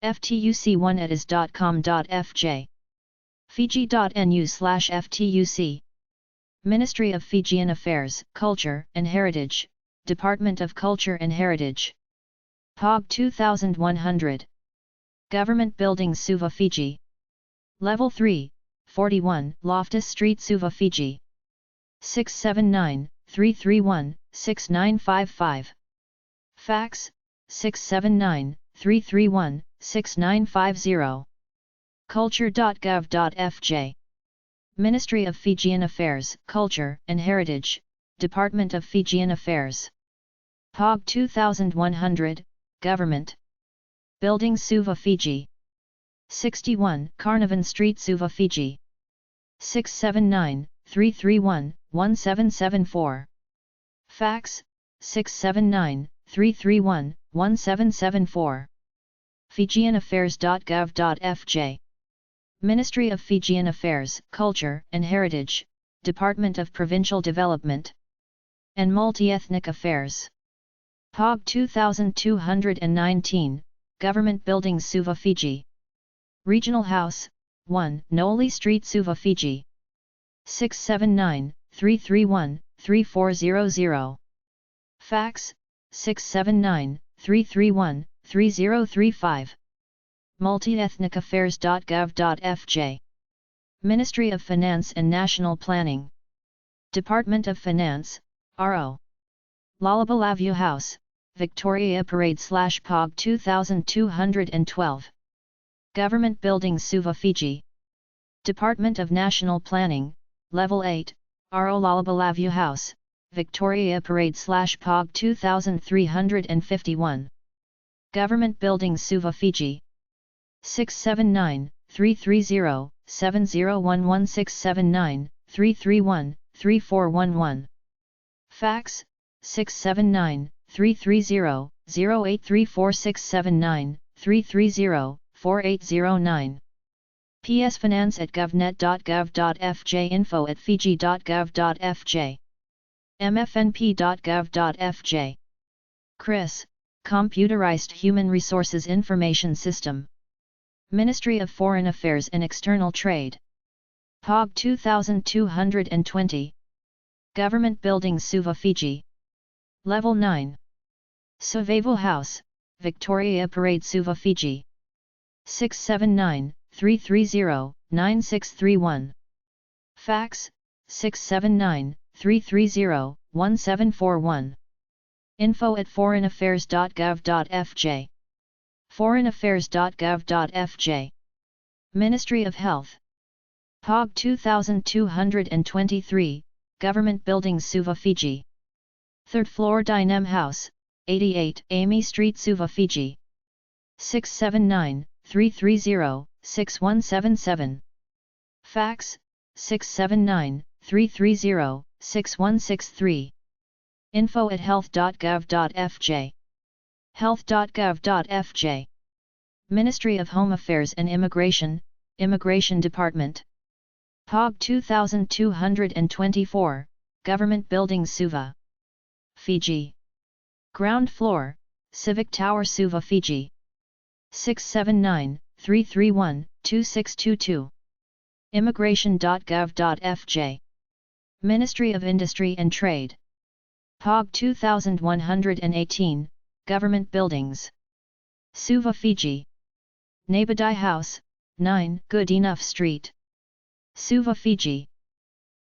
FTUC1@is.com.fj. Fiji.nu/FTUC. Ministry of Fijian Affairs, Culture and Heritage, Department of Culture and Heritage. POB 2100. Government Buildings, Suva, Fiji. Level 3, 41 Loftus Street, Suva, Fiji. 679-331-6955. Fax, 679-331-6950. culture.gov.fj. Ministry of Fijian Affairs, Culture and Heritage, Department of Fijian Affairs. POB 2100, Government Buildings, Suva, Fiji. 61 Carnarvon Street, Suva, Fiji. 679-331-1774. Fax, 679-331-1774. Fijianaffairs.gov.fj. Ministry of Fijian Affairs, Culture and Heritage, Department of Provincial Development and Multi-Ethnic Affairs. POB 2219, Government Buildings, Suva, Fiji. Regional House, 1 Noli Street, Suva, Fiji. 679-331-3400. Fax, 679-331-3035. Multiethnicaffairs.gov.fj. Ministry of Finance and National Planning. Department of Finance, RO. Lalabalaview House, Victoria Parade/POB 2212. Government Buildings, Suva, Fiji. Department of National Planning, Level 8, RO Lalabalaview House, Victoria Parade/POB 2351. Government Buildings, Suva, Fiji. 679-330-7011 679-331-3011 3411. Fax, 679-330-0834679-330-4809. psfinance@govnet.gov.fj. info@fiji.gov.fj. mfnp.gov.fj. CRIS, Computerized Human Resources Information System. Ministry of Foreign Affairs and External Trade. POG 2220. Government Buildings Suva, Fiji. Level 9. Survival House, Victoria Parade, Suva, Fiji. 679-330-9631. Fax, 679-330-1741. info@foreignaffairs.gov.fj. foreignaffairs.gov.fj. Ministry of Health. POG 2223, Government Buildings Suva, Fiji. 3rd floor Dynam House, 88 Amy Street, Suva, Fiji. 679-330-6177. Fax, 679-330-6163. info@health.gov.fj. health.gov.fj. Ministry of Home Affairs and Immigration, Immigration Department. POG 2224, Government Buildings Suva, Fiji. Ground floor, Civic Tower, Suva, Fiji. 679-331-2622. immigration.gov.fj. Ministry of Industry and Trade. POG 2118, Government Buildings. Suva, Fiji. Nabadai House, 9 Good Enough Street. Suva, Fiji.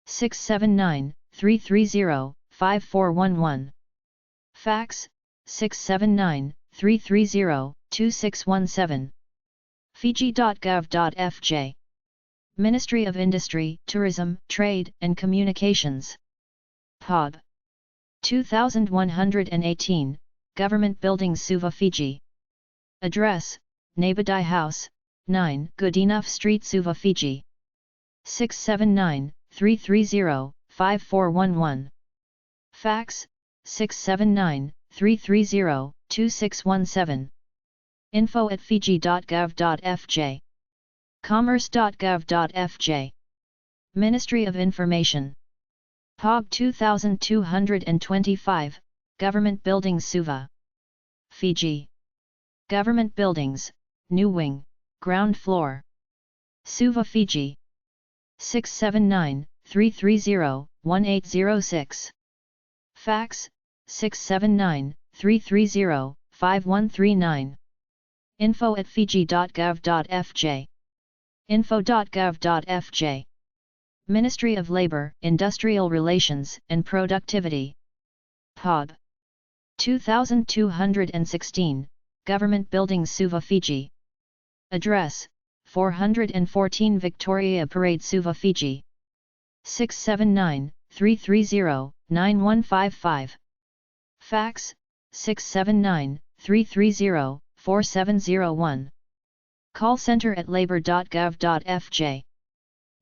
679-330-5411. Fax, 679-330-2617. Fiji.gov.fj. Ministry of Industry, Tourism, Trade and Communications. POG 2118, Government Buildings Suva, Fiji. Address, Nabadai House, 9 Good Enough Street, Suva, Fiji. 679-330-5411. Fax, 679-330-2617. info@fiji.gov.fj. commerce.gov.fj. Ministry of Information. POG 2225, Government Buildings Suva, Fiji. Government Buildings, New Wing, Ground Floor. Suva, Fiji. 679-330-1806. Fax, 679-330-5139. info@fiji.gov.fj. info.gov.fj. Ministry of Labor, Industrial Relations and Productivity. POG 2216, Government Buildings Suva, Fiji. Address, 414 Victoria Parade, Suva, Fiji. 679-330-9155. Fax, 679-330-4701. Call center at labor.gov.fj.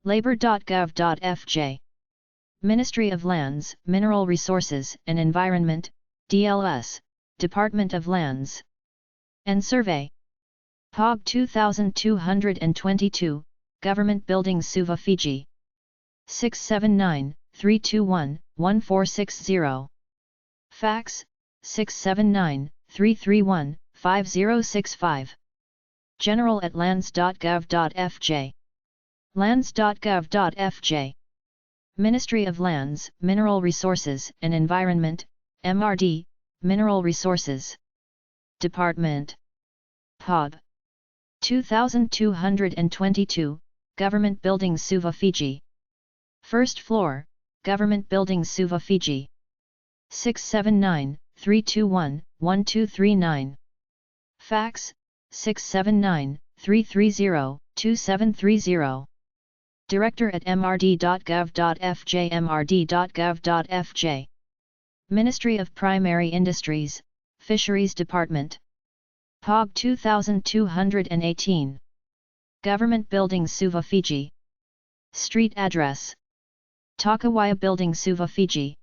labor.gov.fj. Ministry of Lands, Mineral Resources and Environment, DLS, Department of Lands and Survey. POG 2222, Government Buildings Suva, Fiji. 679-321-1460. Fax, 679-331-5065. general@lands.gov.fj. lands.gov.fj. Ministry of Lands, Mineral Resources and Environment, MRD, Mineral Resources Department. POG 2222, Government Buildings Suva, Fiji. 1st floor, Government Buildings Suva, Fiji. 679-321-1239. Fax, 679-330-2730. Director@mrd.gov.fj. mrd.gov.fj. Ministry of Primary Industries, Fisheries Department. POG 2218. Government Buildings Suva, Fiji. Street address. Takawaya Building Suva Fiji.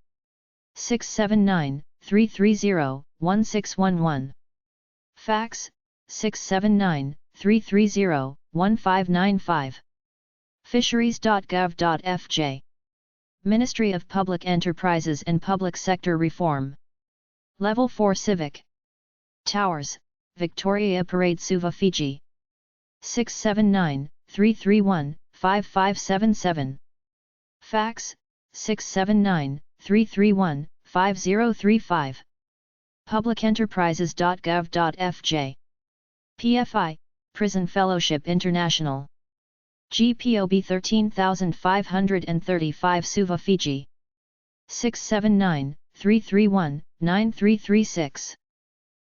679-330-1611. Fax, 679-330-1595. Fisheries.gov.fj. Ministry of Public Enterprises and Public Sector Reform. Level 4 Civic. Towers, Victoria Parade Suva Fiji. 679-331-5577. Fax, 679-331-5035. Publicenterprises.gov.fj. PFI, Prison Fellowship International. GPOB 13535 Suva Fiji. 679-331-9336.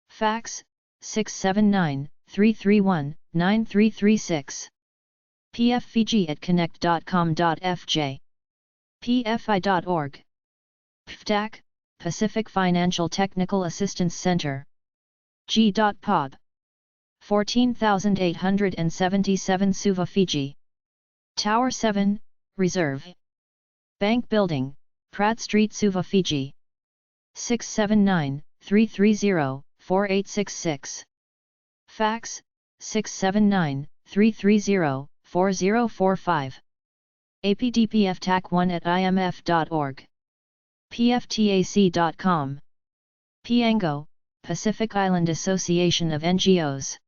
Fax, 679-331-9336. pffiji@connect.com.fj. pfi.org. PFTAC, Pacific Financial Technical Assistance Center. G.POB. 14877 Suva Fiji. Tower 7, Reserve. Bank Building, Pratt Street Suva Fiji. 679-330-4866. Fax, 679-330-4045. apdpftac1@imf.org. pftac.com. Piango, Pacific Island Association of NGOs.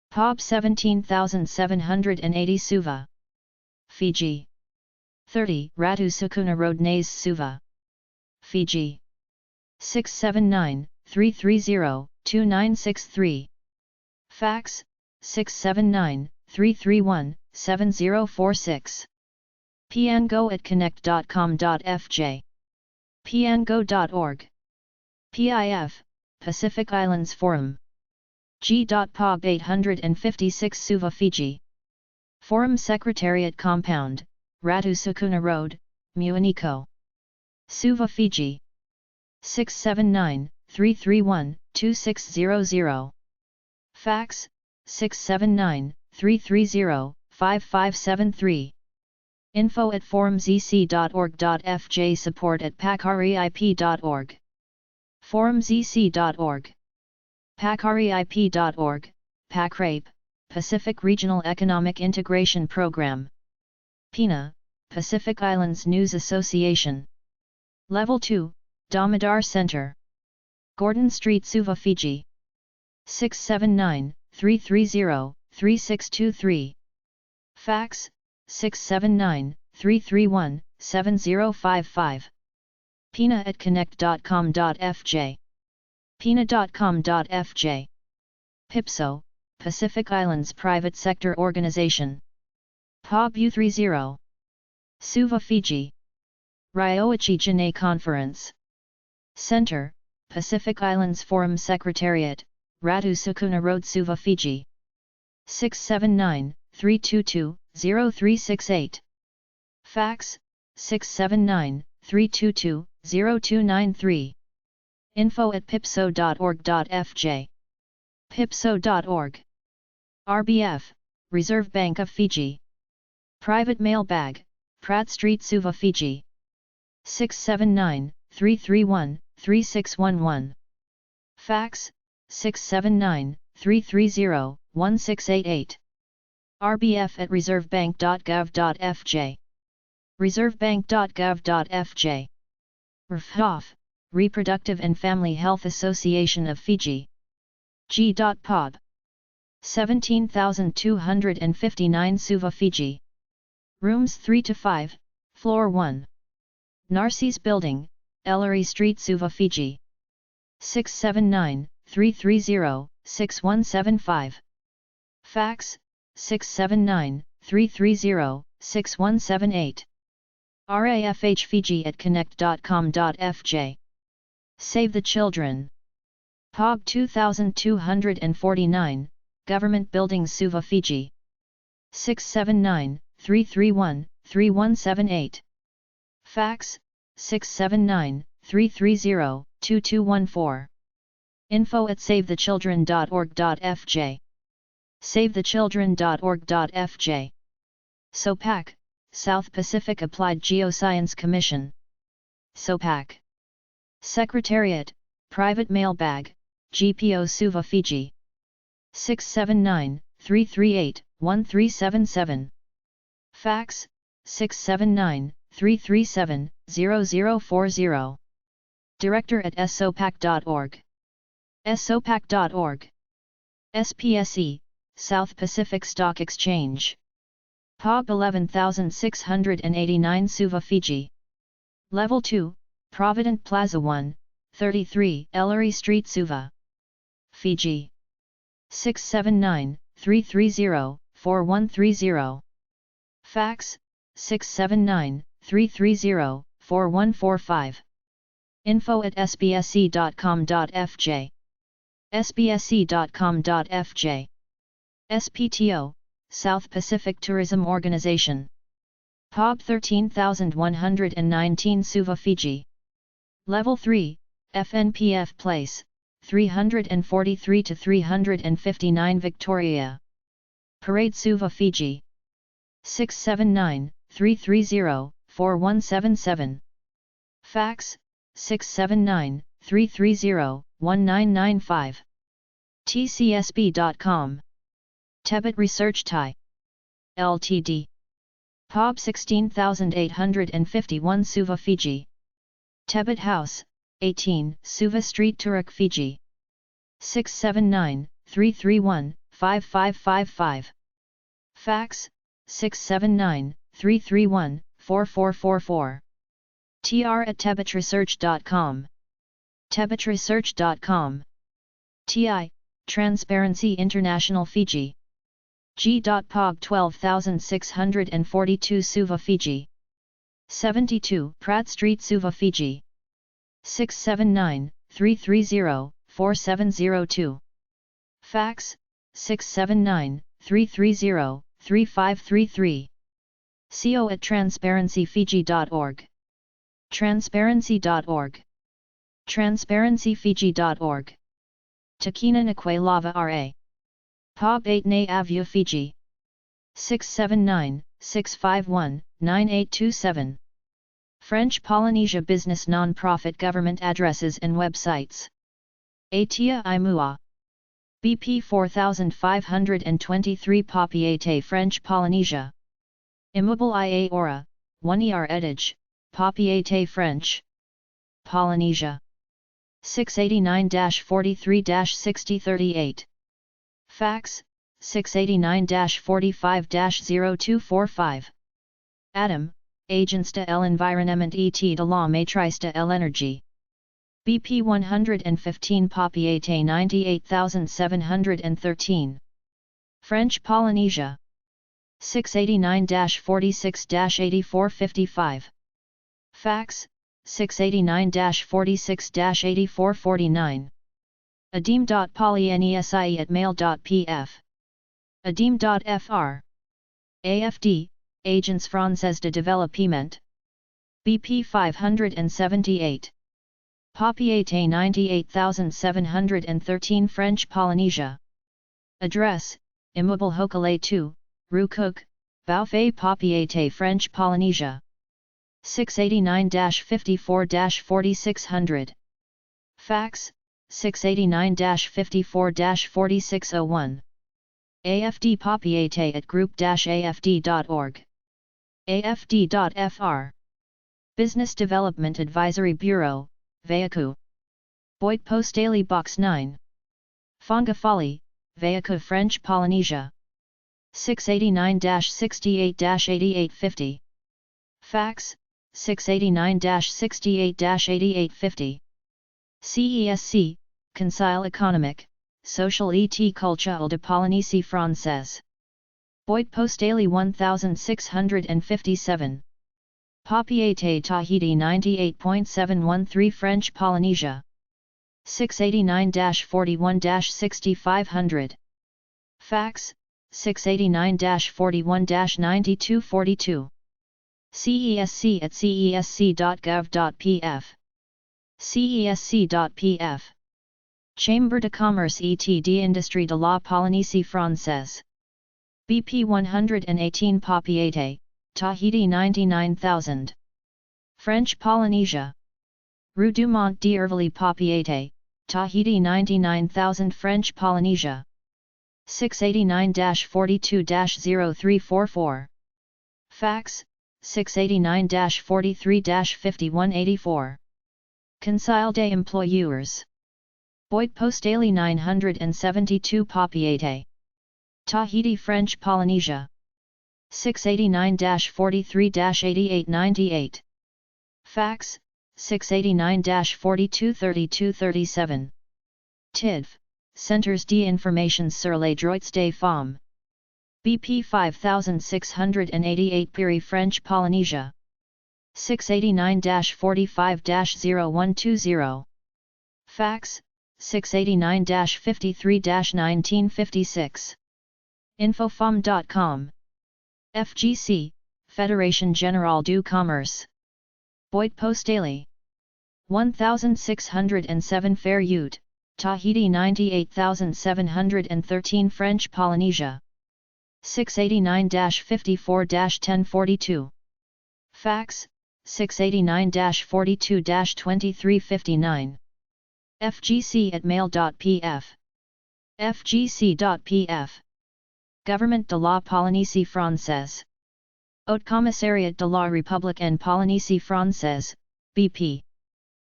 POB 17780 Suva. Fiji. 30 Ratu Sukuna Road Nays Suva. Fiji. 679-330-2963. Fax, 679-331-7046. piango@connect.com.fj. piango.org. PIF, Pacific Islands Forum. G.POB 856 Suva Fiji. Forum Secretariat Compound, Ratu Sukuna Road, Muaniko. Suva Fiji. 679-331-2600. Fax, 679-330-5573. info@forumzec.org.fj. support@pacreip.org. forumzec.org. pacreip.org, PACRAPE, Pacific Regional Economic Integration Program. PINA, Pacific Islands News Association. Level 2, Damodar Center. Gordon Street Suva Fiji. 679-330-3623. Fax, 679-331-7055. pina@connect.com.fj. pina.com.fj. PIPSO, Pacific Islands Private Sector Organization. POB U30. Suva Fiji. Ryoichi Janae Conference. Center, Pacific Islands Forum Secretariat, Ratu Sukuna Road Suva Fiji. 679-322-0368. Fax, 679-322-0293. info@pipso.org.fj. pipso.org. RBF, Reserve Bank of Fiji. Private Mailbag, Pratt Street Suva Fiji. 679-331-3611. Fax, 679-330-1688. rbf@reservebank.gov.fj. reservebank.gov.fj. RFHOF, Reproductive and Family Health Association of Fiji. G.POB. 17259 Suva Fiji. Rooms 3 to 5, Floor 1. Narcisse Building, Ellery Street Suva Fiji. 679-330-6175. Fax, 679-330-6178. rafhfiji@connect.com.fj. Save the Children. POB 2249, Government Building Suva Fiji. 679-331-3178. Fax, 679-330-2214. info@savethechildren.org.fj. savethechildren.org.fj. SOPAC, South Pacific Applied Geoscience Commission. SOPAC. Secretariat, Private Mailbag, GPO Suva Fiji. 679-338-1377. Fax, 679-337-0040. Director at sopac.org. sopac.org. SPSE, South Pacific Stock Exchange. POB 11689 Suva Fiji. Level 2, Provident Plaza 1, 33 Ellery Street Suva, Fiji. 679-330-4130. Fax, 679-330-4145. info@sbse.com.fj. sbse.com.fj. SPTO, South Pacific Tourism Organization. POB 13119 Suva Fiji. Level 3, FNPF Place, 343 to 359 Victoria. Parade Suva Fiji. 679-330-4177. Fax, 679-330-1995. tcsb.com. Tebet Research Thai. Ltd. POB 16851 Suva Fiji. Tebet House, 18 Suva Street Turok Fiji. 679-331-5555. Fax, 679-331-4444. tr@tebetresearch.com. tebetresearch.com. TI, Transparency International Fiji. G.POB 12642 Suva Fiji. 72 Pratt Street Suva Fiji. 679-330-4702. Fax, 679-330-3533. co@transparencyfiji.org. transparency.org. transparencyfiji.org. Takina Nakwe Lava RA. POB 8 Ne Avia Fiji. 679-651-9827. French Polynesia Business Non-Profit Government Addresses and Websites. Atia Imua. BP 4523 Papiete French Polynesia. Immobile Ia Ora, 1 ER Edige, Papiete French. Polynesia. 689-43-6038. Fax, 689-45-0245. Adam, Agence de l'Environnement et de la Maîtrise de l'Énergie. BP 115 Papiete 98713. French Polynesia. 689-46-8455. Fax, 689-46-8449. adim.polynesie@mail.pf. adim.fr. AFD, Agence Française de Développement. BP 578. Papiete 98713 French Polynesia. Address, Immobile Hocale 2, Rue Cook, Beaufay Papiete French Polynesia. 689-54-4600. Fax, 689-54-4601. AFD Papiete at group-afd.org. afd.fr. Business Development Advisory Bureau, Vayaku. Boyd Post Daily Box 9. Fongafali, Vayaku French Polynesia. 689-68-8850. Fax, 689-68-8850. CESC, Conseil économique, social et culturel de Polynésie française. Boyd Post Daily 1657. Papiete Tahiti 98.713 French Polynesia. 689-41-6500. Fax, 689-41-9242. CESC at cesc.gov.pf. cesc.pf. Chambre de commerce et d'industrie de la Polynésie française. BP 118 Papiete, Tahiti 99,000. French Polynesia. Rue du Mont d'Hervely Papiete, Tahiti 99,000 French Polynesia. 689-42-0344. Fax, 689-43-5184. Consigne des employeurs. Boyd Postale 972 Papiete. Tahiti French Polynesia. 689-43-8898. Fax, 689-423237. TIDF, Centres d'Information sur les droits des femmes. BP 5688 Piri French Polynesia. 689-45-0120. Fax, 689-53-1956. Infofemme.com. FGC, Fédération Générale du Commerce. Boyd Postale. 1607 Fair Ute, Tahiti 98,713 French Polynesia. 689-54-1042. Fax, 689-42-2359. FGC at mail.pf. FGC.pf. Government de la Polynésie Française. Haut Commissariat de la République en Polynésie Française, BP.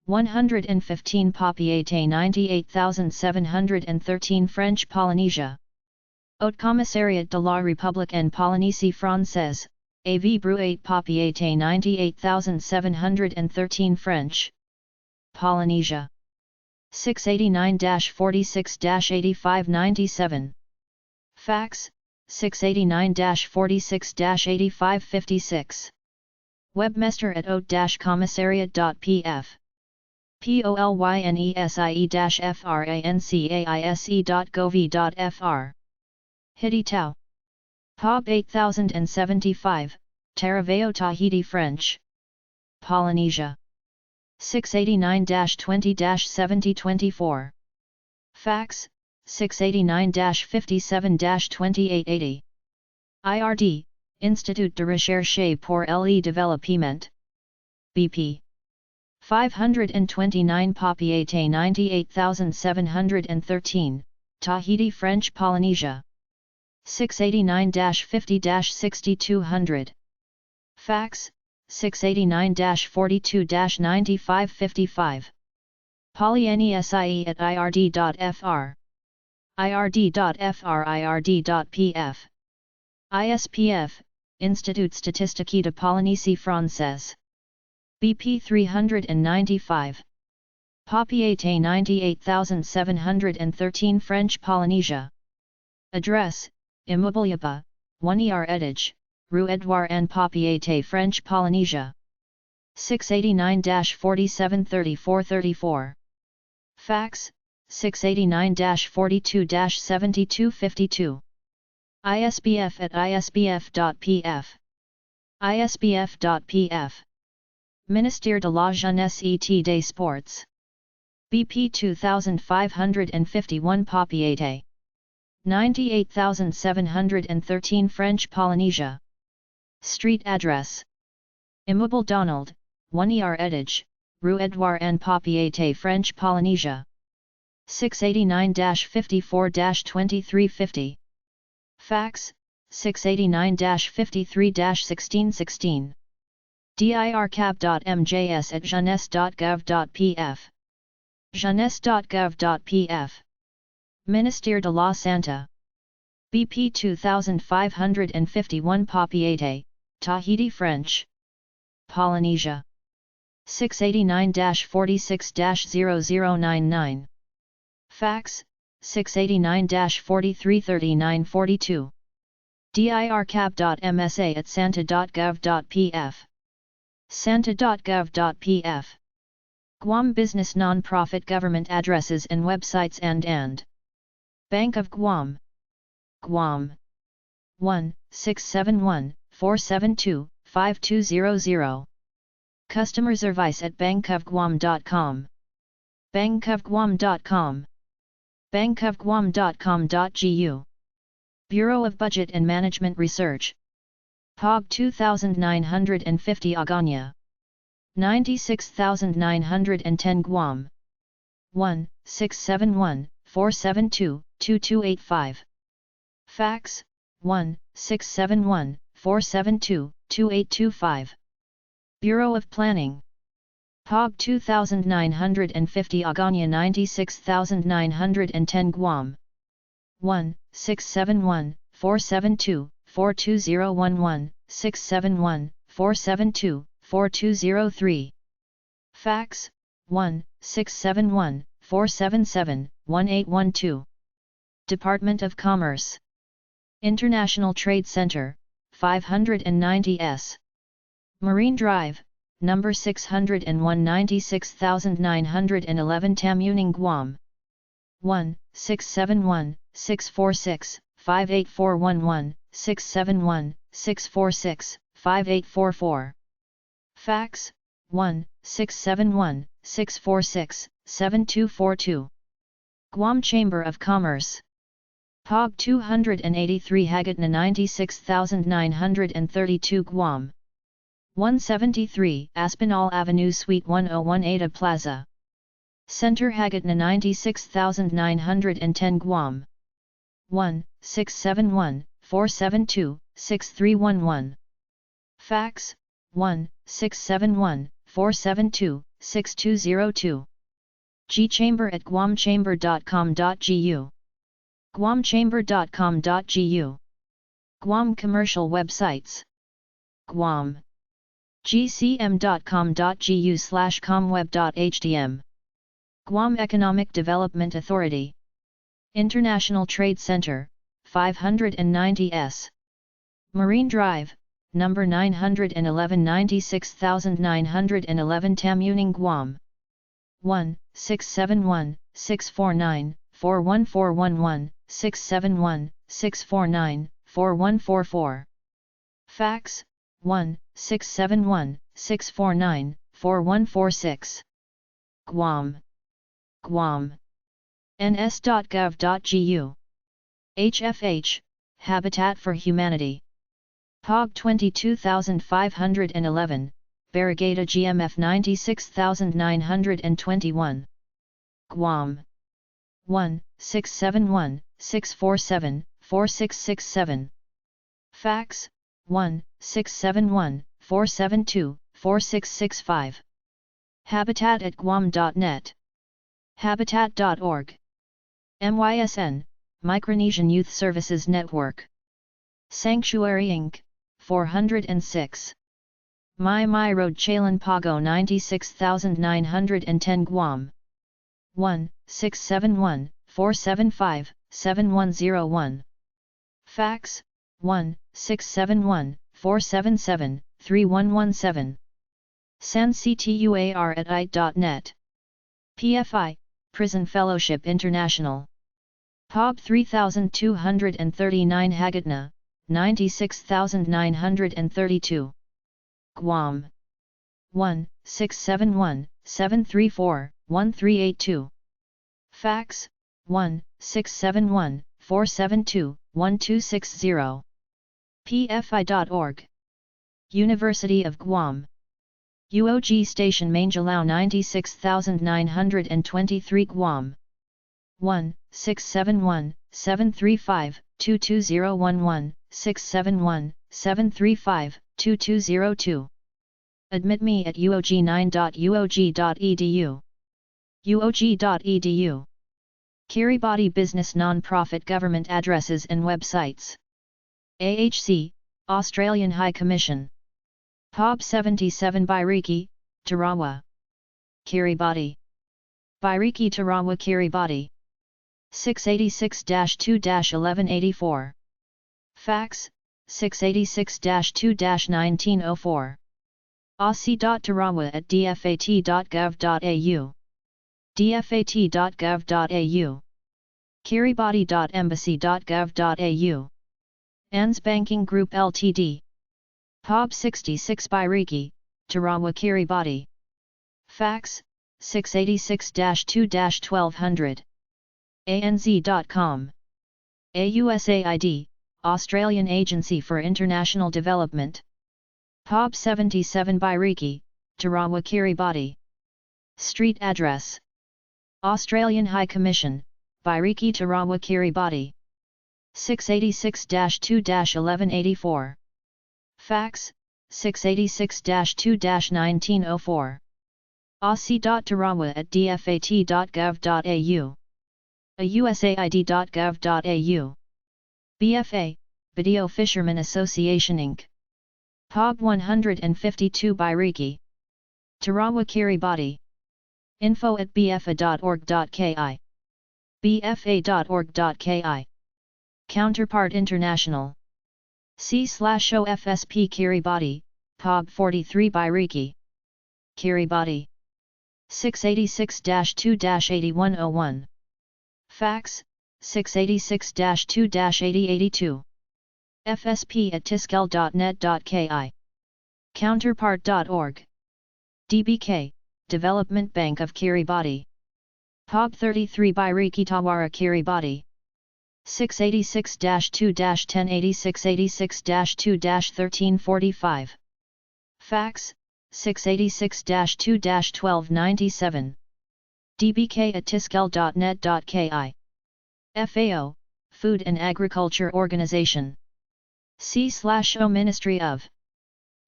115 Papiete 98,713 French Polynesia. Haut Commissariat de la République en Polynésie Française, AV Bruat Papiete 98,713 French. Polynesia. 689-46-8597. Fax, 689-46-8556. Webmaster at haut-commissariat.pf. polynesie-francais.gov.fr. Hidi Tau. POB 8075, Taraveo Tahiti French. Polynesia. 689-20-7024. Fax, 689-57-2880. IRD, Institut de Recherche pour le Développement. BP. 529 Papiete 98,713, Tahiti French Polynesia. 689-50-6200. Fax, 689-42-9555. Polynesie at ird.fr. ird.fr ird.pf. ISPF, Institut Statistique de Polynésie Française. BP 395. Papiete 98,713 French Polynesia. Address, Immobilier, 1er Etage, Rue Edouard and Papiete French Polynesia. 689-473434. Fax, 689-42-7252. ISBF at isbf.pf. isbf.pf. Ministère de la Jeunesse et des Sports. BP 2551 Papiete. 98,713 French Polynesia. Street address. Immeuble Donald, 1er Etage, Rue Edouard and Papiete French Polynesia. 689-54-2350. Fax, 689-53-1616. dircab.mjs at jeunesse.gov.pf. jeunesse.gov.pf. Ministère de la Santé. BP 2551 Papiete, Tahiti French. Polynesia. 689-46-0099. Fax, 689-433942. dircab.msa at santa.gov.pf. santa.gov.pf. Guam Business Non-Profit Government Addresses and Websites and Bank of Guam. Guam. 1-671-472-5200. Customer service at bankofguam.com. bankofguam.com. bankofguam.com.gu. Bureau of Budget and Management Research. POG 2950 Oceania. 96,910 Guam. 1-671-472-2285. Fax 1-671-472-2825. Bureau of Planning. POG 2950 Oceania. 96,910 Guam. 1-671-472-42011, 671-472-4203. Fax 1-671-477-1812. Department of Commerce. International Trade Center, 590 S. Marine Drive, number 601, 96,911 Tamuning, Guam. 1-671-646-58411, 671-646-5844. Fax 1-671-646-7242. Guam Chamber of Commerce. POG 283 Hagatna. 96,932 Guam. 173 Aspinall Avenue Suite 1018 Plaza. Center Hagatna. 96,910 Guam. 1-671-472-6311. Fax 1-671-472-6202. gchamber@guamchamber.com.gu. guamchamber.com.gu. Guam commercial websites. Guam. gcm.com.gu/comweb.htm. Guam Economic Development Authority. International Trade Center, 590 S. Marine Drive, number 911, 96,911 Tamuning, Guam. 1-671-649-41411, 671-649-4144. Fax 1-671-649-4146. Guam. Guam. ns.gov.gu. HFH, Habitat for Humanity. POG 22511, Barrigada GMF 96,921. Guam. 1-671-647-4667. Fax 1-671-472-4665. Habitat@guam.net. Habitat.org. MYSN, Micronesian Youth Services Network. Sanctuary Inc., 406. My Road, Chalan Pago. 96,910 Guam. 1-671-475-7101. Fax 1-671-477-3117. sanctuar@ite.net. PFI, Prison Fellowship International. POB 3239 Hagatna, 96,932. Guam. 1-671-734-1382. Fax 1-671-472-1260. pfi.org. University of Guam. UOG Station Manjalao. 96,923 Guam. 1-671-735-22011, 671-735-2202. Admit me at uog9.uog.edu. uog.edu. Kiribati Business Non-Profit Government Addresses and Websites. AHC, Australian High Commission. POB 77 Bairiki, Tarawa. Kiribati. Bairiki Tarawa, Kiribati. 686-2-1184. Fax 686-2-1904. aussie.tarawa@dfat.gov.au. dfat.gov.au. kiribati.embassy.gov.au. ANZ Banking Group Ltd. POB 66 Bairiki, Tarawa, Kiribati. Fax 686-2-1200. anz.com. AUSAID, Australian Agency for International Development. epub 77 Bairiki, Tarawa Kiribati. Street address: Australian High Commission, Bairiki Tarawa Kiribati. 686-2-1184. Fax: 686-2-1904. aussie.tarawa@dfat.gov.au. ausaid.gov.au. BFA, Video Fishermen Association Inc. epub 152 Bairiki, Tarawa Kiribati. info@bfa.org.ki. bfa.org.ki. Counterpart International. C/OFSP Kiribati, epub 43 Bairiki, Kiribati. 686-2-8101. Fax: 686-2-8082. fsp@tiskel.net.ki. Counterpart.org. DBK, Development Bank of Kiribati. epub 33 Bairiki Tawara Kiribati. 686-2-1086-86-2-1345. Fax: 686-2-1297. dbk@tiskel.net.ki. FAO, Food and Agriculture Organization. C/O Ministry of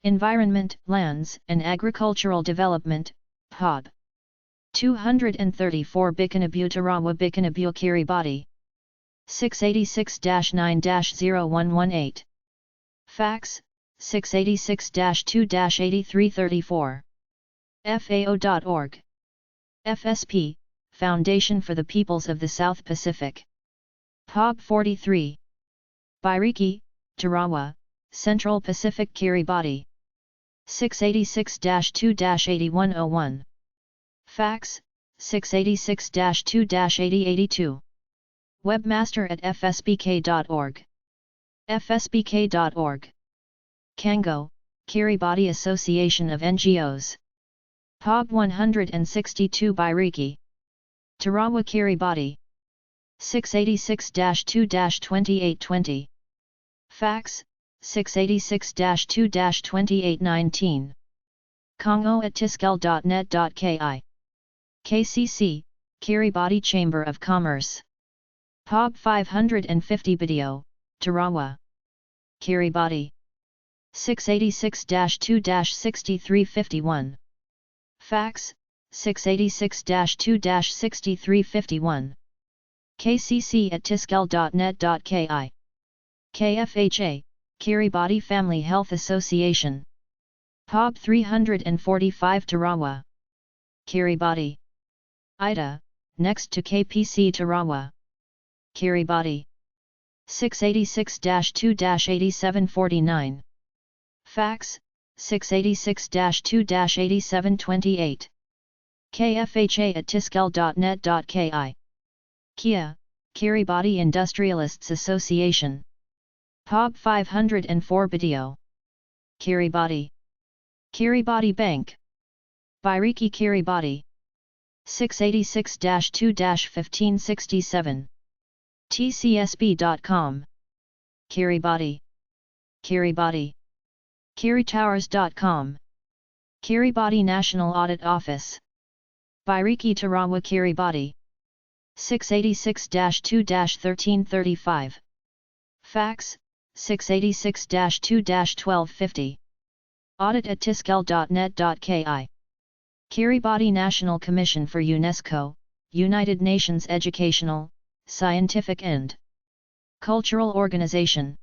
Environment, Lands and Agricultural Development, epub 234 Bikinabu Tarawa Bikinabu Kiribati. 686-9-0118. Fax: 686-2-8334. FAO.org. FSP, Foundation for the Peoples of the South Pacific. epub 43. Bairiki, Tarawa, Central Pacific Kiribati. 686-2-8101. Fax: 686-2-8082. Webmaster@fsbk.org. fsbk.org. Kango, Kiribati Association of NGOs. epub 162 Bairiki, Tarawa Kiribati. 686-2-2820. Fax: 686-2-2819. Congo@tiskel.net.ki. KCC, Kiribati Chamber of Commerce. epub 550 Video, Tarawa, Kiribati. 686-2-6351. Fax: 686-2-6351. kcc@tiskel.net.ki. KFHA, Kiribati Family Health Association. epub 345 Tarawa, Kiribati. Ida, next to KPC Tarawa, Kiribati. 686-2-8749. Fax: 686-2-8728. kfha@tiskel.net.ki. Kia, Kiribati Industrialists Association. epub 504 Video, Kiribati. Kiribati Bank, Bairiki Kiribati. 686-2-1567. tcsb.com. Kiribati. Kiribati. kiritowers.com. Kiribati National Audit Office. Bairiki Tarawa Kiribati. 686-2-1335. Fax: 686-2-1250. audit@tiskel.net.ki. Kiribati National Commission for UNESCO, United Nations Educational, Scientific and Cultural Organization.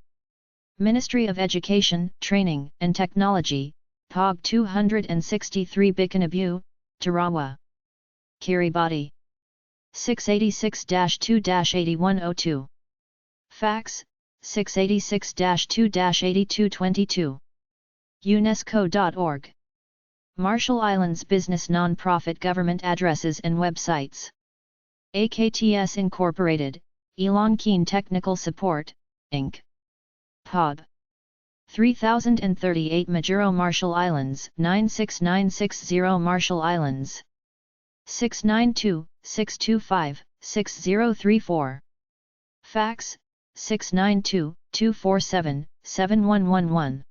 Ministry of Education, Training and Technology, epub 263 Bikinabu, Tarawa, Kiribati. 686-2-8102. Fax: 686-2-8222. UNESCO.org. Marshall Islands Business Non-Profit Government Addresses and Websites. AKTS Incorporated, Elon Technical Support, Inc. epub 3038 Majuro Marshall Islands 96960 Marshall Islands. 692-625-6034. Fax: 247-7111.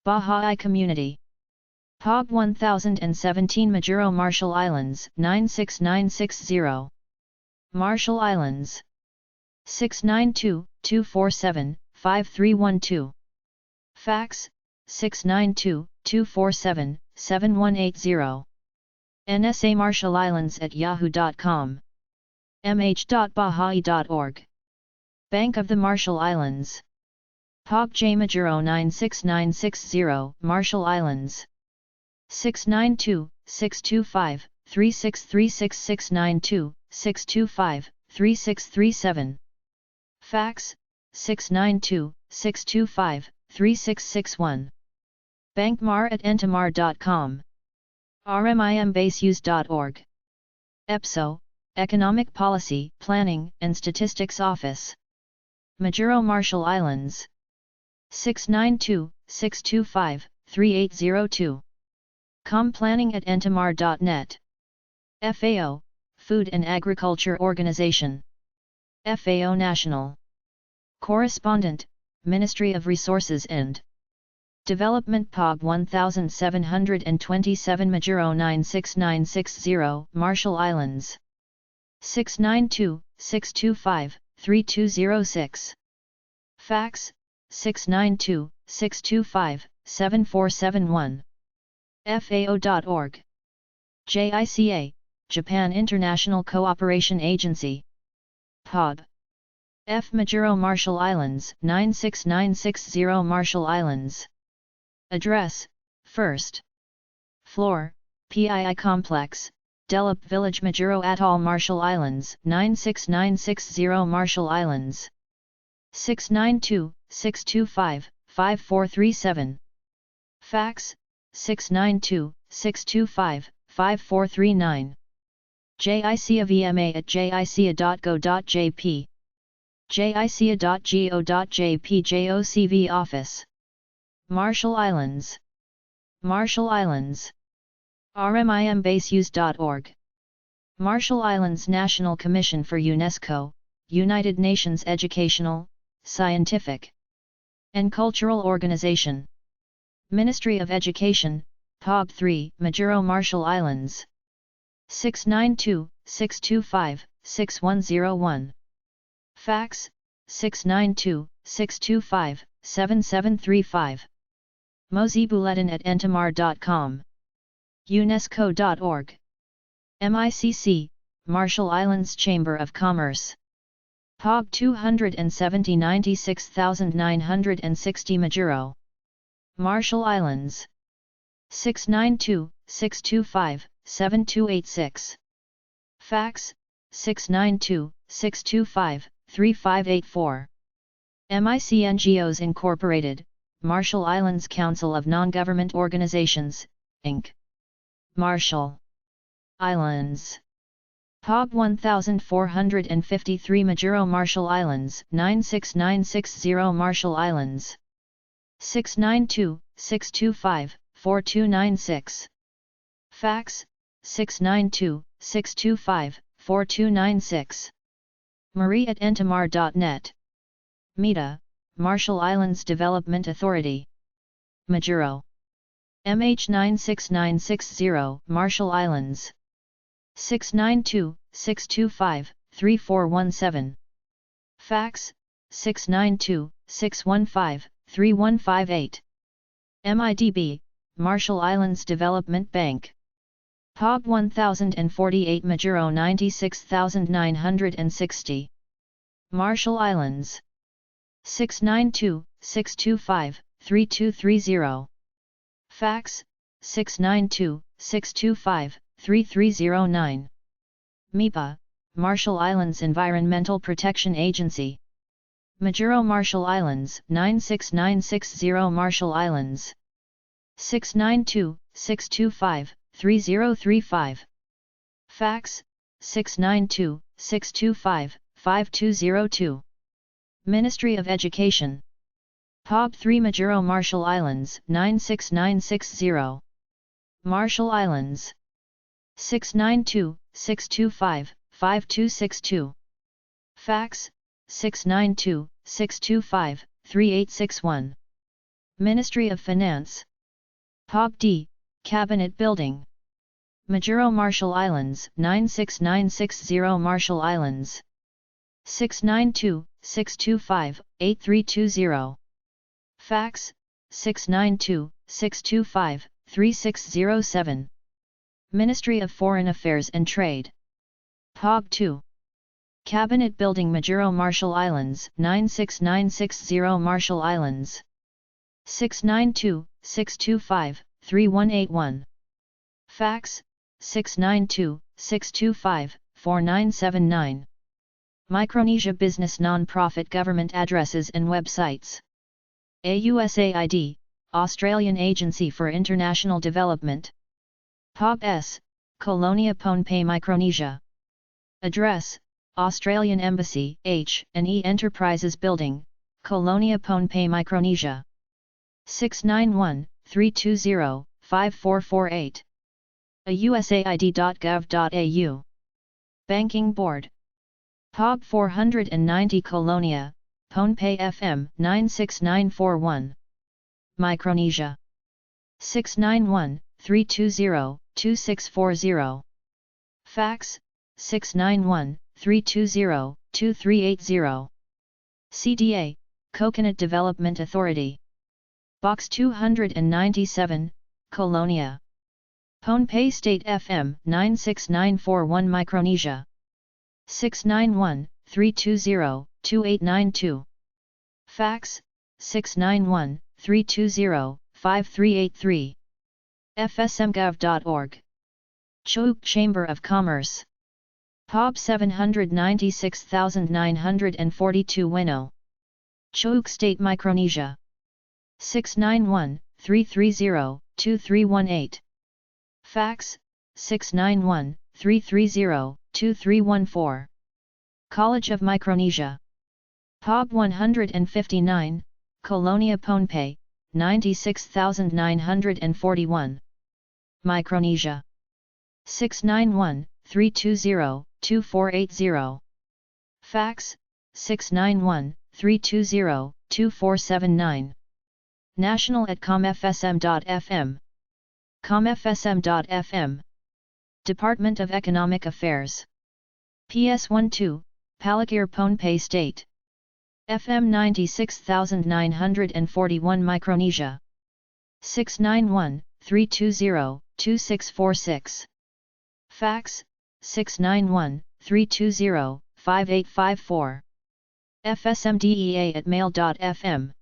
Baha'i Community. POG 1017 Majuro Marshall Islands 96960. Marshall Islands. 692-247-5312. Fax, 692-247-7180. NSA Marshall Islands at yahoo.com. mh.baha'i.org. Bank of the Marshall Islands. POG J Majuro 96960, Marshall Islands. 692-625-3636 625-3637. Fax, 692-625-3661. bankmar@entamar.com. rmimbaseuse.org. EPSO, Economic Policy, Planning and Statistics Office. Majuro Marshall Islands. 692-625-3802. complanning@entamar.net. FAO, Food and Agriculture Organization. FAO National. Correspondent, Ministry of Resources and Development POG 1727 Majuro 96960, Marshall Islands. 692-625-3206. Fax, 692-625-7471. FAO.org. JICA, Japan International Cooperation Agency. POB. F. Majuro Marshall Islands 96960 Marshall Islands. Address, 1st floor, PII Complex, Delap Village Majuro Atoll Marshall Islands 96960 Marshall Islands. 692-625-5437. Fax, 692-625-5439. JICA@jica.go.jp. jica.go.jp JOCV Office. Marshall Islands. Marshall Islands. rmimbaseuse.org. Marshall Islands National Commission for UNESCO, United Nations Educational, Scientific and Cultural Organization. Ministry of Education, POG 3, Majuro Marshall Islands. 692-625-6101. Fax, 692-625-7735. mozibuletin@entamar.com. UNESCO.org. MICC, Marshall Islands Chamber of Commerce. POG 270,96960 Majuro. Marshall Islands. 692-625-7286. Fax, 692-625-3584. MIC NGOs Incorporated, Marshall Islands Council of Non-Government Organizations, Inc. Marshall Islands. POG 1453 Majuro Marshall Islands 96960 Marshall Islands. 692-625-4296. Fax, 692-625-4296. marie@entamar.net. MEDA, Marshall Islands Development Authority. Majuro. MH 96960, Marshall Islands. 692-625-3417. Fax, 692-615-3158. MIDB, Marshall Islands Development Bank. POG 1048 Majuro 96960. Marshall Islands. 692-625-3230. Fax, 692-625-3309. MEPA, Marshall Islands Environmental Protection Agency. Majuro Marshall Islands 96960 Marshall Islands. 692-625-3035. Fax, 692-625-5202. Ministry of Education. POG 3 Majuro Marshall Islands 96960. Marshall Islands. 692-625-5262. Fax, 692-625-3309. 3861. Ministry of Finance. POB D, Cabinet Building. Majuro Marshall Islands, 96960 Marshall Islands. 692-625-8320. Fax, 692-625-3607. Ministry of Foreign Affairs and Trade. POB 2. Cabinet Building Majuro Marshall Islands, 96960 Marshall Islands. 692-625-3181. Fax, 692-625-4979. Micronesia Business Non-Profit Government Addresses and Websites. AUSAID, Australian Agency for International Development. POB S, Colonia Pohnpei Micronesia. Address, Australian Embassy, H&E Enterprises Building, Colonia Pohnpei Micronesia. 691-320-5448. ausaid.gov.au. Banking Board. POB 490 Colonia, Pohnpei FM 96941. Micronesia. 691-320-2640. Fax, 691-320-2380. CDA, Coconut Development Authority. Box 297, Colonia. Pohnpei State FM 96941 Micronesia. 691-320-2892. Fax, 691-320-5383. fsmgov.org. Chouk Chamber of Commerce. POB 796,942 Winnow. Chouk State Micronesia. 691-330-2318. Fax, 691-330-2314. College of Micronesia. POB 159, Colonia Pohnpei, 96,941. Micronesia. 691-320-2480. Fax, 691-320-2479. National@comfsm.fm. comfsm.fm. Department of Economic Affairs. PS12, Palakir Pohnpei State. FM 96,941 Micronesia. 691-320-2646. Fax, 691-320-5854. fsmdea@mail.fm.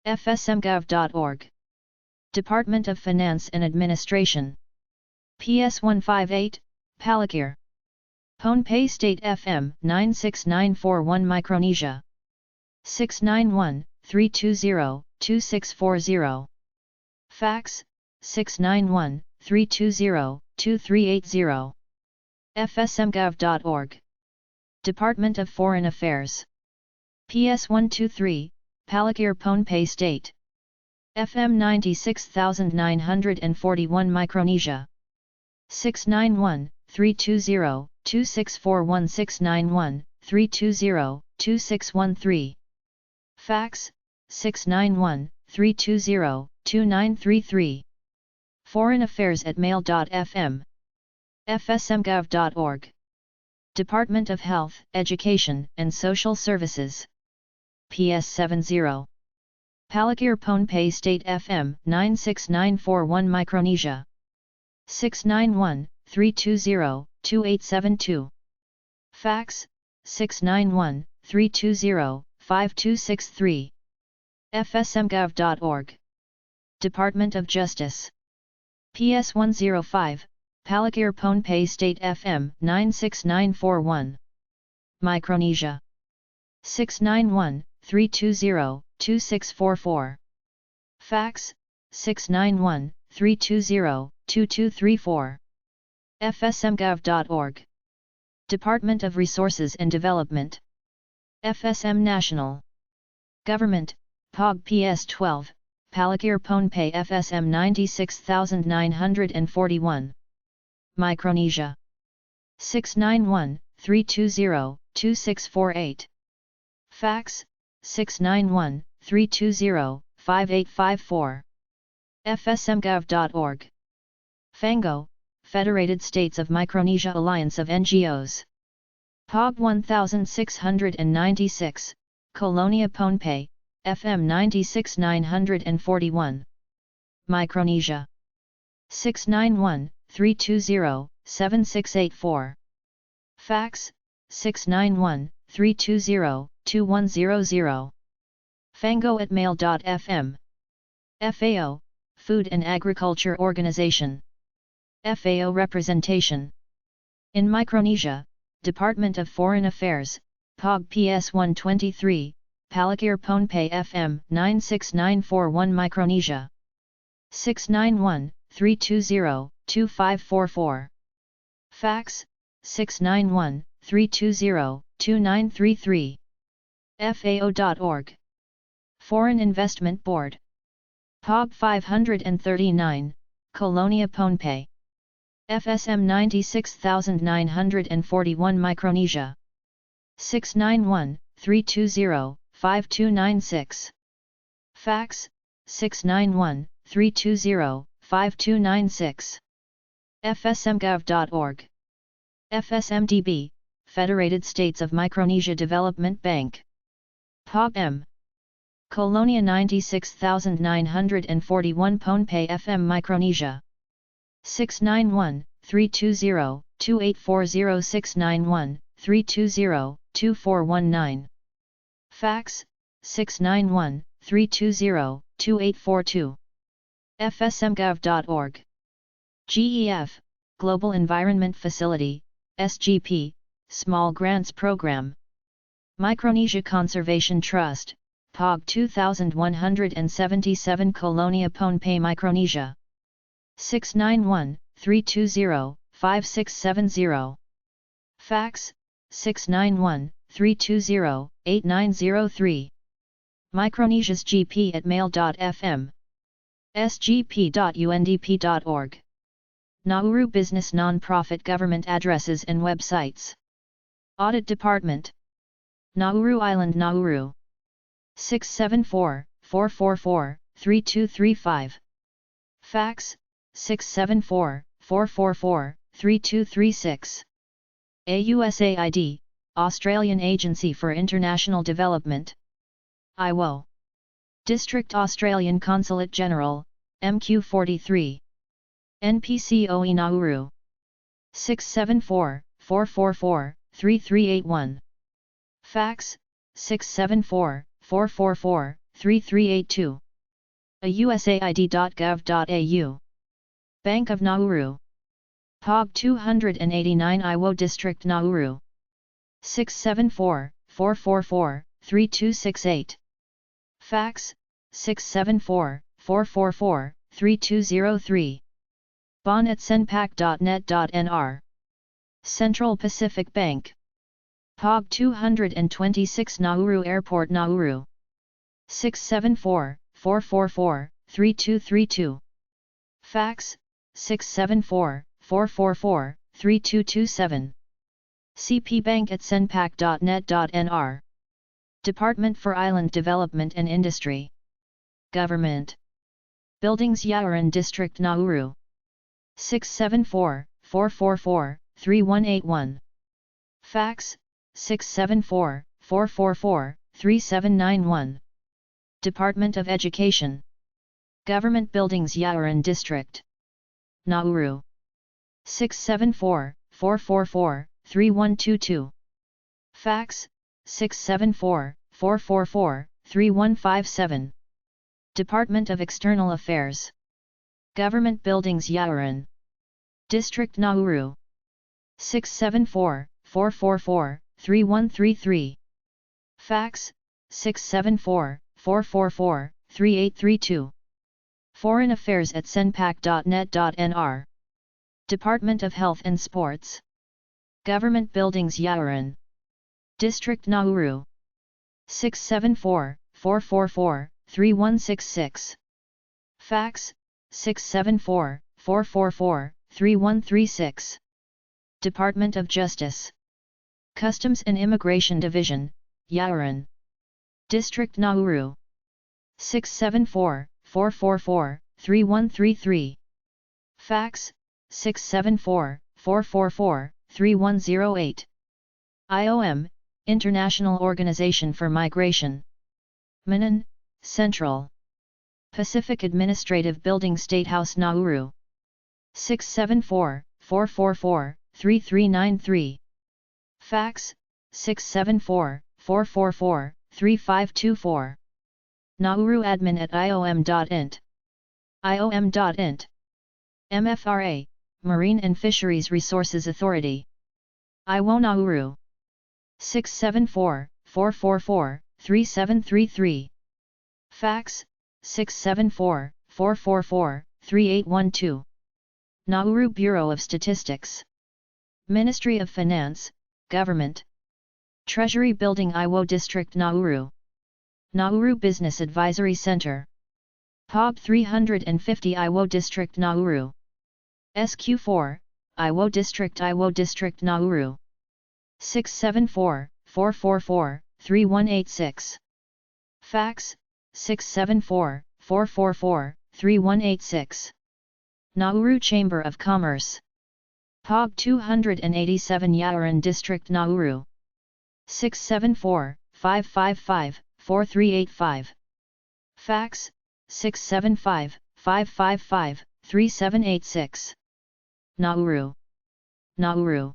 fsmgov.org. Department of Finance and Administration. PS 158, Palakir. Pohnpei State FM 96941 Micronesia. 691-320-2640. Fax, 691-320-2380. fsmgov.org. Department of Foreign Affairs. PS 123, Palakir Pohnpei State. FM 96,941 Micronesia. 691-320-2641 691-320-2613. Fax, 691-320-2933. Foreign Affairs @mail.fm. fsmgov.org. Department of Health, Education and Social Services. PS 70. Palakir Pohnpei State FM 96941 Micronesia. 691-320-2872. Fax, 691-320-5263. fsmgov.org. Department of Justice. PS 105, Palakir Pohnpei State FM 96941. Micronesia. 691-320-2644. Fax, 691-320-2234. fsmgov.org. Department of Resources and Development. FSM National Government, POG PS 12, Palakir Pohnpei FSM 96941. Micronesia. 691-320-2648. Fax, 320-5854. fsmgov.org. FANGO, Federated States of Micronesia Alliance of NGOs. POB 1696, Colonia Pohnpei, FM 96-941. Micronesia. 691-320-7684. Fax, 691-320-2100. fango@mail.fm. FAO, Food and Agriculture Organization. FAO Representation. In Micronesia, Department of Foreign Affairs, POG PS 123, Palakir Pohnpei FM 96941 Micronesia. 691-320-2544. Fax, 691-320-2933. FAO.org. Foreign Investment Board. POB 539, Colonia Pohnpei. FSM 96941 Micronesia. 691-320-5296. Fax, 691-320-5296. fsmgov.org. FSMDB, Federated States of Micronesia Development Bank. POB M. Colonia 96941 Pohnpei FM Micronesia. 691-320-2840 691-320-2419. Fax, 691-320-2842. fsmgov.org. GEF, Global Environment Facility, SGP, Small Grants Program. Micronesia Conservation Trust, POG 2177 Colonia Pohnpei Micronesia. 691-320-5670. Fax, 691-320-8903. Micronesia's gp@mail.fm. sgp.undp.org. Nauru Business Non-Profit Government Addresses and Websites. Audit Department. Nauru Island Nauru. 674-444-3235. Fax, 674-444-3236. AUSAID, Australian Agency for International Development. IWO. District Australian Consulate General, MQ43. NPCOE Nauru. 674-444-3381. Fax, 674-444-3382. ausaid.gov.au. Bank of Nauru. POG 289 IWO District Nauru. 674-444-3268. Fax, 674-444-3203. bon@senpac.net.nr. Central Pacific Bank. POG 226 Nauru Airport Nauru. 674-444-3232. Fax, 674-444-3227. cpbank@senpac.net.nr. Department for Island Development and Industry. Government. Buildings Yaoran District Nauru. 674-444-3181. Fax, 674-444-3791. Department of Education. Government Buildings Yaoran District. Nauru. 674-444-3122. Fax, 674-444-3157. Department of External Affairs. Government Buildings Yaoran. District Nauru. 674-444-3133. Fax, 674-444-3832. Foreign Affairs at senpac.net.nr. Department of Health and Sports. Government Buildings Yaoran. District Nauru. 674-444-3166. Fax, 674-444-3136. Department of Justice. Customs and Immigration Division, Yaoran. District Nauru. 674-444-3133. Fax, 674-444-3108. IOM, International Organization for Migration. Manan, Central Pacific Administrative Building State House Nauru. 674-444-3393. Fax, 674-444-3524. Nauru admin at iom.int. iom.int. MFRA, Marine and Fisheries Resources Authority. Iwo Nauru. 674-444-3733. Fax, 674-444-3812. Nauru Bureau of Statistics. Ministry of Finance, Government. Treasury Building Iwo District Nauru. Nauru Business Advisory Center. POB 350 Iwo District Nauru. SQ4, Iwo District Nauru. 674-444-3186. Fax, 674-444-3186. Nauru Chamber of Commerce. POB 287 Yaoran District Nauru. 674-555-4385. Fax, 675-555-3786. Nauru. Nauru.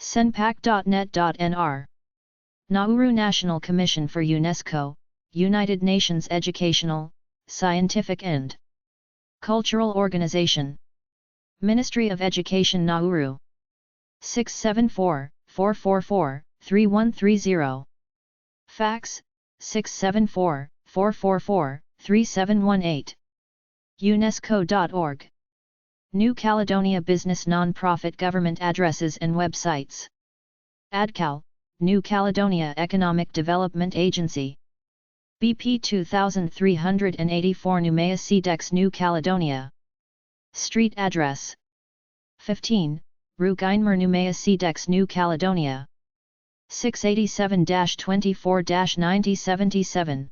senpac.net.nr. Nauru National Commission for UNESCO, United Nations Educational, Scientific and Cultural Organization. Ministry of Education Nauru. 674-444-3130. Fax, 674-444-3718. UNESCO.org. New Caledonia Business Non-Profit Government Addresses and Websites. ADCAL, New Caledonia Economic Development Agency. BP 2384 Noumea Cedex New Caledonia. Street address: 15, Rue Geinmer Noumea Cedex New Caledonia. 687-24-9077.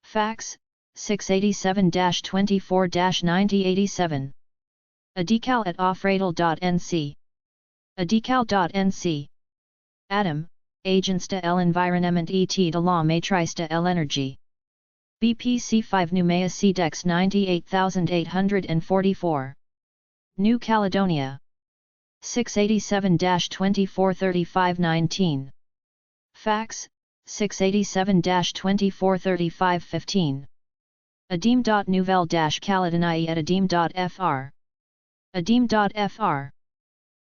Fax, 687-24-9087. Adical at offradel.nc. Adical.nc. Adam, Agents de l'Environnement et de la Maîtrise de l'Énergie. BPC 5 Noumea Cedex 98844. New Caledonia. 687-243519. Fax, 687-243515. adim.nouvelle-calédonie at adim.fr. adim.fr.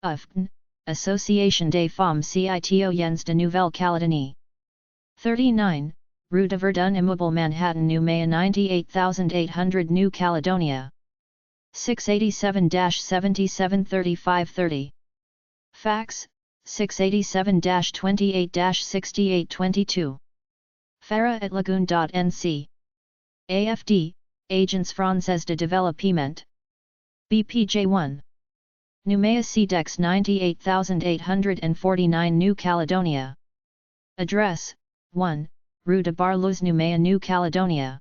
UFN, Association des Femmes Citoyennes de Nouvelle-Calédonie. 39, Rue de Verdun Immeuble Manhattan Noumea 98800 New Caledonia. 687-773530. Fax, 687-28-6822. Farah at lagoon.nc. AFD, Agents Françaises de Développement. BPJ1. Noumea Cedex 98849 New Caledonia. Address, 1, Rue de Bar-Luz Noumea New Caledonia.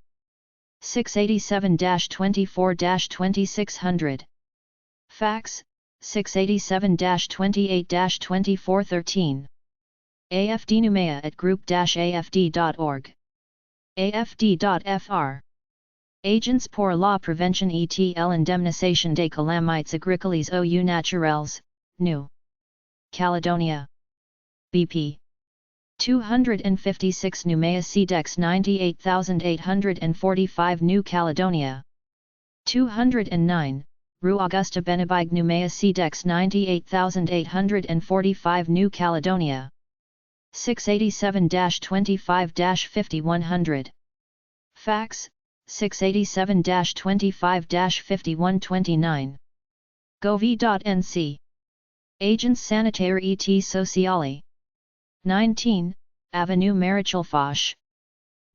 687-24-2600. Fax, 687-28-2413. AFD Noumea at group-afd.org. afd.fr. Agents pour la prévention et l'indemnisation des calamités agricoles ou naturelles, New Caledonia. BP 256 Noumea Cedex 98845 New Caledonia. 209, Rue Augusta Benabig Noumea Cedex 98845 New Caledonia. 687-25-5100. Fax, 687-25-5129. Govi.nc. Agents Sanitaire et Sociale. 19, Avenue Marichal Foch.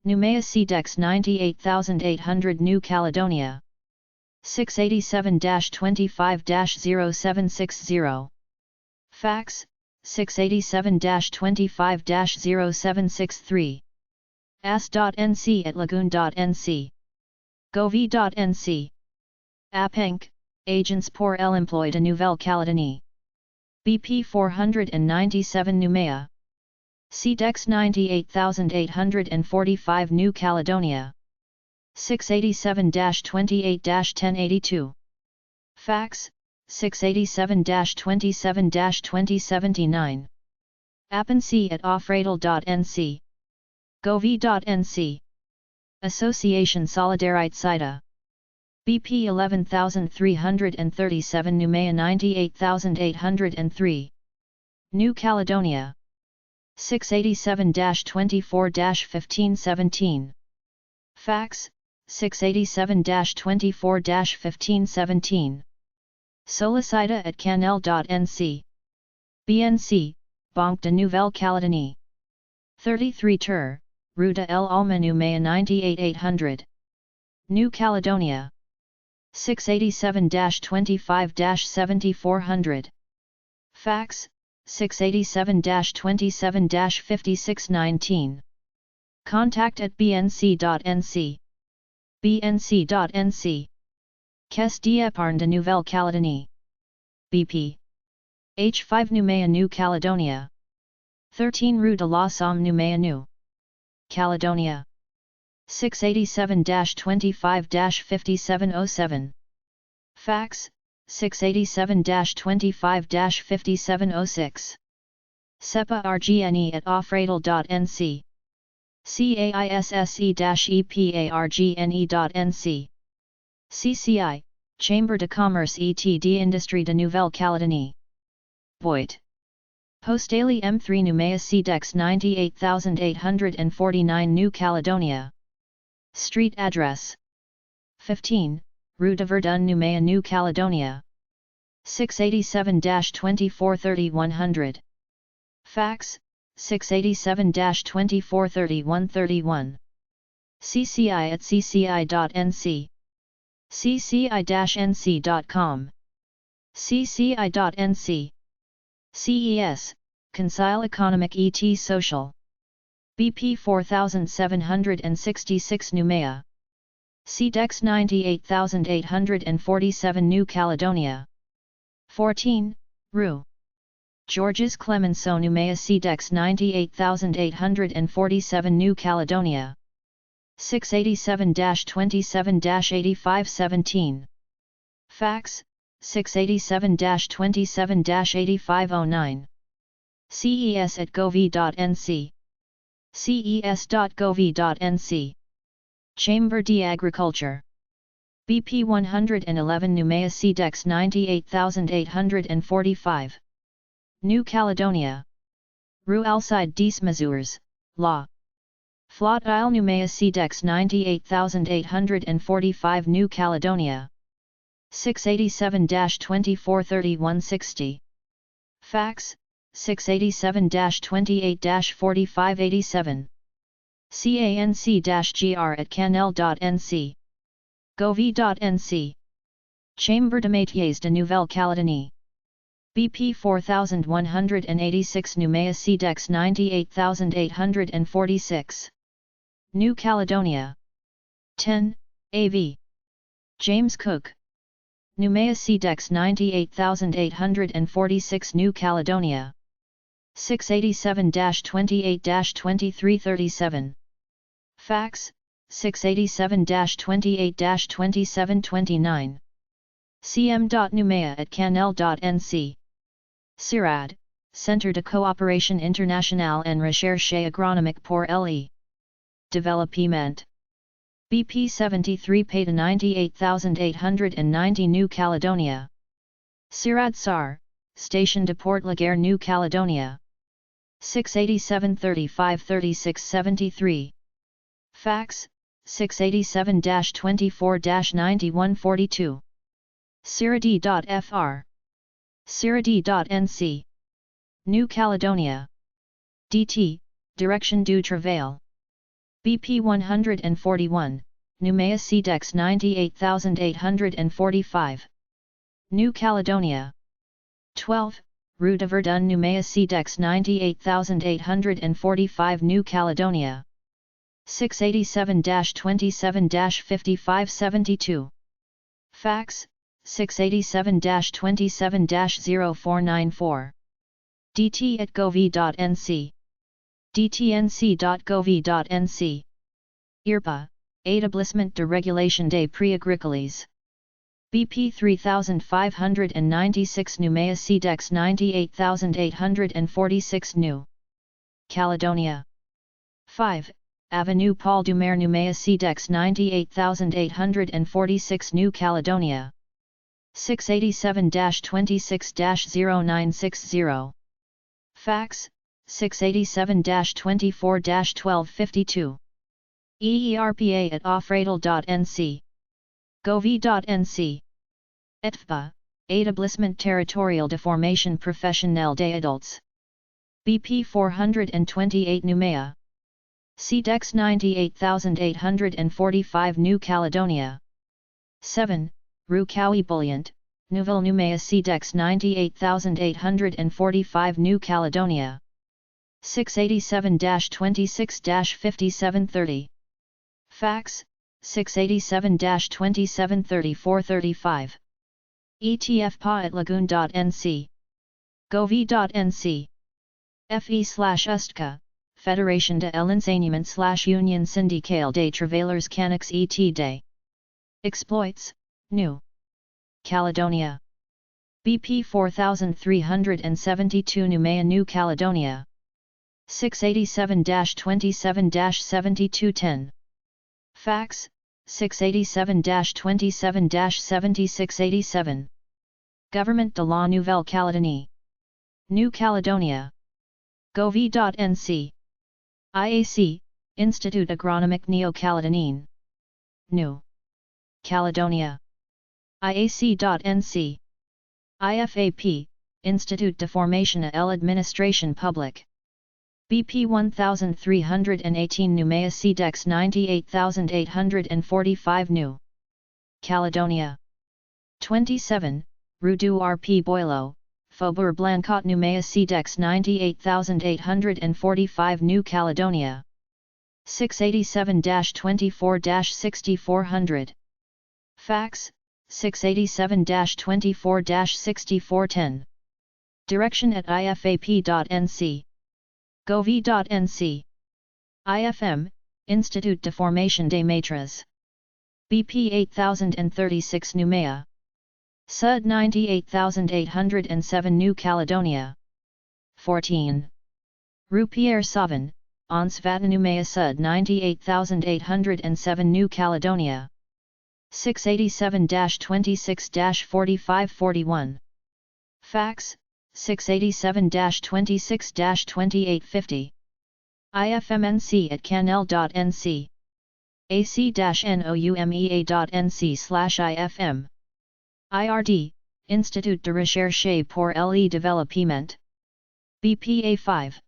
Noumea Cedex 98800 New Caledonia. 687-25-0760. Fax, 687-25-0763. as.nc at lagoon.nc. govi.nc. Apenc, agents pour l'emploi de Nouvelle-Calédonie. BP 497 Nouméa. CDEX 98845 New Caledonia. 687-28-1082. Fax, 687-27-2079. Appensee at offradel.nc. govi.nc. Association Solidarite Sida. BP 11337 Nouméa 98803. New Caledonia. 687-24-1517. Fax, 687-24-1517. Solicida at canel.nc. BNC, Banque de Nouvelle-Calédonie. 33 Tur, Rue de l'Alma Nouméa 98800. New Caledonia. 687-25-7400. Fax, 687-27-5619. Contact at bnc.nc. bnc.nc. Caisse d'épargne de Nouvelle-Calédonie. BP. H5 Nouméa New Caledonia. 13 Rue de la Somme Nouméa New Caledonia. 687-25-5707. Fax, 687-25-5706. SEPA RGNE at offradel.nc. CAISSE-EPARGNE.nc. CCI, Chambre de Commerce et d'Industrie de Nouvelle-Calédonie. Voigt. Postali M3 Nouméa CDEX 98849 New Caledonia. Street address. 15, Rue de Verdun Nouméa New Caledonia. 687-2430-100. Fax, 687-2430-131. CCI at cci.nc. cci-nc.com. cci.nc. CES, Conseil Economique et Social. BP 4766 Nouméa. CDEX 98847 New Caledonia. 14, Rue. Georges Clemenceau Nouméa CDEX 98847 New Caledonia. 687-27-8517. Fax, 687-27-8509. CES at govi.nc. ces.govi.nc. Chambre d'Agriculture. BP 111 Nouméa CDEX 98845. New Caledonia. Rue Alcide des Mesures, La. Flot Isle Nouméa CDEX 98845 New Caledonia. 687-2430-160. Fax, 687-28-4587. canc-gr at canel.nc. govi.nc. Chambre de Métiers de Nouvelle-Calédonie. BP 4186 Nouméa CDEX 98846. New Caledonia. 10, AV. James Cook. Nouméa CDEX 98846 New Caledonia. 687-28-2337. Fax, 687-28-2729. cm.nouméa at canel.nc. CIRAD, Centre de Coopération Internationale en Recherche Agronomique pour le Développement. BP 73 Payta 98890 New Caledonia. CIRAD SAR, Station de Port-Laguerre New Caledonia. 687 35 36 73. Fax, 687-24-9142. cirad.fr. cirad.nc. New Caledonia. DT, Direction du Travail. BP 141, Nouméa CDEX 98845. New Caledonia. 12, Rue de Verdun Nouméa CDEX 98845 New Caledonia. 687-27-5572. Fax, 687-27-0494. dt@gov.nc. dtnc.gov.nc. IRPA, Établissement de Régulation des Prix Agricoles. BP 3596 Nouméa CEDEX 98846 New Caledonia. 5. Avenue Paul Doumer Nouméa CEDEX 98846 New Caledonia. 687-26-0960. Fax, 687-24-1252. EERPA@offradal.nc. gov.nc. ETFPA, Établissement Territorial de Formation Professionnelle des Adultes. BP 428 Nouméa. CEDEX 98845 New Caledonia. 7. Rue Cowie Bouillante, Nouvelle Nouméa CEDEX 98845 New Caledonia. 687-26-5730. Fax, 687-273435. etfpa@lagoon.nc. gov.nc. FE/USTCA, Fédération de l'enseignement/Union syndicale des travailleurs caniques et des exploits, New Caledonia. BP 4372 Nouméa New Caledonia. 687-27-7210. Fax, 687-27-7687. Government de la Nouvelle-Calédonie. New Caledonia. gov.nc. IAC, Institut Agronomique Néo-Calédonien. New Caledonia. IAC.nc. IFAP, Institut de Formation à l'Administration Publique. BP 1318 Nouméa CEDEX 98845 New Caledonia. 27, Rue du RP Boileau, Faubourg Blancot Nouméa CEDEX 98845 New Caledonia. 687-24-6400. Fax, 687-24-6410. Direction@ifap.nc. gov.nc. IFM, Institut de Formation des Maîtres. BP 8036 Nouméa. SUD 98807 New Caledonia. 14. Rue Pierre Sauvin, Anse Vata Nouméa SUD 98807 New Caledonia. 687-26-4541. Fax, 687-26-2850. ifmnc@canel.nc. ac-noumea.nc/ifm. IRD, Institut de Recherche pour le Développement. BPA 5.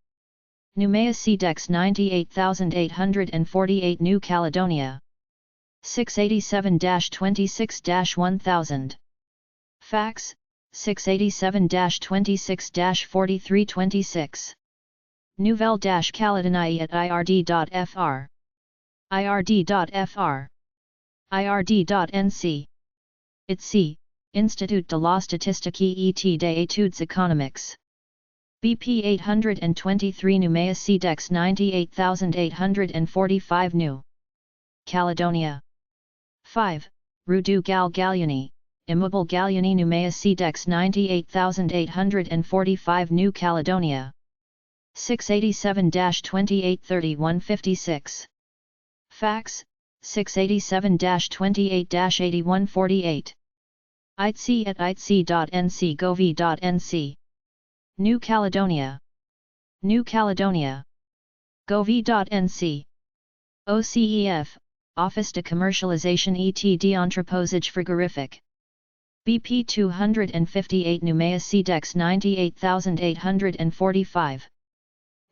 Nouméa CEDEX 98848 New Caledonia. 687-26-1000. Fax, 687-26-4326. Nouvelle-Calédonie@ird.fr. ird.fr. ird.nc. ITC, Institut de la Statistique et des Études Économiques. BP 823 Nouméa CEDEX 98845 New Caledonia. 5, Rue du Gal Gallieni, Immeuble Gallieni Nouméa CEDEX 98845 New Caledonia. 687-283156. Fax, 687-28-8148. itc@itc.nc gov.nc. New Caledonia. New Caledonia. gov.nc. OCEF, Office de Commercialisation et d'Entreposage Frigorifique. BP 258 Nouméa CEDEX 98845.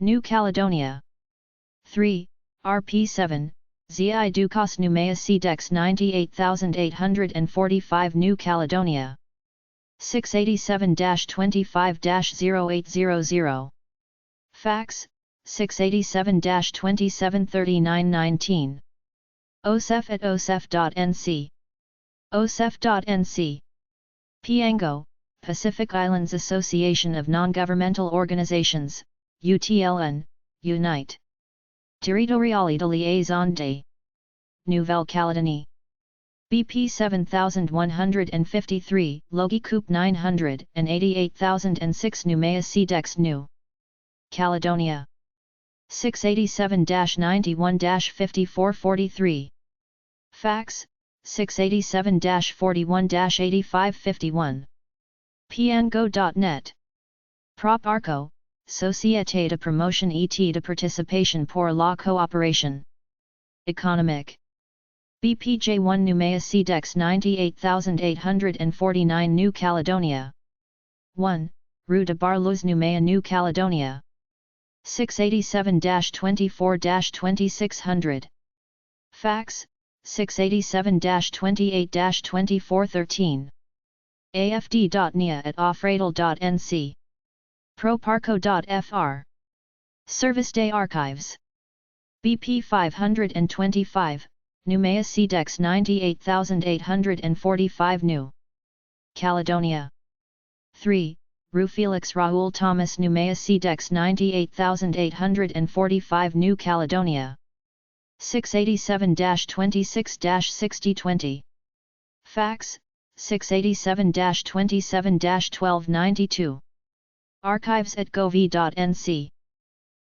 New Caledonia. 3, RP7, ZI Ducos Nouméa CEDEX 98845 New Caledonia. 687-25-0800. Fax, 687-273919. OSEF at osef.nc. osef.nc. Piango, Pacific Islands Association of Non-Governmental Organizations, UTLN, Unite. Territoriale de Liaison de Nouvelle-Calédonie. BP 7153, Logi Coupe 900 and 88,006 Noumea Cedex New Caledonia. 687-91-5443. Fax, 687-41-8551. Piango.net. Prop Arco, Société de Promotion et de Participation pour la Coopération Économique. BPJ1 Noumea Cedex 98849 New Caledonia. 1, Rue de Barlouz Noumea New Caledonia. 687-24-2600. Fax, 687-28-2413. afd.nia@offradal.nc. proparco.fr. Service Day Archives. BP 525, Noumea Cedex 98845 New Caledonia. 3, Rue Felix Raoul Thomas Noumea Cedex 98845 New Caledonia. 687-26-6020. Fax, 687-27-1292. Archives at gov.nc.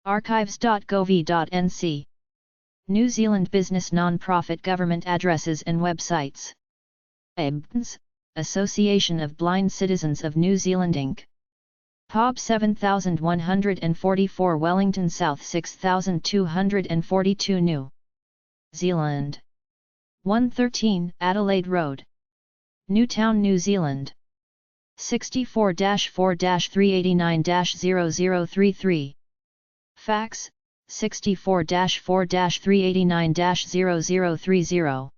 archives.gov.nc. New Zealand Business Non-Profit Government Addresses and Websites. ABNZ, Association of Blind Citizens of New Zealand Inc. POB 7144 Wellington South 6242 New Zealand. 113 Adelaide Road, Newtown, New Zealand. 64-4-389-0033. Fax, 64-4-389-0030.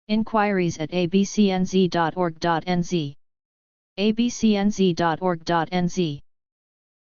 Inquiries at abcnz.org.nz. abcnz.org.nz